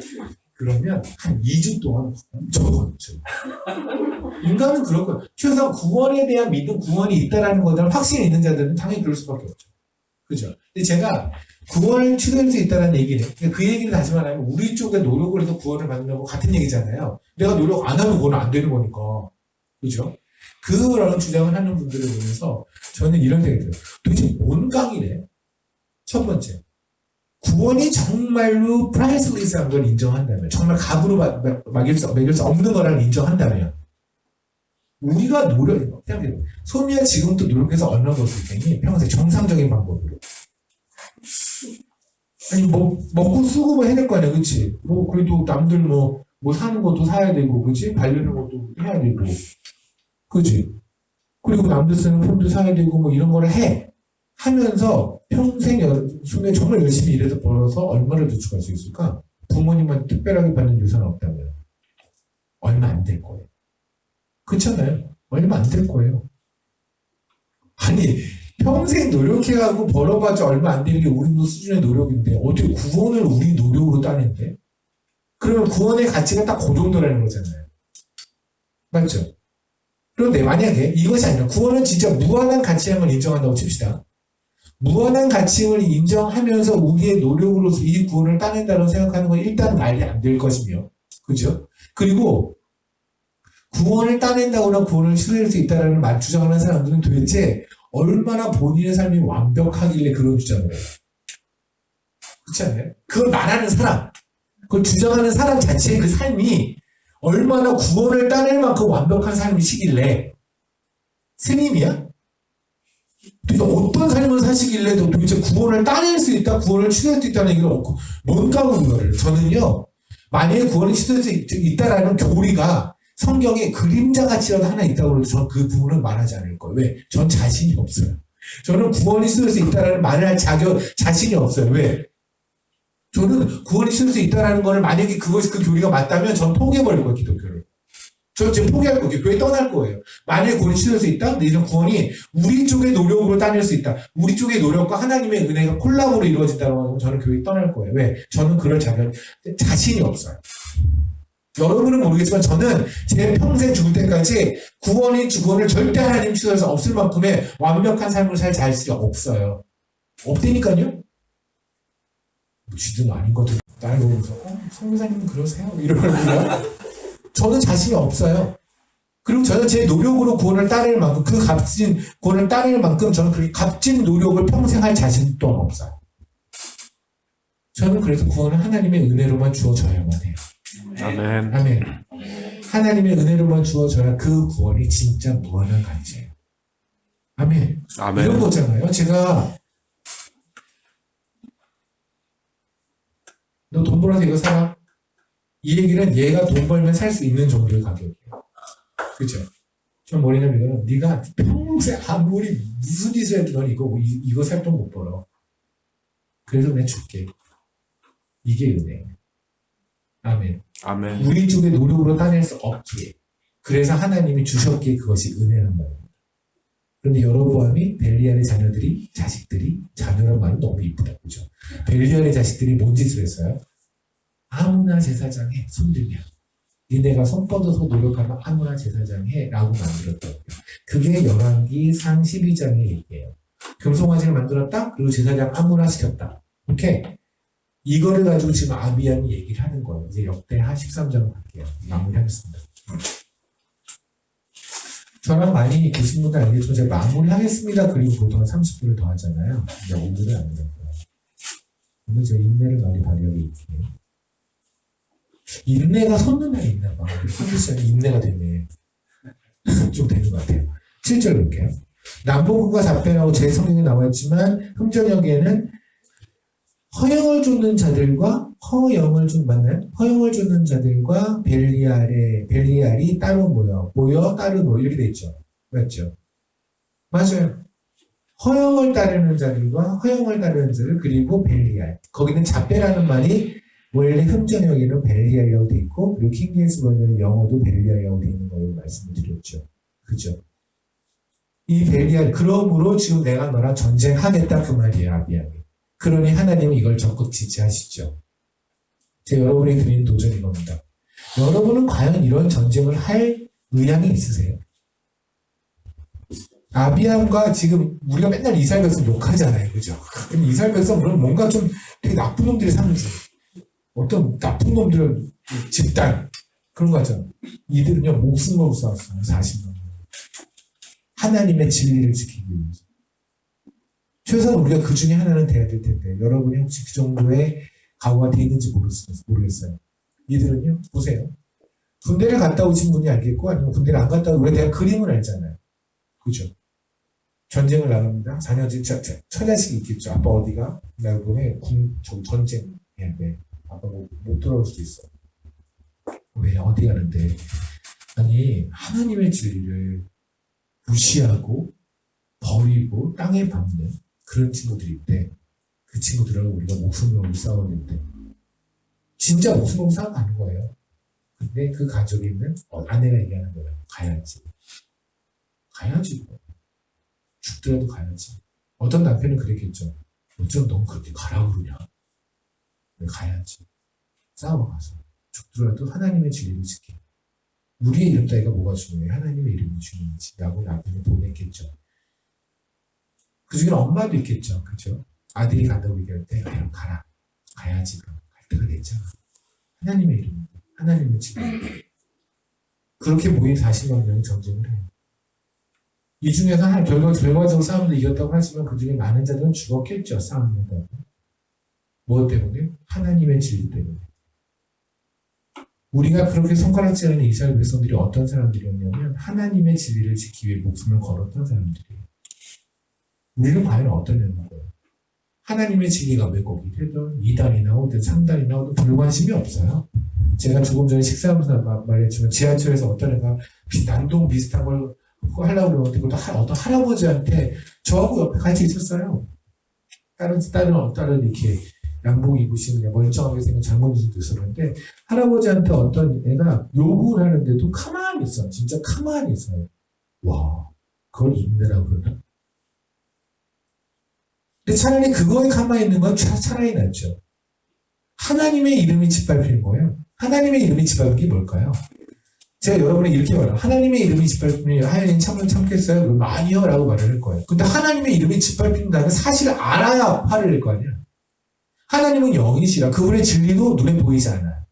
[SPEAKER 1] 그러면 한 2주 동안 엄청 걷죠. 인간은 그런 거예요. 최소한 구원에 대한 믿음, 구원이 있다라는 거에 대한 확신이 있는 자들은 당연히 그럴 수밖에 없죠. 그죠? 근데 제가 구원을 취소할 수 있다는 얘기는 그 얘기를 다시 말하면 우리 쪽에 노력을 해서 구원을 받는다고 같은 얘기잖아요. 내가 노력 안 하면 구원은 안 되는 거니까. 그죠? 그런 주장을 하는 분들에 대해서 저는 이런 생각이 들어요. 도대체 뭔 강의래? 첫 번째. 구원이 정말로 프라이슬리스한 걸 인정한다면, 정말 값으로 매길 수 없는 거라는 인정한다면, 우리가 생각해요. 소미야 지금도 노력해서 얼마 벌을 테니 평소에 정상적인 방법으로. 아니, 먹고 쓰고 뭐 해낼 거 아니야, 그치? 그래도 남들 뭐 사는 것도 사야 되고, 그치? 발리는 것도 해야 되고, 그치? 그리고 남들 쓰는 폰도 사야 되고, 뭐 이런 거를 하면서 평생 손에 정말 열심히 일해서 벌어서 얼마를 저축할 수 있을까? 부모님한테 특별하게 받는 유산은 없다면 얼마 안 될 거예요. 그렇잖아요. 얼마 안 될 거예요. 아니 평생 노력해가고 벌어봤자 얼마 안 되는 게 우리 수준의 노력인데 어떻게 구원을 우리 노력으로 따낸대? 그러면 구원의 가치가 딱 그 정도라는 거잖아요. 맞죠? 그런데 만약에 이것이 아니라 구원은 진짜 무한한 가치라는 걸 인정한다고 칩시다. 무한한 가치를 인정하면서 우리의 노력으로서 이 구원을 따낸다고 생각하는 건 일단 말이 안 될 것이며, 그죠? 그리고 구원을 따낸다거나 구원을 취소할 수 있다는 말 주장하는 사람들은 도대체 얼마나 본인의 삶이 완벽하길래 그런 주장을 해요. 그렇지 않아요? 그걸 말하는 사람, 그걸 주장하는 사람 자체의 그 삶이 얼마나 구원을 따낼 만큼 완벽한 삶이시길래 스님이야? 도대체 어떤 삶을 사시길래 도대체 구원을 따낼 수 있다, 구원을 취소할 수 있다는 얘기를 없고 뭔가 그거를 저는요, 만약에 구원이 취소할 수 있다라는 교리가 성경에 그림자 가치라도 하나 있다고 해도 저는 그 부분은 말하지 않을 거예요. 왜? 전 자신이 없어요. 저는 구원이 취소할 수 있다라는 말을 할 자신이 없어요. 왜? 저는 구원이 취소할 수 있다라는 거를 만약에 그 교리가 맞다면 전 포기해버릴 거예요, 기독교를. 저 지금 포기할 거예요. 교회 떠날 거예요. 만약에 구원이 취소할 수 있다? 근데 이런 구원이 우리 쪽의 노력으로 따낼 수 있다. 우리 쪽의 노력과 하나님의 은혜가 콜라보로 이루어진다고 하면 저는 교회 떠날 거예요. 왜? 저는 그럴 자신이 없어요. 여러분은 모르겠지만 저는 제 평생 죽을 때까지 구원을 절대 하나님 취소할 수 없을 만큼의 완벽한 삶을 살 자신이 없어요. 없다니까요? 쥐든 아닌 것도 나를 보면서 성교사님은 그러세요? 이러거든요. 저는 자신이 없어요. 그리고 저는 제 노력으로 구원을 따낼 만큼 그 값진 구원을 따낼 만큼 저는 그렇게 값진 노력을 평생 할 자신 또한 없어요. 저는 그래서 구원은 하나님의 은혜로만 주어져야만 해요.
[SPEAKER 4] 아멘.
[SPEAKER 1] 아멘. 하나님의 은혜로만 주어져야 그 구원이 진짜 무한한 가치예요. 아멘.
[SPEAKER 4] 아멘.
[SPEAKER 1] 이런 거잖아요. 제가 너 돈 벌어서 이거 사라. 이 얘기는 얘가 돈 벌면 살 수 있는 정도의 가격이에요. 그죠? 좀 뭐냐면 이거는 네가 평생 아무리 무슨 짓을 해도 넌 이거 살 돈 못 벌어. 그래서 내가 줄게. 이게 은혜예요. 아멘.
[SPEAKER 4] 아멘.
[SPEAKER 1] 우리 쪽의 노력으로 따낼 수 없기에. 그래서 하나님이 주셨기에 그것이 은혜란 말입니다. 그런데 여로보암이 벨리알의 자녀란 말은 너무 이쁘다. 그죠? 벨리알의 자식들이 뭔 짓을 했어요? 아무나 제사장에 손들면
[SPEAKER 4] 니네가 손 뻗어서 노력하면 아무나 제사장 해라고 만들었다고요. 그게 열왕기상 12장의 얘기예요. 금송아지를 만들었다. 그리고 제사장 아무나 시켰다. 오케이. 이거를 가지고 지금 아비암이 얘기를 하는 거예요. 이제 역대하 13장으로 갈게요. 마무리하겠습니다. 저랑 많이 계신 분들 알겠지만 제가 마무리하겠습니다. 그리고 보통 30분을 더 하잖아요. 근데 오늘은 안 그럴 거예요. 오늘 제가 인내를 많이 발휘하고 있게. 인내가 솟는 날이 있나 봐. 컨디션이 인내가 되네. 좀 되는 것 같아요. 7절 볼게요. 남보군과 답변하고 제 성경에 나와 있지만 흠전역에는 허영을 쫓는 자들과 허영을 쫓는 맞나요? 허영을 쫓는 자들과 벨리알이 따로 모여 따로 모여 이렇게 돼 있죠. 맞죠? 맞아요. 허영을 따르는 자들과 허영을 따르는 자들 그리고 벨리알. 거기는 잡배라는 말이 원래 흠전역에는 벨리알이라고 돼 있고 그리고 킹제임스 버전의 영어도 벨리알이라고 돼 있는 거예요. 말씀을 드렸죠. 그죠? 이 벨리알 그러므로 지금 내가 너랑 전쟁하겠다 그 말이에요. 아비암이. 그러니 하나님은 이걸 적극 지지하시죠. 제가 여러분이 드리는 도전인 겁니다. 여러분은 과연 이런 전쟁을 할 의향이 있으세요? 아비암과 지금 우리가 맨날 이스라엘 백성 욕하잖아요. 그죠? 근데 이스라엘 백성은 뭔가 좀 되게 나쁜 놈들의 상징. 어떤 나쁜 놈들은 집단. 그런 거 같잖아요. 이들은요, 목숨 걸고 싸웠어요. 40년. 하나님의 진리를 지키기 위해서. 최소한 우리가 그 중에 하나는 돼야 될 텐데 여러분이 혹시 그 정도의 각오가 돼 있는지 모르겠어요. 이들은요. 보세요. 군대를 갔다 오신 분이 알겠고 아니면 군대를 안 갔다 오신 우리에 대한 그림을 알잖아요. 그죠? 전쟁을 나갑니다. 자녀들 처자식이 있겠죠. 아빠 어디가? 나 이번에 전쟁 해야 돼. 아빠 못 돌아올 수도 있어. 왜? 어디 가는데? 아니 하나님의 진리를 무시하고 버리고 땅에 박는 그런 친구들이 있대. 그 친구들하고 우리가 목숨 걸고 싸워야 돼. 진짜 목숨 걸고 싸워가는 거예요. 근데 그 가족에 있는 아내가 얘기하는 거예요. 가야지. 가야지. 죽더라도 가야지. 어떤 남편은 그랬겠죠. 어쩜 넌 그렇게 가라고 그러냐. 왜 가야지. 싸워가서. 죽더라도 하나님의 진리를 지켜. 우리의 이름 따위가 뭐가 중요해? 하나님의 이름이 중요하지. 라고 남편이 보냈겠죠. 그 중에는 엄마도 있겠죠. 그죠? 아들이 간다고 얘기할 때, 그냥 가라. 가야지. 그럼. 갈 때가 됐잖아. 하나님의 이름. 하나님의 진리. 그렇게 모인 40만 명이 전쟁을 해요. 이 중에서 결과적으로 싸움도 이겼다고 하지만 그 중에 많은 자들은 죽었겠죠. 싸움이다고. 무엇 때문에? 하나님의 진리 때문에. 우리가 그렇게 손가락질하는 이스라엘 백성들이 어떤 사람들이었냐면 하나님의 진리를 지키기 위해 목숨을 걸었던 사람들이에요. 우리는 과연 어떠냐는 거예요. 하나님의 진리가 왜 거기 되든 2단이 나오든 3단이 나오든 별 관심이 없어요. 제가 조금 전에 식사하면서 말했지만 지하철에서 어떤 애가 난동 비슷한 걸 하려고 그러는데 그것도 어떤 할아버지한테 저하고 옆에 같이 있었어요. 다른 이렇게 양복 입으시는 멀쩡하게 생긴 젊은이도 있었는데 할아버지한테 어떤 애가 요구를 하는데도 가만히 있어. 진짜 가만히 있어요. 와, 그걸 인내라고 그러나? 근데 차라리 그거에 가만히 있는 건 차라리 낫죠. 하나님의 이름이 짓밟히는 거예요. 하나님의 이름이 짓밟힌 게 뭘까요? 제가 여러분이 이렇게 말해요. 하나님의 이름이 짓밟히면 하나님 참겠어요? 그러면 아니요 라고 말을 할 거예요. 근데 하나님의 이름이 짓밟힌다는 사실을 알아야 화를 낼 거 아니야. 하나님은 영이시라 그분의 진리도 눈에 보이지 않아요.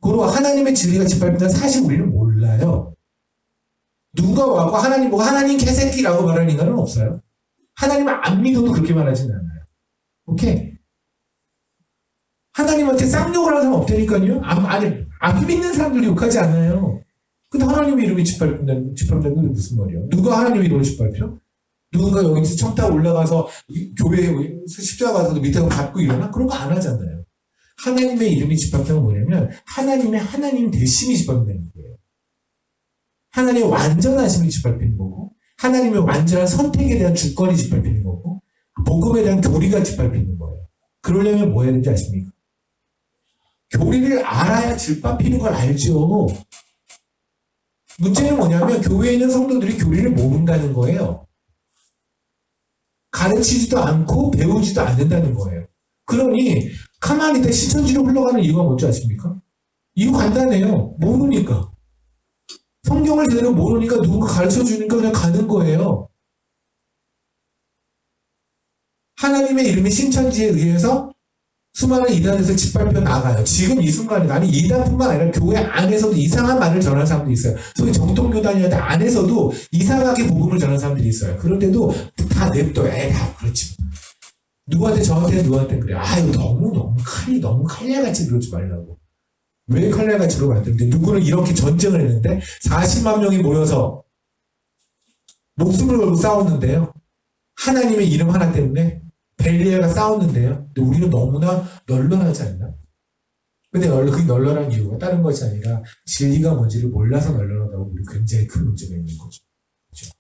[SPEAKER 4] 그리고 하나님의 진리가 짓밟힌다는 사실 우리는 몰라요. 누가 와고 하나님 보고 하나님 개새끼라고 말하는 인간은 없어요. 하나님을 안 믿어도 그렇게 말하진 않아요. 오케이? 하나님한테 쌍욕을 하는 사람 없다니까요. 안 믿는 사람들이 욕하지 않아요. 근데 하나님의 이름이 짓밟힌다는 게 무슨 말이야? 누가 하나님의 이름을 짓밟혀? 누군가 여기서 청타 올라가서 교회에 십자가 가서 밑에 밟고 일어나? 그런 거 안 하잖아요. 하나님의 이름이 짓밟힌 건 뭐냐면 하나님의 하나님 대심이 짓밟힌다는 거예요. 하나님의 완전하심이 짓밟히는 거고 하나님의 완전한 선택에 대한 주권이 짓밟히는 거고 복음에 대한 교리가 짓밟히는 거예요. 그러려면 뭐 해야 되는지 아십니까? 교리를 알아야 짓밟히는 걸 알죠. 문제는 뭐냐면 교회에 있는 성도들이 교리를 모른다는 거예요. 가르치지도 않고 배우지도 않는다는 거예요. 그러니 가만히 있다 신천지로 흘러가는 이유가 뭔지 아십니까? 이유 간단해요. 모르니까. 성경을 제대로 모르니까 누군가 가르쳐 주니까 그냥 가는 거예요. 하나님의 이름이 신천지에 의해서 수많은 이단에서 짓밟혀 나가요. 지금 이 순간에 나는 이단뿐만 아니라 교회 안에서도 이상한 말을 전하는 사람들이 있어요. 소위 정통교단이라는 안에서도 이상하게 복음을 전하는 사람들이 있어요. 그런데도 다 냅둬요. 다 그렇지. 누구한테 누구한테 그래. 아유 너무 칼날같이 그러지 말라고. 왜 칼날같이 그러면 안 되는데 누구는 이렇게 전쟁을 했는데 40만 명이 모여서 목숨을 걸고 싸웠는데요. 하나님의 이름 하나 때문에 벨리에가 싸웠는데요. 근데 우리는 너무나 널널하지 않나? 근데 그 널널한 이유가 다른 것이 아니라 진리가 뭔지를 몰라서 널널하다고 우리 굉장히 큰 문제가 있는 거죠. 그렇죠?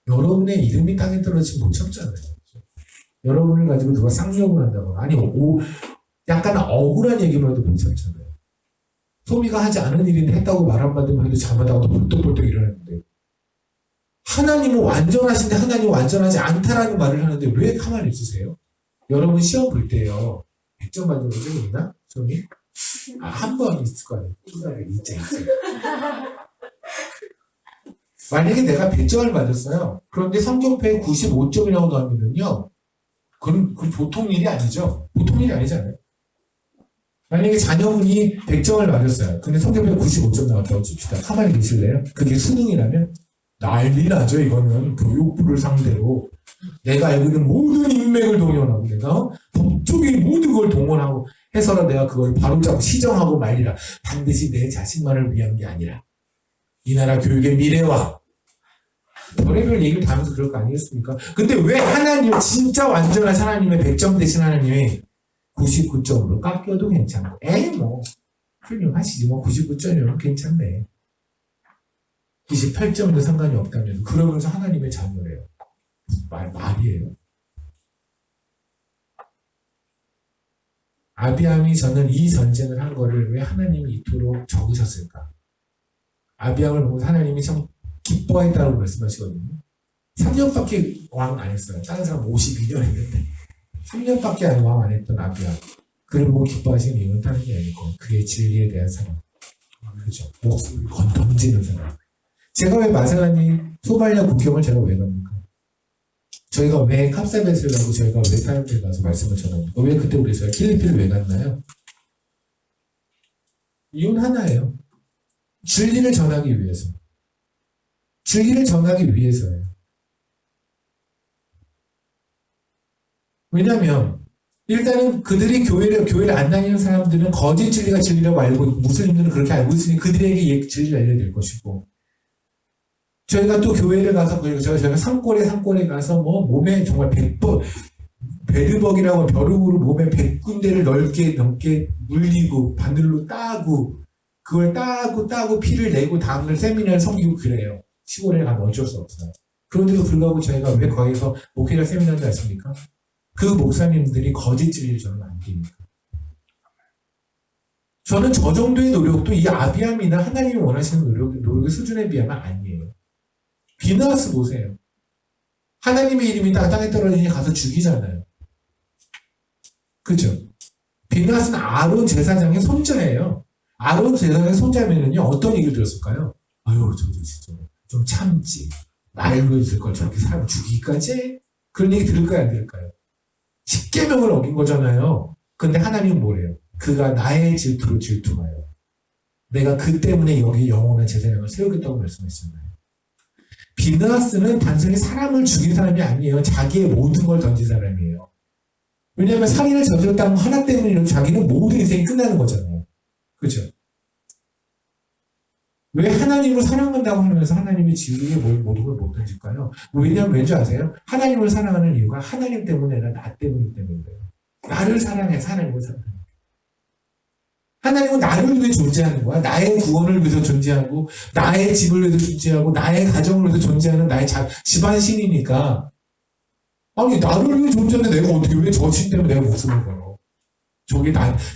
[SPEAKER 4] 여러분의 이름이 땅에 떨어지면 못 참잖아요. 그렇죠? 여러분을 가지고 누가 쌍욕을 한다거나 아니 약간 억울한 얘기만 해도 못 참잖아요. 소미가 하지 않은 일인데 했다고 말 한마디만 해도 잘못하고 벌떡벌떡 일어나는데 하나님은 완전하신데 하나님은 완전하지 않다라는 말을 하는데 왜 가만히 있으세요? 여러분 시험 볼 때요. 100점 받는 거죠, 있나? 소미? 한 번 있을 거 아니에요. 있자. 만약에 내가 100점을 맞았어요. 그런데 성적표에 95점이 나온다 하면요. 그건 보통 일이 아니죠. 보통 일이 아니잖아요. 만약에 자녀분이 100점을 맞았어요. 근데 성적표에 95점 나왔다고 칩시다. 가만히 계실래요? 그게 수능이라면? 난리 나죠. 이거는 교육부를 상대로 내가 알고 있는 모든 인맥을 동원하고 내가 법적인 모든 걸 동원하고 해서라 내가 그걸 바로잡고 시정하고 말리라. 반드시 내 자신만을 위한 게 아니라 이 나라 교육의 미래와 별의별 얘기를 다 하면서 그럴 거 아니겠습니까? 근데 왜 하나님 진짜 완전한 하나님의 100점 대신 하나님이 99점으로 깎여도 괜찮고 뭐 훌륭하시지 뭐 99점이면 괜찮네. 28점에도 상관이 없다면 그러면서 하나님의 자녀래요. 말이에요. 아비함이 저는 이 전쟁을 한 거를 왜 하나님이 이토록 적으셨을까? 아비함을 보고 하나님이 참 기뻐했다고 말씀하시거든요. 3년밖에 왕 안 했어요. 다른 사람 52년 했는데 3년밖에 왕 안 했던 아비함. 그를 보고 기뻐하시는 이유는 다른 게 아니고 그의 진리에 대한 사랑. 그렇죠. 목숨을 던지는 사랑. 제가 왜 마사가니 소발리아 국경을 제가 왜 갑니까? 저희가 왜 캅사벳을 가고 저희가 왜 타임을 가서 말씀을 전합니까? 왜 그때 우리 저희가 킬리피를 왜 갔나요? 이유는 하나예요. 진리를 전하기 위해서. 진리를 전하기 위해서예요. 왜냐하면 일단은 그들이 교회를 안 다니는 사람들은 거짓 진리가 진리라고 알고 무슬림들은 그렇게 알고 있으니 그들에게 진리를 알려야 될 것이고 저희가 또 교회를 가서 저희가 산골에 가서 뭐 몸에 정말 100번 베르벅이라고 벼룩으로 몸에 100군데를 넘게 물리고 바늘로 따고 그걸 따고 피를 내고 다음날 세미나를 섬기고 그래요. 시골에 가면 어쩔 수 없어요. 그런데도 불구하고 저희가 왜 거기서 목회자 세미나를 했습니까? 그 목사님들이 거짓 진리를 저는 안 깁니다. 저는 저 정도의 노력도 이 아비함이나 하나님이 원하시는 노력의 수준에 비하면 아니에요. 비나스 보세요. 하나님의 이름이 땅에 떨어지니 가서 죽이잖아요. 그죠? 비나스는 아론 제사장의 손자예요. 아론 제사장의 손자면은요, 어떤 얘기를 들었을까요? 아유, 저 진짜 좀 참지. 말로 있을 걸 저렇게 사람 죽이기까지? 그런 얘기 들을까요, 안 들을까요? 십계명을 어긴 거잖아요. 근데 하나님은 뭐래요? 그가 나의 질투로 질투하여 내가 그 때문에 여기 영원한 제사장을 세우겠다고 말씀하셨잖아요. 비나스는 단순히 사람을 죽인 사람이 아니에요. 자기의 모든 걸 던진 사람이에요. 왜냐하면 살인을 저질렀다면 하나 때문에 자기는 모든 인생이 끝나는 거잖아요. 그렇죠? 왜 하나님을 사랑한다고 하면서 하나님의 진리의 모든 걸 못 던질까요? 왜냐하면 왠지 아세요? 하나님을 사랑하는 이유가 하나님 때문에 아니라 나 때문이기 때문이에요. 나를 사랑해서 하나님을 사랑해요. 하나님은 나를 위해 존재하는 거야. 나의 구원을 위해서 존재하고 나의 집을 위해서 존재하고 나의 가정을 위해서 존재하는 나의 집안 신이니까 아니 나를 위해 존재하는데 내가 어떻게 왜 저 신 때문에 내가 목숨을 걸어.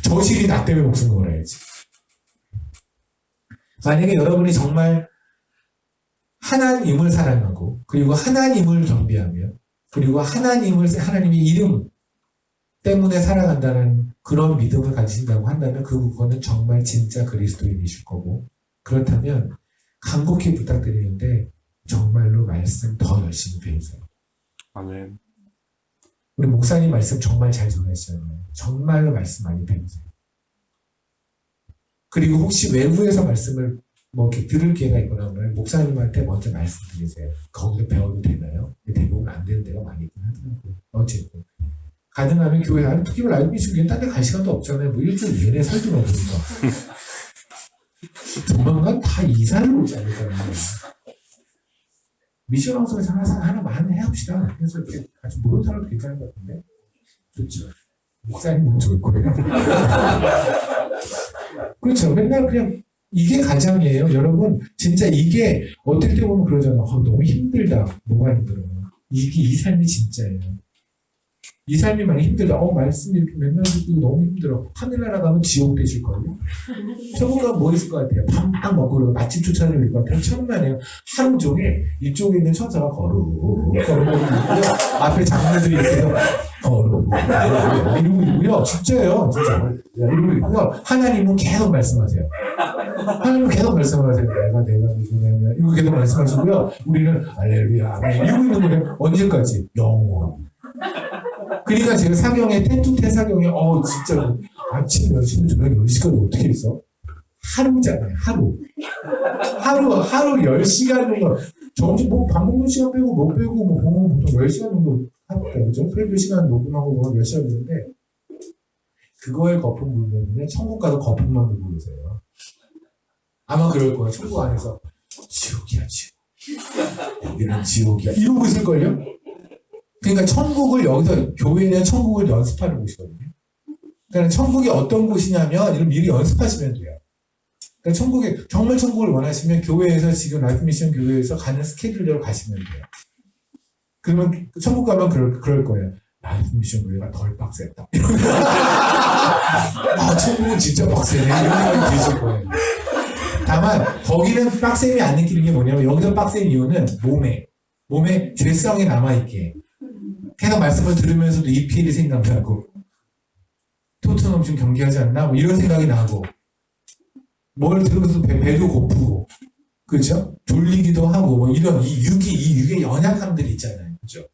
[SPEAKER 4] 저 신이 나 때문에 목숨을 걸어야지. 만약에 여러분이 정말 하나님을 사랑하고 그리고 하나님을 경배하며 그리고 하나님의 이름 때문에 살아간다는 그런 믿음을 가지신다고 한다면 그거는 정말 진짜 그리스도인이실 거고 그렇다면 간곡히 부탁드리는데 정말로 말씀 더 열심히 배우세요.
[SPEAKER 5] 아멘.
[SPEAKER 4] 우리 목사님 말씀 정말 잘 전하시잖아요. 정말로 말씀 많이 배우세요. 그리고 혹시 외부에서 말씀을 뭐 이렇게 들을 기회가 있거나 그러면 목사님한테 먼저 말씀드리세요. 거기서 배워도 되나요? 대부분 안 되는 데가 많이 있긴 하더라고요. 어쨌든 가능하면 교회 안에 특히 라이브 미션에 딴 데 갈 시간도 없잖아요. 뭐 일주일 내내 살도 먹으니까 조만간 다 이사를 오지 않을까. 미션 방송에서 하나만 해봅시다. 그래서 이렇게 같이 모여 살아도 괜찮은 것 같은데. 좋죠. 목사님은 좋을 거예요. 그렇죠. 맨날 그냥 이게 가장이에요. 여러분, 진짜 이게 어떨 때 보면 그러잖아. 너무 힘들다. 뭐가 힘들어. 이 삶이 진짜예요. 이 삶이 많이 힘들다. 말씀 이렇게 맨날 듣고 너무 힘들어. 하늘나라 가면 지옥 되실 거예요. 천국 가면 뭐 있을 것 같아요? 밥 먹고 그러고 맛집 추천을 것 같아요. 천만에요. 하루 종일 이쪽에 있는 천사가 거룩 앞에 장로들이 이렇게 해서 거룩 이러고 있고요. 진짜예요. 진짜. 이러고 있고요. 하나님은 계속 말씀하세요. 하나님은 계속 말씀하세요. 내가 누구냐면 이거 계속 말씀하시고요. 우리는 할렐루야 아멘 이러고 있는 거예요. 언제까지? 영원. 그러니까 제가 사경에 텐투테 사경에 진짜 아침 10시부터 저녁 10시까지 어떻게 했어? 하루잖아요. 하루 10시간을 점심 밥 먹는 시간 빼고 못 빼고 보면 보통 10시간 정도 하니까 그죠? 그래 몇 시간 녹음하고 보면 몇 시간 되는데 그거에 거품 불면 천국 가서 거품만 불고 계세요. 아마 그럴 거예요. 천국 안에서 지옥이야 지옥. 여기는 지옥이야. 이러고 있을걸요? 그러니까 천국을 여기서 교회는 천국을 연습하는 곳이거든요. 그러니까 천국이 어떤 곳이냐면 이걸 미리 연습하시면 돼요. 그러니까 정말 천국을 원하시면 교회에서 지금 라이프 미션 교회에서 가는 스케줄대로 가시면 돼요. 그러면 천국 가면 그럴 거예요. 라이프 미션 교회가 덜 빡셌다. 천국은 진짜 빡세네. 이런 생각이 드실 거예요. 다만 거기는 빡셈이 안 느끼는 게 뭐냐면 여기서 빡센 이유는 몸에 죄성이 남아있게 계속 말씀을 들으면서도 EPL이 생각나고 토트넘 지금 경기하지 않나? 뭐 이런 생각이 나고 뭘 들으면서 배도 고프고 그렇죠? 졸리기도 하고 뭐 이런 이 육의 연약함들이 있잖아요. 그렇죠?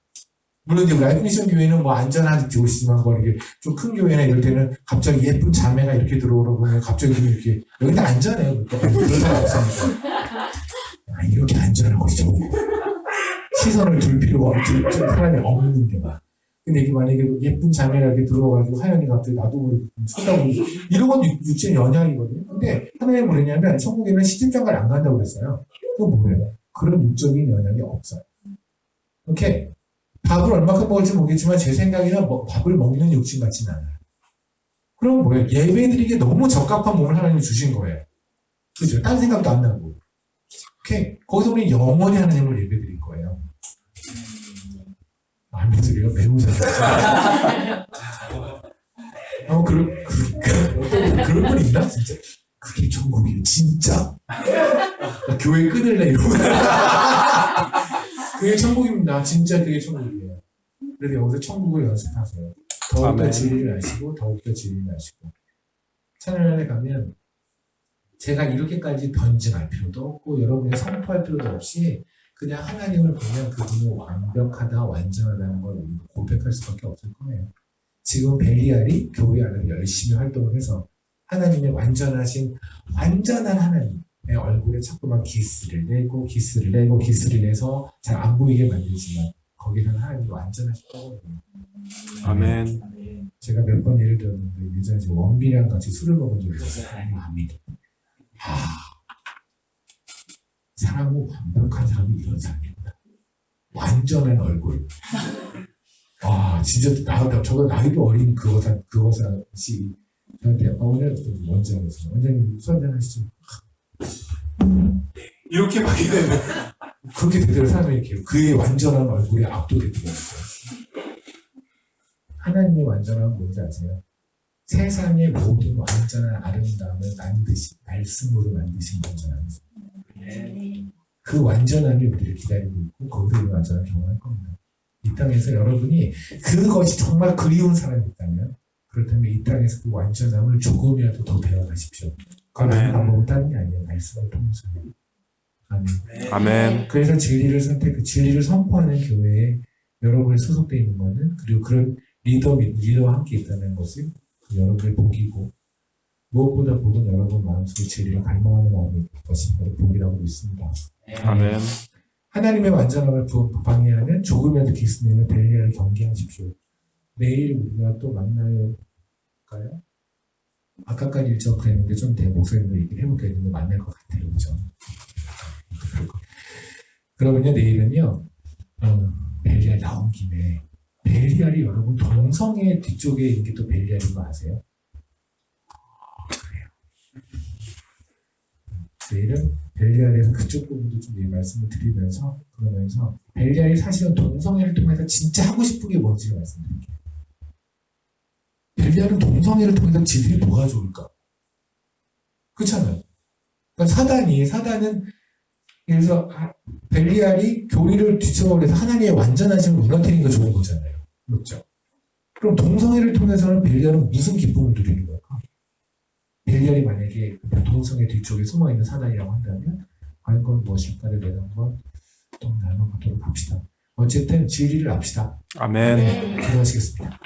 [SPEAKER 4] 물론 이제 라이프 미션 교회는 뭐 안전한 교시지만 뭐 이렇게 좀 큰 교회나 이럴 때는 갑자기 예쁜 자매가 이렇게 들어오고 보면 갑자기 이렇게 여기는 안전해요. 그런 사람 없으니까 이렇게 안전한 곳이죠. 시선을 둘 필요가 없는 사람이 없는 데만. 근데 이게 만약에 예쁜 자매가 이렇게 들어와가지고 하연이 갑자기 나도 모르게 쳐다보고 이런 건 육체의 연약이거든요. 근데 하나님 뭐랬냐면 천국에는 시집장가를 안 간다고 그랬어요. 그건 뭐예요? 그런 육적인 연약이 없어요. 오케이. 밥을 얼마큼 먹을지 모르겠지만 제 생각에는 밥을 먹는 욕심 같지는 않아요. 그럼 뭐예요? 예배드리기에 너무 적합한 몸을 하나님이 주신 거예요. 그죠? 딴 생각도 안 나고. 오케이. 거기서 우리 영원히 하나님을 예배드릴 거예요. 아멘들이요? 매우 잘하시죠. 그런 분 있나? 진짜. 그게 천국이에요. 진짜? 교회 끊을래? 이러고. 그게 천국입니다. 진짜 그게 천국이에요. 그래서 여기서 천국을 연습하세요. 더욱더
[SPEAKER 5] 아멘.
[SPEAKER 4] 진리를 아시고, 더욱더 진리를 아시고. 찬양에 가면 제가 이렇게까지 변증할 필요도 없고, 여러분이 선포할 필요도 없이, 그냥 하나님을 보면 그분은 완벽하다, 완전하다는 걸 우리가 고백할 수밖에 없을 거예요. 지금 벨리알이 교회 안에서 열심히 활동을 해서 하나님의 완전한 하나님의 얼굴에 자꾸만 기스를 내서 잘 안 보이게 만들지만 거기서는 하나님이 완전하실 거거든요.
[SPEAKER 5] 아멘.
[SPEAKER 4] 제가 몇 번 예를 들었는데 예전에 원빈이랑 같이 술을 먹은 적이 있어요. 하나님 압니다. 사람은 완벽한 사람이 이런 사람입니다. 완전한 얼굴. 진짜 저도 나이도 어린 그거사씨 저한테 오늘 원장님 술 한잔 하시죠. 이렇게 막 이래요. 그렇게 되더라고요. 사람이 이렇게 그의 완전한 얼굴에 압도되더라고요. 하나님의 완전함은 뭔지 아세요? 세상의 모든 완전한 아름다움을 말씀으로 만드신 완전함이죠. 그 완전함이 우리를 기다리고 있고 거기서 우리 완전함을 경험할 겁니다. 이 땅에서 여러분이 그것이 정말 그리운 사람이 있다면 그렇다면 이 땅에서 그 완전함을 조금이라도 더 배워가십시오. 그건
[SPEAKER 5] 아멘.
[SPEAKER 4] 하는 방법은 다른 게 아니에요. 말씀을 통해서요. 아멘.
[SPEAKER 5] 아멘.
[SPEAKER 4] 그래서 진리를 선포하는 교회에 여러분이 소속되어 있는 것은, 그리고 그런 리더와 함께 있다는 것을 여러분의 복이고, 무엇보다 복은 여러분 마음속에 진리를 갈망하는 마음이 있는 것이 바로 복이라고 믿습니다.
[SPEAKER 5] 아멘.
[SPEAKER 4] 하나님의 완전함을 방해하는 조금이라도 기스내는 벨리알을 경계하십시오. 내일 우리가 또 만날까요? 아까까지 일정 그랬는데 좀 내 목소리로 얘기를 해볼게요. 근데 만날 것 같아요. 그죠? 그러면요, 내일은요, 벨리알 나온 김에, 벨리알이 여러분 동성애 뒤쪽에 있는 게 또 벨리알인 거 아세요? 내일은 벨리알에서 그쪽 부분도 좀 말씀을 드리면서, 그러면서 벨리알이 사실은 동성애를 통해서 진짜 하고 싶은 게 뭔지 말씀드릴게요. 벨리알은 동성애를 통해서 지들이 뭐가 좋을까? 그렇잖아요. 그러니까 사단은 그래서 벨리알이 교리를 뒤쳐버려서 하나님의 완전하심을 무너뜨리는 게 좋은 거잖아요. 그렇죠? 그럼 동성애를 통해서는 벨리알은 무슨 기쁨을 누리는 걸까? 벨리알이 만약에 동성애 뒤쪽에 숨어있는 사단이라고 한다면 과연 그건 무엇일까를 내가 한번 또 나눠보도록 합시다. 어쨌든 진리를 압시다.
[SPEAKER 5] 아멘.
[SPEAKER 2] 네.
[SPEAKER 4] 기도하시겠습니다.